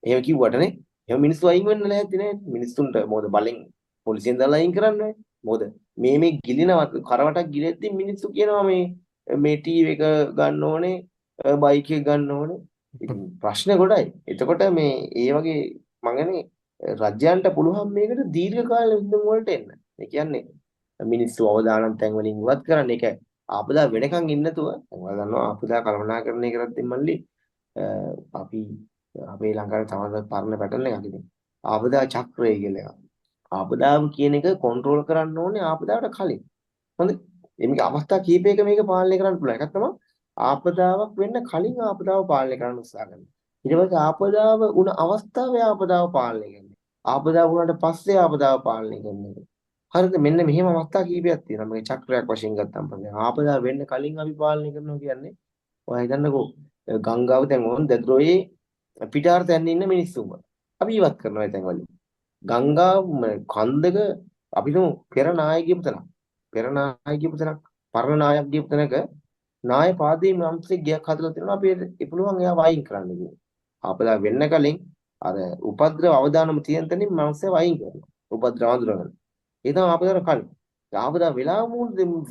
එහෙම කිව්වටනේ. එහෙම මිනිස්සු අයින් වෙන්න නැහැති නේ. මිනිස්සුන්ට මොකද බලෙන් පොලිසියෙන් දාලා අයින් කරන්නේ. මොකද මේ ගිලිනවත් කරවටක් ගිලෙද්දි මිනිස්සු කියනවා මේ ටීවී එක ගන්න ඕනේ, බයික් එක ගන්න ඕනේ. ඉතින් ප්‍රශ්න ගොඩයි. එතකොට මේ ඒ වගේ මම කියන්නේ රජයන්ට පුළුවන් මේකට දීර්ඝ කාල යුද්ධ වලට එන්න. ඒ කියන්නේ මිනිස්සු අවදානම් තැන් වලින් ඉවත් කරන්න. ඒක ආපදා වෙනකන් ඉන්නතුව දැන් ඔයාලා දන්නවා ආපදා කළමනාකරණය කරද්දී මල්ලි අපි අපේ ලංකාවේ තමයි පරණ පැටර්න් එකක් ඉතින් ආපදා චක්‍රය කියලා එකක්. ආපදාව කියන එක කන්ට්‍රෝල් කරන්න ඕනේ ආපදාවට කලින්. හොඳයි. මේක අවස්ථා කීපයක මේක පාලනය කරන්න පුළුවන්. එකක් තමයි ආපදාවක් වෙන්න කලින් ආපදාව පාලනය කරන්න උත්සාහ කරනවා. ඊට පස්සේ ආපදාව වුණ අවස්ථාවේ ආපදාව පාලනය කරනවා. ආපදාව වුණාට පස්සේ ආපදාව පාලනය කරනවා. හරිද? මෙන්න මෙහෙම අවස්ථා කීපයක් තියෙනවා. මේ චක්‍රයක් වශයෙන් ගත්තම පස්සේ ආපදාව වෙන්න කලින් අපි පාලනය කරනවා කියන්නේ ඔයා හිතන්නකෝ ගංගාව දැන් ඕන් දැද්‍රෝයේ පිටාර තැන්න ඉන්න මිනිස්සුම අපි ඉවත් කරනවා එතන වලින්. ගංගා කන්දක අපි තුමු පෙර නායක කියපු තැනක්. පෙර නායක කියපු තැනක් පරණ නායක කියපු තැනක නාය පාදයේ මම්සේ ගියක් හදලා තියෙනවා අපි ඒ පුළුවන් එයා වයින් කරන්න කියලා. ආපදා වෙන්න කලින් අර උපද්‍රව අවදානම තියෙන තැනින් මම්සේ වයින් කරනවා. උපද්‍රව අඳුරගන්න. ඒ තමයි ආපදාවට කලින්. ආපදා වෙලාව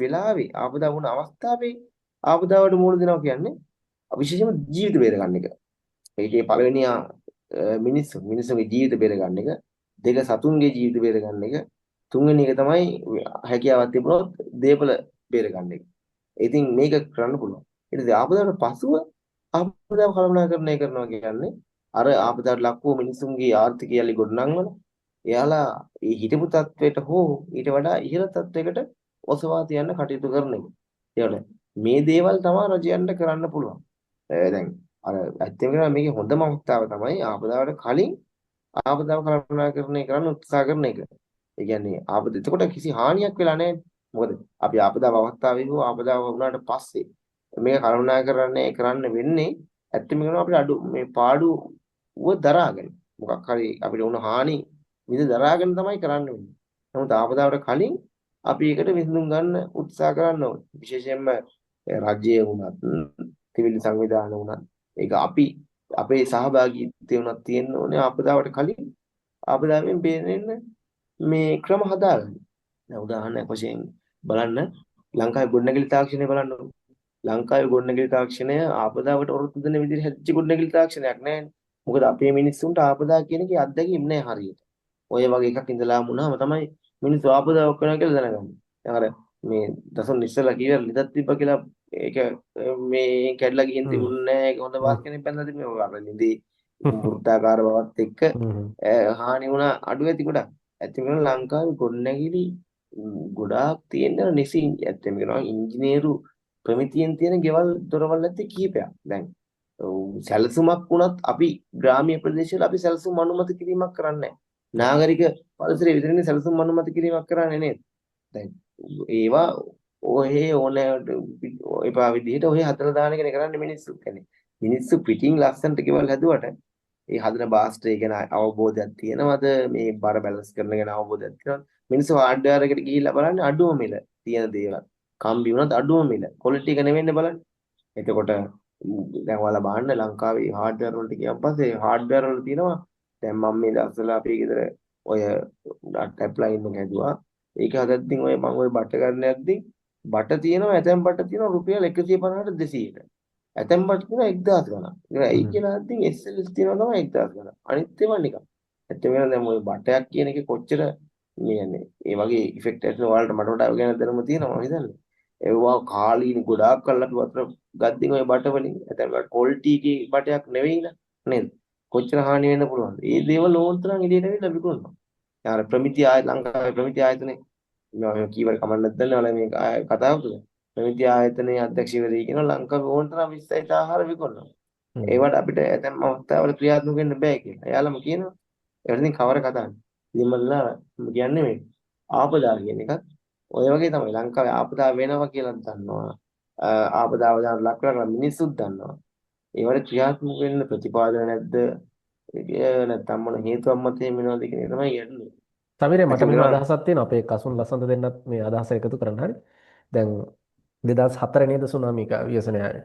වෙලාවේ ආපදා වුණ අවස්ථාවේ ආපදාවට මුහුණ දෙනවා කියන්නේ විශේෂයෙන්ම ජීවිත බේර ගන්න එක. ඒකේ පළවෙනි මිනිස්සුන්ගේ ජීවිත බේර ගන්න එක. දෙක සතුන්ගේ ජීවිත බේර ගන්න එක. තුන්වෙනි එක තමයි හැකියාවක් තිබුණොත් දේපල බේර ගන්න එක. ඉතින් මේක කරන්න පුළුවන්. ඊට පස්සේ ආපදාවට පසුව ආපදාව කළමනාකරණය කරනවා කියන්නේ අර ආපදාවට ලක් වූ මිනිසුන්ගේ ආර්ථිකය යලි ගොඩනංවන එයාලා ඒ හිටපු තත්වයට හෝ ඊට වඩා ඉහළ තත්වයකට ඔසවා තියන්න කටයුතු කරන එක. ඒකට මේ දේවල් තමයි රජයන්ට කරන්න පුළුවන්. දැන් අර ඇත්තම කියනවා මේකේ හොඳම අවස්ථාව තමයි ආපදාවට කලින් ආපදාව කළමනාකරණය කරන්න උත්සාහ කරන එක. ඒ කියන්නේ එතකොට කිසි හානියක් වෙලා නැහැ. මොකද අපි ආපදාව අවස්ථාවේ හෝ ආපදාව වුණාට පස්සේ මේක කළමනාකරණය කරන්න වෙන්නේ ඇත්තම කියනවා අපිට මේ පාඩුව දරාගෙන මොකක් හරි අපිට වුණ හානි විඳ දරාගෙන තමයි කරන්න වෙන්නේ. නමුත් ආපදාවට කලින් අපි ඒකට විසඳුම් ගන්න උත්සාහ කරන්න ඕනේ. විශේෂයෙන්ම රාජ්‍යය වුණත්, සිවිල් සංවිධාන වුණත් ඒක අපි අපේ සහභාගීත්වය වුණත් තියෙන්න ඕනේ ආපදාවට කලින් ආපදාවෙන් බේරෙන්න මේ ක්‍රම හදාගන්න. දැන් උදාහරණයක් වශයෙන් බලන්න ලංකාවේ ගොඩනැගිලි තාක්ෂණය බලන්න. ලංකාවේ ගොඩනැගිලි තාක්ෂණය ආපදාවට ඔරොත්තු දෙන විදිහට හැදිච්ච ගොඩනැගිලි තාක්ෂණයක් නෑනේ. මොකද අපේ මිනිස්සුන්ට ආපදා කියන එකේ අත්දැකීම් නෑ හරියට. ඔය වගේ එකක් ඉඳලා වුණාම තමයි මිනිස්සු ආපදාවක් වෙනවා කියලා දැනගන්නේ. දැන් අර මේ දසුන් ඉස්සලා කියලා ලිදක් තිබ්බ කියලා ඒක මේ කැඩලා ගිහින් තිබුණේ නෑ. ඒක හොඳ වාක් කෙනෙක් බැලලා තිබුණේ. ඔය අර ලිදේ වෘත්තාකාර බවත් එක්ක හානි වුණා අඩු ඇති ගොඩක්. ඇත්තම කියනවා ලංකාවේ ගොඩනැගිලි ගොඩාක් තියෙන නිසි ඇත්තම කියනවා ඉංජිනේරු ප්‍රමිතියෙන් තියෙන ගෙවල් දොරවල් ඇත්තේ කීපයක්. දැන් සැලසුමක් වුණත් අපි ග්‍රාමීය ප්‍රදේශවල අපි සැලසුම් අනුමත කිරීමක් කරන්නේ නැහැ. නාගරික පරිසරයේ විතරනේ සැලසුම් අනුමත කිරීමක් කරන්නේ නේද? දැන් ඒවා එපා විදිහට ඔය හදලා දාන එකනේ කරන්නේ මිනිස්සු. කියන්නේ මිනිස්සු පිටින් ලස්සනට ගෙවල් හැදුවට ඒ හදන බාස්ටරේ ගැන අවබෝධයක් තියෙනවද? මේ බර බැලන්ස් කරන ගැන අවබෝධයක් තියෙනවද? මිනිස්සු හાર્ඩ්වෙයාර් එකට ගිහිල්ලා බලන්නේ අඩුම මිල තියෙන දේවල්. කම්බි වුණත් අඩුම මිල. ක්වොලිටි එක නෙවෙන්නේ බලන්නේ. එතකොට දැන් ඔයාලා බලන්න ලංකාවේ හાર્ඩ්වෙයාර් වලට ගියන් පස්සේ හાર્ඩ්වෙයාර් වල තියෙනවා දැන් මම මේ දවස්වල අපේ ගෙදර ඔය ටැප් ලයින් එක හැදුවා. ඒක හදද්දී මම ඔය බට ගන්න යද්දී බට තියෙනවා ඇතැම් බට තියෙනවා රුපියල් 150ට 200ට. ඇතැම් බට තියෙනවා 1000 ගණන්. ඒක ඇයි කියලා හද්දී SLS තියෙනවා තමයි 1000 ගණන්. අනිත් ඒවා නිකන්. ඇත්තම වෙන දැන් ඔය බටයක් කියන එකේ කොච්චර කියන්නේ ඒ වගේ ඉෆෙක්ට් එකක් ඔයාලට මට වඩා ගැන දැනුම තියෙනවා මම හිතන්නේ. ඒවා කාලීන ගොඩාක් කල් අපි වතර ගද්දින් ඔය බට වලින් ඇතැම් ක්වොලිටි එකේ බටයක් නෙවෙයි නේද? කොච්චර හානි වෙන්න පුළුවන්ද? ඒ දේවල් ඕන්තරම් එළියට ඇවිල්ලා විකුණනවා. යාර ප්‍රමිති ලංකාවේ ප්‍රමිති ආයතනේ මම කීවර කමන්නත් දැල්ලා මේ කතාව තුළ ප්‍රමිති ආයතනයේ අධ්‍යක්ෂවරයෙක් කියනවා ලංකාවේ ඕන්තරම් 20යි ආහාර විකුණනවා. ඒවට අපිට ඇතැම් අවස්ථාවල ක්‍රියාත්මක වෙන්න බෑ කියලා. එයාලම කියනවා. ඒකට ඉතින් කවර කතාවද? ඉතින් මම කියන්නේ මේ ආපදා කියන එකත් ඔය වගේ තමයි ලංකාවේ ආපදා වෙනවා කියලා දන්නවා. ආපදාව දාන ලක් කරලා මිනිස්සුත් දන්නවා. ඒවට ක්‍රියාත්මක වෙන්න ප්‍රතිපාදන නැද්ද? නැත්නම් මොන හේතුවක් මත එහෙම වෙනවද කියන එක තමයි යන්නේ. සමීරේ මට ඉතින් මෙහෙම මේවා අදහසක් තියෙනවා අපේ කසුන් ලස්සනට දෙන්නත් මේ අදහස එකතු කරන්න හරි. දැන් 2004 නේද සුනාමි ව්‍යසනය ආවේ.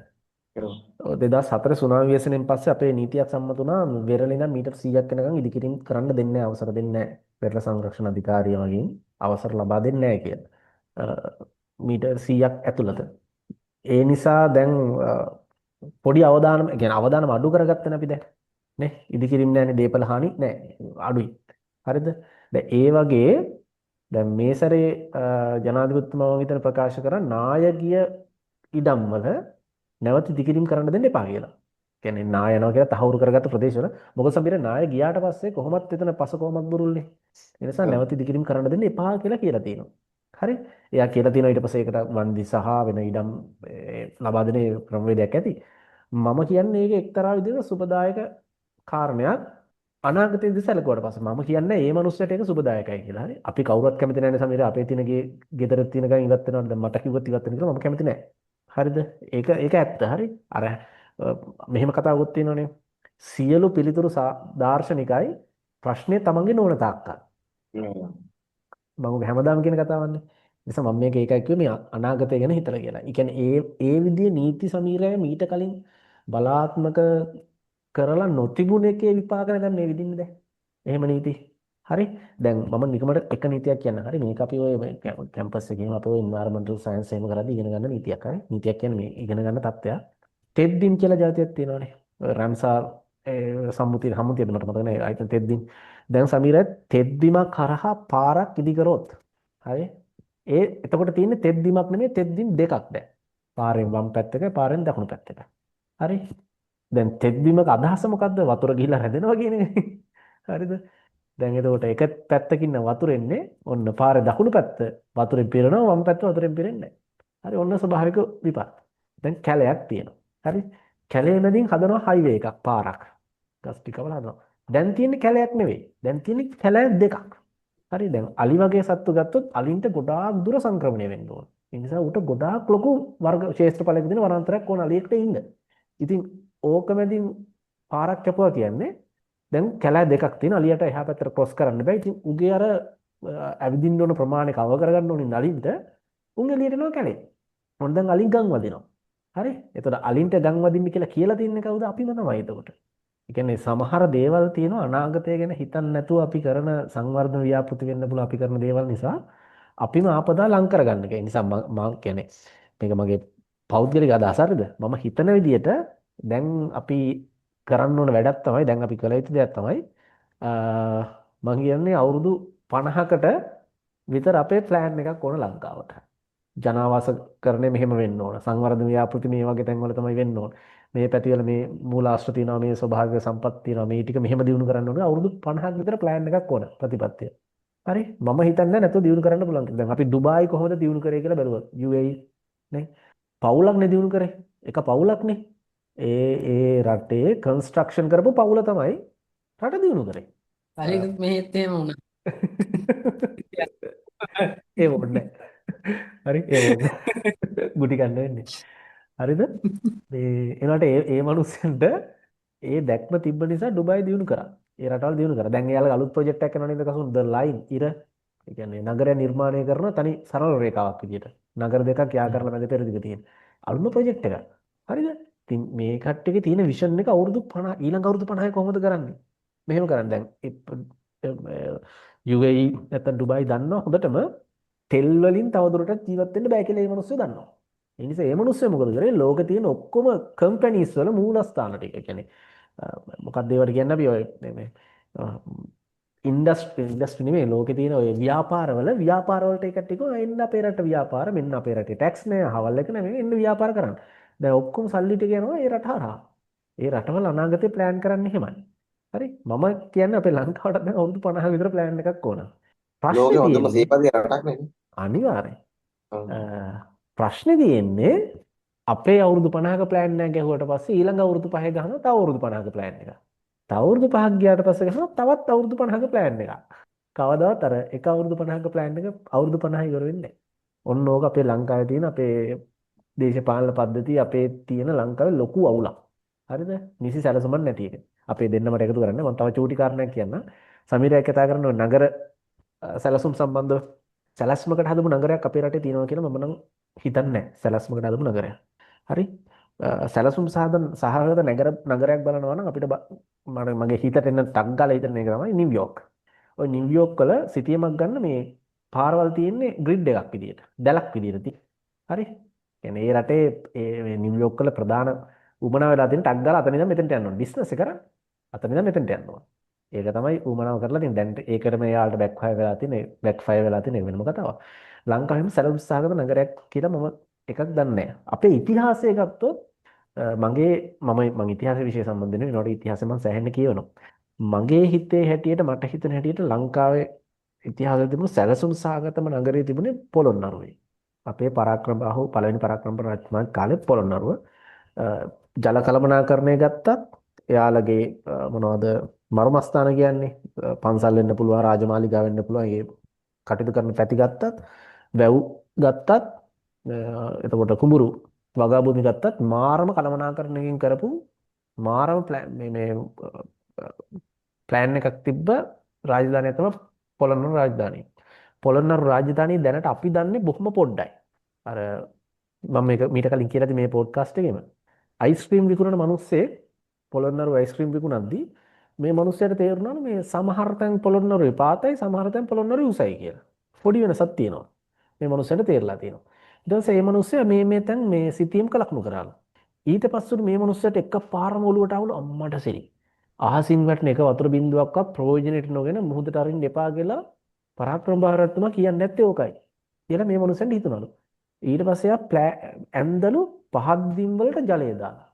ඔව් 2004 සුනාමි ව්‍යසනයෙන් පස්සේ අපේ නීතියක් සම්මත වුණා වෙරළ ඉඳන් මීටර් 100ක් වෙනකන් ඉදිකිරීම කරන්න දෙන්නේ නැහැ අවසර දෙන්නේ නැහැ. වෙරළ සංරක්ෂණ අධිකාරිය වගේ අවසර ලබා දෙන්නේ නැහැ කියලා. මීටර් 100ක් ඇතුළත. ඒ නිසා දැන් පොඩි අවදානම් කියන්නේ අවදානම් අඩු කරගත්තනේ අපි දැන්. නේ ඉදිකිරීම නැහැනේ දීපල හානි නැහැ අඩුයි. හරිද? දැන් ඒ වගේ දැන් මේ සැරේ ජනාධිපතිතුමා මම හිතන ප්‍රකාශ කරා නායකීය ඉඩම් වල නැවත ඉදිකිරීම කරන්න දෙන්න එපා කියලා. කියන්නේ නාය යනවා කියලා තහවුරු කරගත්ත ප්‍රදේශවල මොකද සම්බිර නාය ගියාට පස්සේ කොහොමත් එතන පස කොහොමත් බුරුල්නේ. ඒ නිසා නැවත ඉදිකිරීම කරන්න දෙන්න එපා කියලා තියෙනවා. හරි? එයා කියලා තියෙනවා ඊට පස්සේ ඒකට වන්දි සහ වෙන ඉඩම් ලබා දෙන ක්‍රමවේදයක් ඇති. මම කියන්නේ ඒක එක්තරා විදිහක සුබදායක කාරණයක් අනාගතයේදී සැලකුවාට පස්සේ මම කියන්නේ මේ මනුස්සයට ඒක සුබදායකයි කියලා. හරි? අපි කවුරුත් කැමති නැහැ නේ සමීර අපේ තියෙන ගෙදර තියෙන ගන් ඉවත් වෙනවද? දැන් මට කිව්වොත් ඉවත් වෙන කියලා මම කැමති නැහැ. හරිද? ඒක ඇත්ත. හරි? අර මෙහෙම කතාවකුත් තියෙනවනේ. සියලු පිළිතුරු දාර්ශනිකයි ප්‍රශ්නේ තමන්ගේ නොවන තාක්කල්. මම හැමදාම කියන කතාවන්නේ. නිසා මම මේක ඒකයි කිව්වේ මේ අනාගතය ගැන හිතලා කියලා. ඒ කියන්නේ ඒ විදිහේ නීති සමීරය මීට කලින් බලාත්මක කරලා නොතිබුණ එකේ විපාක නැගන්න මේ විදිහින්ද දැන්. එහෙම නීති. හරි? දැන් මම නිකමට එක නීතියක් කියන්න. හරි? මේක අපි ඔය කැම්පස් එකේම අපි ඔය එන්වයරන්මන්ටල් සයන්ස් එහෙම කරද්දී ඉගෙන ගන්න නීතියක්. හරි? නීතියක් කියන්නේ මේ ඉගෙන ගන්න තත්ත්වයක්. තෙත්දින් කියලා જાතියක් තියෙනවානේ. රම්සාර් සම්මුතියද මට මතක නැහැ. ආයතන තෙත්දින්. දැන් සමීරය තෙත්දිමක් කරහා පාරක් ඉදි කරොත් හරි? එතකොට තියෙන්නේ තෙත්දිමක් නෙමෙයි තෙත්දින් දෙකක් දැන්. පාරෙන් වම් පැත්තක පාරෙන් දකුණු පැත්තක. හරි? දැන් තෙත්බිමක අදහස මොකද්ද? වතුර ගිහිලා රැඳෙනවා කියන එක. හරිද? දැන් එතකොට එක පැත්තකින් වතුර එන්නේ ඔන්න පාරේ දකුණු පැත්ත වතුරෙන් පිරෙනවා වම් පැත්ත වතුරෙන් පිරෙන්නේ නැහැ. හරි ඔන්න ස්වභාවික විපාක. දැන් කැලයක් තියෙනවා. හරි? කැලේ මැදින් හදනවා හයිවේ එකක් පාරක්. ගස් ටිකවල හදනවා. දැන් තියෙන්නේ කැලයක් නෙවෙයි. දැන් තියෙන්නේ කැලෑ දෙකක්. හරි දැන් අලි වගේ සත්තු ගත්තොත් අලින්ට ගොඩාක් දුර සංක්‍රමණය වෙන්න ඕන. ඒ නිසා උට ගොඩාක් ලොකු වර්ග ක්ෂේත්‍රඵලයක දෙන වනාන්තරයක් ඕන අලියෙක්ට ඉන්න. ඉතින් ඕක මැදින් පාරක් කැපුවා කියන්නේ දැන් කැලෑ දෙකක් තියෙන අලියට එහා පැත්තට ක්‍රොස් කරන්න බෑ. ඉතින් උගේ අර ඇවිදින්න ඕන ප්‍රමාණය කව කරගන්න ඕනේ නලින්ට උන් එළියට යනවා කැලේ. මොන දැන් අලින් ගම් වදිනවා. හරි? එතකොට අලින්ට ගම් වදින්න කියලා තින්නේ කවුද? අපිම තමයි එතකොට. ඒ කියන්නේ සමහර දේවල් තියෙනවා අනාගතය ගැන හිතන්නේ නැතුව අපි කරන සංවර්ධන ව්‍යාපෘති වෙන්න පුළුවන් අපි කරන දේවල් නිසා අපිම ආපදා ලං කරගන්න. ඒ නිසා මම කියන්නේ මේක මගේ පෞද්ගලික අදහස හරිද? මම හිතන විදිහට දැන් අපි කරන්න ඕන වැඩක් තමයි දැන් අපි කළ යුතු දෙයක් තමයි මම කියන්නේ අවුරුදු 50කට විතර අපේ ප්ලෑන් එකක් ඕන ලංකාවට. ජනාවාසකරණය මෙහෙම වෙන්න ඕන. සංවර්ධන ව්‍යාපෘති මේ වගේ තැන්වල තමයි වෙන්න ඕන. මේ පැතිවල මේ මූලාශ්‍ර තියෙනවා මේ ස්වභාවික සම්පත් තියෙනවා මේ ටික මෙහෙම දිනු කරන්න ඕනේ. අවුරුදු 50ක් විතර ප්ලෑන් එකක් ඕන ප්‍රතිපත්තිය. හරි? මම හිතන්නේ නැතුව දිනු කරන්න පුළුවන් කියලා. දැන් අපි ඩුබායි කොහොමද දිනු කරේ කියලා බැලුවා. UAE නේ. පවුලක් නේ දිනු කරේ. එක පවුලක් නේ. ඒ රටේ කන්ස්ට්‍රක්ෂන් කරපු පවුල තමයි රට දිනු කරේ. පරිගුත් මෙහෙත් එහෙම වුණා. ඒ වොන්නේ. හරි ඒ වොන්නේ. ගුටි ගන්න වෙන්නේ. හරිද? මේ ඒනට ඒ මිනිස්සුන්ට ඒ දැක්ම තිබ්බ නිසා ඩුබායි දිනු කරා. ඒ රටවල් දිනු කරා. දැන් එයාලා අලුත් ප්‍රොජෙක්ට් එකක් කරනවා නේද කසුන් ද ලයින් ඉර. ඒ කියන්නේ නගරය නිර්මාණය කරන තනි සරල රේඛාවක් විදියට. නගර දෙකක් යා කරලා මැද පෙරදිග තියෙන. අලුත්ම ප්‍රොජෙක්ට් එකක්. හරිද? ඉතින් මේ කට්ටියගේ තියෙන විෂන් එක අවුරුදු 50 ඊළඟ අවුරුදු 50 කොහොමද කරන්නේ? මෙහෙම කරන්නේ දැන් UAE නැත්නම් ඩුබායි දන්නවා හොඳටම තෙල් වලින් තවදුරටත් ජීවත් වෙන්න බෑ කියලා මේ මිනිස්සු දන්නවා. ඒ නිසා මේ මිනිස්සු මොකද කරේ? ලෝකේ තියෙන ඔක්කොම කම්පැනිස් වල මූලස්ථාන ටික. ඒ කියන්නේ මොකක්ද ඒවට කියන්නේ අපි ඔය මේ ඉන්ඩස්ට්‍රි නෙමෙයි ලෝකේ තියෙන ඔය ව්‍යාපාර වලට එක ටික එන්න අපේ රට ව්‍යාපාර මෙන්න අපේ රටේ ටැක්ස් නෑ හවල් එක නෙමෙයි එන්න ව්‍යාපාර කරන්න. දැන් ඔක්කොම සල්ලි ටික යනවා ඒ රට හරහා. ඒ රටවල අනාගතේ ප්ලෑන් කරන්න එහෙමයි. හරි? මම කියන්නේ අපේ ලංකාවට දැන් අවුරුදු 50 විතර ප්ලෑන් එකක් ඕන. ලෝකේ හොඳම සීපදී රටක් නේ. අනිවාර්යෙන්. ප්‍රශ්නේ තියෙන්නේ අපේ අවුරුදු 50ක ප්ලෑන් එක ගැහුවට පස්සේ ඊළඟ අවුරුදු 5 ගහනවා තව අවුරුදු 50ක ප්ලෑන් එක. තව අවුරුදු 5ක් ගියාට පස්සේ ගහනවා තවත් අවුරුදු 50ක ප්ලෑන් එකක්. කවදාවත් අර එක අවුරුදු 50ක ප්ලෑන් එක අවුරුදු 50 ඉවර වෙන්නේ නැහැ. ඔන්න ඕක අපේ ලංකාවේ තියෙන අපේ දේශපාලන පද්ධතිය අපේ තියෙන ලංකාවේ ලොකු අවුලක්. හරිද? නිසි සැලසුමක් නැති එක. අපේ දෙන්නමට එකතු කරන්න මම තව චූටි කාරණයක් කියන්නම්. සමීරය කතා කරන ඔය නගර සැලසුම් සම්බන්ධව සැලැස්මකට හදපු නගරයක් අපේ රටේ තියෙනවා කියලා මම නම් හිතන්නේ නැහැ. සැලැස්මකට හදපු නගරයක්. හරි? සැලසුම් සහගත නගරයක් බලනවා නම් අපිට මගේ හිතට එන ටක් ගාලා හිතන එක තමයි නිව්යෝක්. ওই නිව්යෝක් වල සිටියමක් ගන්න මේ පාරවල් තියෙන්නේ ග්‍රිඩ් එකක් විදියට. දැලක් විදියට තියෙන්නේ. හරි? කියන්නේ ඒ රටේ මේ නිව්යෝක් වල ප්‍රධාන උමනාව වෙලා තියෙන ටක් ගාලා අතන ඉඳන් මෙතෙන්ට යන්න ඕන. බිස්නස් එක කරන්නේ. අතන ඉඳන් මෙතෙන්ට යන්න ඕන. ඒක තමයි උමනාව කරලා තියෙන්නේ. දැන් ඒකට මෙයාලට බෑක්ෆයර් වෙලා තියෙන වෙනම කතාවක්. ලංකාවෙම සැලසුම් සහගත නගරයක් කියලා මම එකක් දන්නේ නැහැ. අපේ ඉතිහාසය ගත්තොත් මම ඉතිහාස විෂය සම්බන්ධයෙන් වෙනකොට ඉතිහාසය මම සෑහෙන්න කියවනවා. මගේ හිතේ හැටියට මට හිතෙන හැටියට ලංකාවේ ඉතිහාසයේ තිබුණු සැලසුම් සහගතම නගරය තිබුණේ පොළොන්නරුවේ. අපේ පළවෙනි පරාක්‍රම රජතුමාගේ කාලේ පොළොන්නරුව ජල කළමනාකරණය ගත්තත් එයාලගේ මොනවද මර්මස්ථාන කියන්නේ පන්සල් වෙන්න පුළුවන් රාජමාලිගා වෙන්න පුළුවන් ඒ කටයුතු කරන පැති ගත්තත් වැව් ගත්තත් එතකොට කුඹුරු වගා භූමි ගත්තත් මාරම කළමනාකරණයකින් කරපු මාරම ප්ලෑන් එකක් තිබ්බ රාජධානිය තමයි පොළොන්නරු රාජධානිය. පොළොන්නරු රාජධානිය දැනට අපි දන්නේ බොහොම පොඩ්ඩයි. අර මම මේක මීට කලින් කියලා මේ පොඩ්කාස්ට් එකේම අයිස්ක්‍රීම් විකුණන මිනිස්සේ පොළොන්නරු අයිස්ක්‍රීම් විකුණද්දී මේ මිනිස්සයාට තේරුණා මේ සමහර තැන් පොළොන්නරුවේ පාතයි සමහර තැන් පොළොන්නරුවේ උසයි කියලා. පොඩි වෙනසක් තියෙනවා. මේ මිනිස්සයාට තේරලා තියෙනවා. ඊට පස්සේ මේ මිනිස්සයා මේ තැන් මේ සිතියම්ක ලකුණු කරාලු. ඊට පස්සේ මේ මිනිස්සයාට එකපාරම ඔලුවට ආවලු අම්මට සෙරි. අහසින් වැටෙන එක වතුර බින්දුවක්වත් ප්‍රයෝජනෙට නොගෙන මුහුදට අරින්න එපා කියලා පරාක්‍රම බාරතුමා කියන්නේ නැත්තේ ඕකයි. කියලා මේ මිනිස්සුන්ට හිතනලු. ඊට පස්සේ ඇන්දලු පහත් දිම් වලට ජලය දාලා.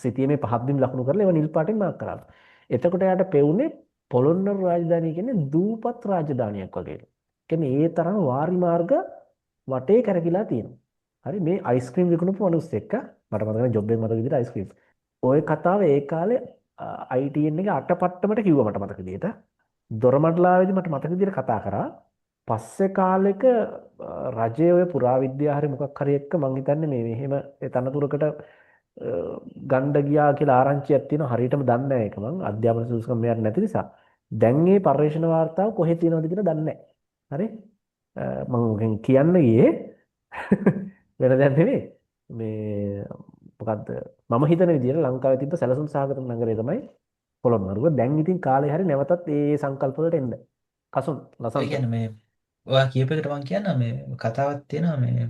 සිතියමේ පහත් දිම් ලකුණු කරලා ඒවා නිල් පාටින් මාක් කරාලු. එතකොට යාට පෙවුනේ පොළොන්නරු රාජධානිය කියන්නේ දූපත් රාජධානියක් වගේ. කියන්නේ ඒ තරම් වාරි මාර්ග වටේ කරකිලා තියෙනවා. හරි මේ අයිස්ක්‍රීම් විකුණපු මිනිස්සු එක්ක මට මතක නැහැ ජොබ් එක මතක විදිහට අයිස්ක්‍රීම්. ওই කතාව ඒ කාලේ ITN එක අටපට්ටමට කිව්වා මට මතක විදිහට. දොරමඩලාවේදී මට මතක විදිහට කතා කරා. පස්සේ කාලෙක රජයේ ඔය පුරාවිද්‍යාව හරි මොකක් හරි එක්ක මං හිතන්නේ මේ මෙහෙම තනතුරකට ගණ්ඩ ගියා කියලා ආරංචියක් තියෙනවා හරියටම දන්නේ නැහැ ඒක මං අධ්‍යාපන සුසුකම් මෙයාට නැති නිසා දැන් මේ පර්යේෂණ වාර්තාව කොහෙද තියෙනවද කියලා දන්නේ නැහැ. හරි මං කියන්න ගියේ වෙන දෙයක් නෙවෙයි මේ මොකද්ද මම හිතන විදිහට ලංකාවේ තිබ්බ සැලසුම් සහගත නගරය තමයි පොළොන්නරුව. දැන් ඉතින් කාලේ හරි නැවතත් ඒ සංකල්ප වලට එන්න. කසුන් ඒ ලසන්ත. කියන්නේ මේ ඔයා කියපෙකට මං කියන්න මේ කතාවක් තියෙනවා මේ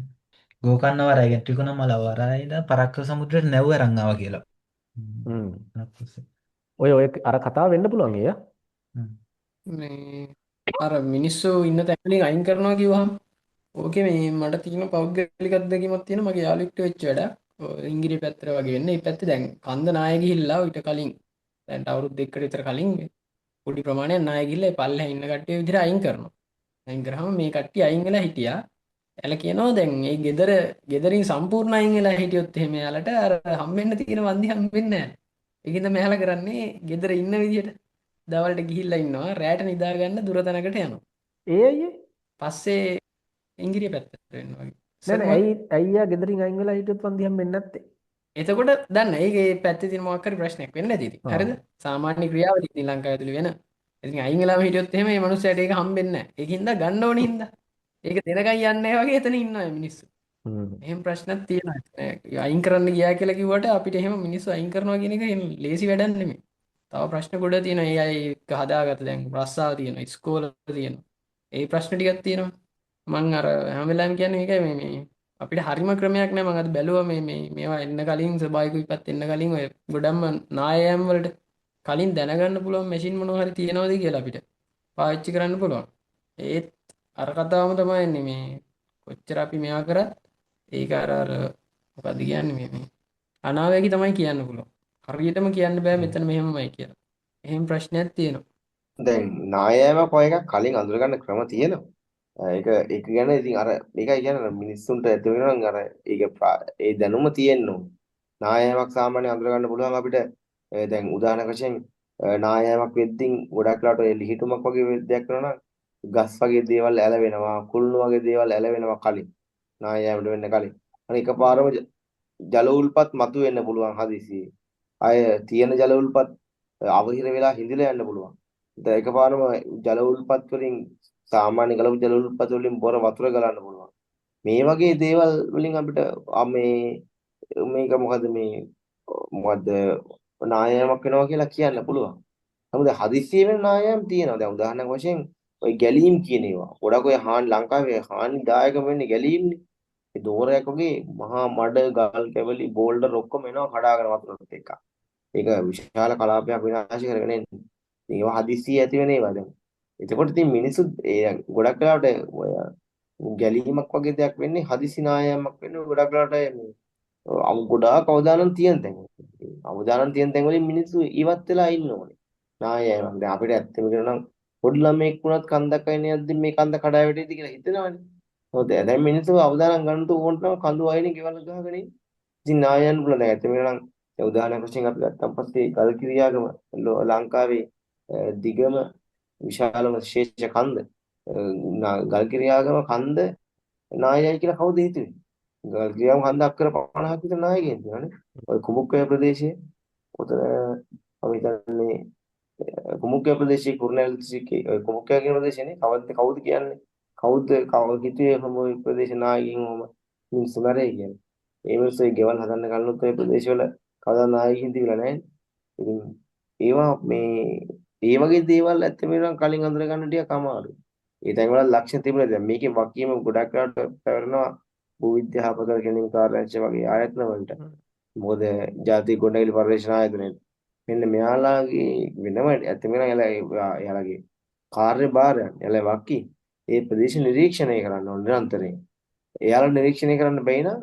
ගෝකන්න වරයි ගැන ත්‍රිකුණාමල වරයි ඉඳන් පරක්කු සමුද්‍රයට නැව්ව අරන් ආවා කියලා. හ්ම්. පරක්කුසේ. ඔය අර කතාව වෙන්න පුළුවන් ඒ. හ්ම්. මේ අර මිනිස්සු ඉන්න තැන්වලින් අයින් කරනවා කිව්වහම ඕකේ මේ මට තියෙන පෞද්ගලික අත්දැකීමක් තියෙනවා මගේ යාළුවෙක්ට වෙච්ච වැඩක්. ඉංග්‍රීසි පැත්තට වගේ වෙන්නේ. මේ පැත්තේ දැන් කන්ද නාය ගිහිල්ලා ඊට කලින් දැන් අවුරුදු දෙකකට විතර කලින් පොඩි ප්‍රමාණයක් නාය ගිහිල්ලා ඒ පල්ලෙහා ඉන්න කට්ටිය විදිහට අයින් කරනවා. අයින් කරාම මේ කට්ටිය අයින් වෙලා හිටියා. එයාලා කියනවා දැන් මේ ගෙදරින් සම්පූර්ණ අයින් වෙලා හිටියොත් එහෙම එයාලට අර හම්බෙන්න තියෙන වන්දි හම්බෙන්නේ නැහැ. ඒකින්ද මෙයාලා කරන්නේ ගෙදර ඉන්න විදිහට දවල්ට ගිහිල්ලා ඉන්නවා රැට නිදා ගන්න දුර තැනකට යනවා. ඒ අයියේ පස්සේ ඉංග්‍රීසි පැත්තට වෙනවා වගේ. නෑ නෑ ඇයි අයියා ගෙදරින් අයින් වෙලා හිටියොත් වන්දි හම්බෙන්නේ නැත්තේ? එතකොට දන්න ඒකේ පැත්තේ තියෙන මොකක් හරි ප්‍රශ්නයක් වෙන්න ඇති ඉතින්. හරිද? සාමාන්‍ය ක්‍රියාවලිය ඉතින් ලංකාවේ ඇතුළේ වෙන. ඉතින් අයින් වෙලාම හිටියොත් එහෙම මේ මනුස්සයාට ඒක හම්බෙන්නේ නැහැ. ඒකින්ද ගන්න ඕනේ හින්දා. ඒක දෙනකන් යන්නේ නැහැ වගේ එතන ඉන්නවා මිනිස්සු. එහෙම ප්‍රශ්නක් තියෙනවා. අයින් කරන්න ගියා කියලා කිව්වට අපිට එහෙම මිනිස්සු අයින් කරනවා කියන එක එහෙම ලේසි වැඩක් නෙමෙයි. තව ප්‍රශ්න ගොඩ තියෙනවා. ඒ අය එක හදාගත්ත දැන් රස්සාව තියෙනවා, ඉස්කෝල තියෙනවා. ඒ ප්‍රශ්න ටිකක් තියෙනවා. මම අර හැම වෙලාවෙම කියන්නේ මේකයි මේ අපිට හරිම ක්‍රමයක් නෑ. මම අද බැලුවා මේවා එන්න කලින් ස්වභාවික විපත් එන්න කලින් ඔය ගොඩක්ම නායයන් වලට කලින් දැනගන්න පුළුවන් මැෂින් මොනවා හරි තියෙනවද කියලා අපිට පාවිච්චි කරන්න පුළුවන්. ඒත් අර කතාවම තමයි එන්නේ මේ කොච්චර අපි මෙයා කරත් ඒක අර මොකද්ද කියන්නේ මේ අනාවැකි තමයි කියන්න පුළුවන්. හරියටම කියන්න බෑ මෙතන මෙහෙමමයි කියලා. එහෙම ප්‍රශ්නයක් තියෙනවා. දැන් නායෑමක් වගේ එකක් කලින් අඳුරගන්න ක්‍රම තියෙනවා. ඒක ගැන ඉතින් අර මේකයි කියන්නේ මිනිස්සුන්ට ඇති වෙනවා නම් අර ඒ දැනුම තියෙන්න ඕන. නායෑමක් සාමාන්‍යයෙන් අඳුරගන්න පුළුවන් අපිට දැන් උදාහරණයක් වශයෙන් නායෑමක් වෙද්දී ගොඩක් වෙලාවට ඒ ලිහිටුමක් වගේ දෙයක් වෙනවා නම් ගස් වගේ දේවල් ඇලවෙනවා, කුළුණු වගේ දේවල් ඇලවෙනවා කලින්. නායෑමට වෙන්න කලින්. අනේ එකපාරම ජල උල්පත් මතුවෙන්න පුළුවන් හදිසියේ. අය තියෙන ජල උල්පත් අවහිර වෙලා හිඳිලා යන්න පුළුවන්. දැන් එකපාරම ජල උල්පත් වලින් සාමාන්‍ය ගලපු ජල උල්පත් වලින් බොර වතුර ගලන්න පුළුවන්. මේ වගේ දේවල් වලින් අපිට මේක මොකද නායෑමක් වෙනවා කියලා කියන්න පුළුවන්. නමුත් හදිස්සිය වෙන නායෑම් තියෙනවා. දැන් උදාහරණයක් වශයෙන් ඔය ගැලීම් කියන ඒවා. ගොඩක් ඔය ලංකාවේ හානිදායක වෙන්නේ ගැලීම්නේ. ඒ දෝරයක් වගේ මහා මඩ ගල් කැවලි බෝල්ඩර් ඔක්කොම එනවා කඩාගෙන වතුරට එක්ක. ඒක විශාල කලාපයක් විනාශ කරගෙන එන්නේ. ඒවා හදිස්සිය ඇති වෙන ඒවා දැන්. එතකොට ඉතින් මිනිස්සු ගොඩක් වෙලාවට ඔය ගැලීමක් වගේ දෙයක් වෙන්නේ හදිසි නායෑමක් වෙන්නේ ගොඩක් වෙලාවට ගොඩාක් අවදානම් තියෙන තැන්. අවදානම් තියෙන තැන් වලින් මිනිස්සු ඉවත් වෙලා ඉන්න ඕනේ. නායෑමක්. දැන් අපිට ඇත්තම කියනවා නම් පොඩි ළමෙක් වුණත් කන්දක් අයින යද්දි මේ කන්ද කඩා වැටෙයිද කියලා හිතනවනේ. මොකද දැන් මිනිස්සු අවදානම් ගන්න ඕන නම් කඳු අයිනේ ගෙවල් ගහගෙන ඉතින් නායයන් බුල දැන් ඇත්තම කියනවා නම් දැන් උදාහරණයක් වශයෙන් අපි ගත්තන් පස්සේ ගල්කිරියාගම ලංකාවේ දිගම විශාලම ශේෂ කන්ද ගල්කිරියාගම කන්ද නායයයි කියලා කවුද හිතුවේ? ගල්කිරියාගම කන්ද අක්කර 50ක් විතර නායකයන් තියෙනවානේ. ඔය කුමුක්කය ප්‍රදේශයේ උතන අපි හිතන්නේ කුමුක්කය ප්‍රදේශයේ කුරුණෑගල දිස්ත්‍රික්කයේ ඔය කුමුක්කය කියන ප්‍රදේශනේ කවුද කියන්නේ? කවුද හිතුවේ මොම ප්‍රදේශ නායකයින් මොම මිනිස්සු මැරෙයි කියන්නේ. ඒ මිනිස්සු ගෙවල් හදන්න ගන්නොත් ඔය ප්‍රදේශවල කවදා නායකයින් තිබිලා නැහැ. ඉතින් ඒවා ඒ වගේ දේවල් ඇත්තම නම් කලින් අඳුර ගන්න ටිකක් අමාරුයි. ඒ තැන්වල ලක්ෂණ තිබුණා. දැන් මේකේ වගකීම ගොඩක් වෙලාවට පැවරෙනවා භූවිද්‍යා අපකර ගැනීම කාර්යාංශ වගේ ආයතන වලට. මොකද ජාතික ගොඩනැගිලි පර්යේෂණ ආයතනයේ මෙන්න මෙයාලාගේ වෙනම ඇත්තම නම් එයාලගේ කාර්යභාරයන් එයාලා වගකී ඒ ප්‍රදේශ නිරීක්ෂණය කරන්න ඕන නිරන්තරයෙන්. එයාලා නිරීක්ෂණය කරන්න බැයි නම්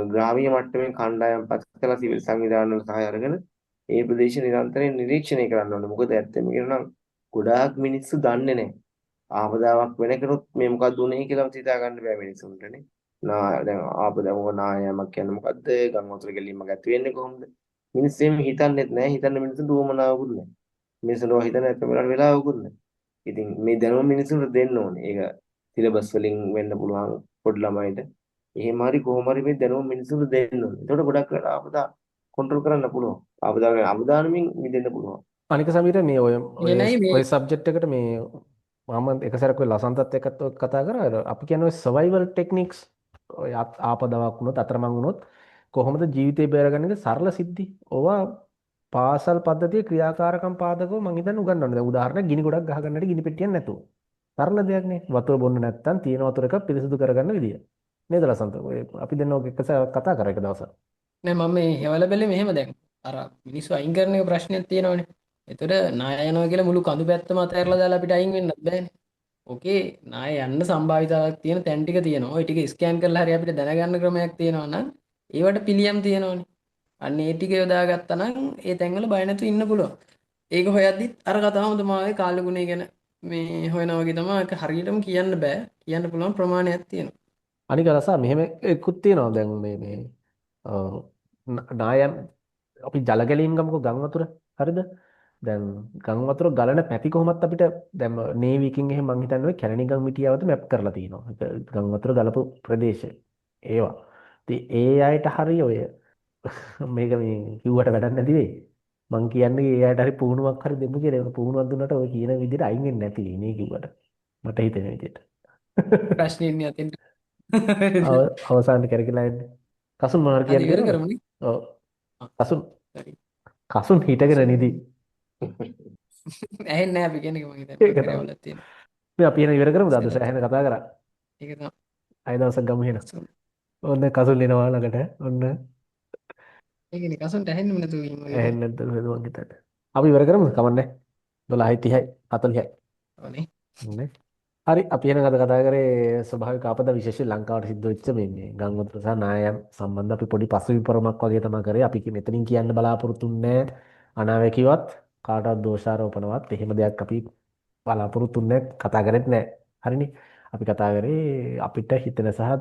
ග්‍රාමීය මට්ටමින් කණ්ඩායම් පත් කළ සිවිල් සංවිධාන වල සහාය අරගෙන ඒ ප්‍රදේශ නිරන්තරයෙන් නිරීක්ෂණය කරන්න ඕනේ. මොකද ඇත්තම කියනවා නම් ගොඩාක් මිනිස්සු දන්නේ නැහැ. ආපදාවක් වෙන කෙනෙක් මේ මොකක්ද උනේ කියලා හිතා ගන්න බෑ මිනිස්සුන්ටනේ. දැන් ආපදාවක නායෑමක් කියන්නේ මොකද්ද? ගම් වතුර ගැලීමක් ඇති වෙන්නේ කොහොමද? මිනිස්සු එහෙම හිතන්නේත් නැහැ. හිතන්න මිනිස්සු දුවමනාවකුත් නැහැ. මිනිස්සුන්ව හිතන ඇත්තම වෙලාවකුත් නැහැ. ඉතින් මේ දැනුම මිනිස්සුන්ට දෙන්න ඕනේ. ඒක සිලබස් වලින් වෙන්න පුළුවන් පොඩි ළමයිට. එහෙම හරි කොහොම හරි මේ දැනුම මිනිස්සුන්ට දෙන්න ඕනේ. එතකොට ගොඩක් වෙලාවට ආපදා කන්ට්‍රෝල් කරන්න පුළුවන්. ආපදාවෙන් අවදානමින් මිදෙන්න පුළුවන්. අනික සමීර මේ එනයි මේ ඔය සබ්ජෙක්ට් එකට මේ මම එක සැරයක් ඔය ලසන්තත් එක්කත් ඔය කතා කරා. අපි කියන්නේ ඔය සර්වයිවල් ටෙක්නික්ස් ඔය ආපදාවක් වුණොත් අතරමං වුණොත් කොහොමද ජීවිතේ බේරගන්නේද සරල සිද්ධි. ඕවා පාසල් පද්ධතියේ ක්‍රියාකාරකම් පාදකව මම හිතන්නේ උගන්වන්න. දැන් උදාහරණයක් ගිනි ගොඩක් ගහගන්නට ගිනි පෙට්ටියක් නැතුව. සරල දෙයක් නේ. වතුර බොන්න නැත්තම් තියෙන වතුර එක පිරිසිදු කරගන්න විදිය. නේද ලසන්ත? ඔය අපි දෙන්න ඔක එක සැරයක් කතා කරා එක දවසක්. නෑ මම මේ හෙවල බැලේ මෙහෙම දැන් අර මිනිස්සු අයින් කරන එක ප්‍රශ්නයක් තියෙනවනේ. එතකොට ණය යනවා කියලා මුළු කඳු පැත්තම අතහැරලා දාලා අපිට අයින් වෙන්නත් බෑනේ. ඕකේ ණය යන්න සම්භාවිතාවක් තියෙන තැන් ටික තියෙනවා. ওই ටික ස්කෑන් කරලා හරි අපිට දැනගන්න ක්‍රමයක් තියෙනවා නම් ඒවට පිළියම් තියෙනවනේ. අන්න ඒ ටික යොදාගත්තා නම් ඒ තැන්වල බය නැතුව ඉන්න පුළුවන්. ඒක හොයද්දිත් අර කතාවම තමයි කාලගුණය ගැන මේ හොයනවා වගේ තමයි. ඒක හරියටම කියන්න බෑ. කියන්න පුළුවන් ප්‍රමාණයක් තියෙනවා. අනික රසා මෙහෙම එක්කුත් තියෙනවා දැන් මේ නායම් අපි ජල ගැලීම් ගමුකෝ ගම් වතුර හරිද දැන් ගම් වතුර ගලන පැති කොහොමත් අපිට දැන් නේවිකින් එහෙම මං හිතන්නේ ඔය කැලණිගම් මිටියවත මැප් කරලා තියෙනවා ගම් වතුර ගලපු ප්‍රදේශය ඒවා ඉතින් ඒ අයට හරි ඔය මේක මේ කිව්වට වැඩක් නැති වෙයි මං කියන්නේ ඒ අයට හරි පුහුණුවක් හරි දෙමු කියලා ඒක පුහුණුවක් දුන්නාට ඔය කියන විදිහට අයින් වෙන්නේ නැති වෙයි නේ කිව්වට මට හිතෙන විදිහට ප්‍රශ්නේ ඉන්නේ අතින්. අවසානට කරකිලා එන්නේ කසුන් මොනවද හරි ඉවර කියන්නේ කරමුනේ. ඔව් කසුන් හරි. කසුන් හිටගෙන නිදි ඇහෙන්නේ නැහැ අපි කියන එක මම ඒක හිතන්නේ තමයි කරවලක් තියෙනවා. මේ අපි එන ඉවර කරමුද අද සෑහෙන කතා කරා ඒක තමයි. අය දවසක් ගමු එහෙනම් ඔන්න කසුන් එනවා ළඟට ඔන්න ඒකනේ කසුන්ට ඇහෙන්නෙම නැතුව ඉන්න ඕනේ. ඇහෙන්නේ නැද්ද මං හිතන්නේ අපි ඉවර කරමුද කමන්නේ 12:30යි 40යි ඕනේ. නේ හරි අපි එන කතා කරේ ස්වභාවික ආපදා විශේෂයෙන් ලංකාවට සිද්ධ වෙච්ච මේ ගම් වතුර සහ නායම් සම්බන්ධ අපි පොඩි පසුවිපරමක් වගේ තමයි කරේ අපි මෙතනින් කියන්න බලාපොරොත්තු වෙන්නේ අනාවැකියවත් කාටවත් දෝෂාරෝපණවත් එහෙම දෙයක් අපි බලාපොරොත්තු වෙන්නේ කතා කරෙත් නැහැ හරිනේ අපි කතා කරේ අපිට හිතෙන සහ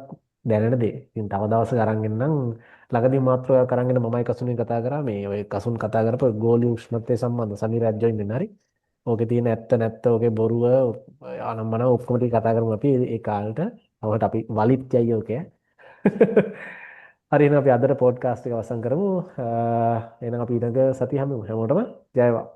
දැනෙන දේ ඉතින් තව දවසක අරන් එන්නම් ළඟදී මාත්‍රාවක් අරන් එන්න මමයි කසුනේ කතා කරා මේ ඔය කසුන් කතා කරපු ගෝලීය උෂ්ණත්වය සම්බන්ධ සමීරත් ජොයින් වෙන්න හරි ඕකේ තියෙන ඇත්ත නැත්ත ඕකේ බොරුව අනම්මන ඔක්කොම ටික කතා කරමු අපි ඒ කාලේට. අවකට අපි වලිත් යයි ඕකේ. හරි එහෙනම් අපි අදට පොඩ්කාස්ට් එක අවසන් කරමු. එහෙනම් අපි ඊළඟ සතිය හැමෝටම ජය වේවා.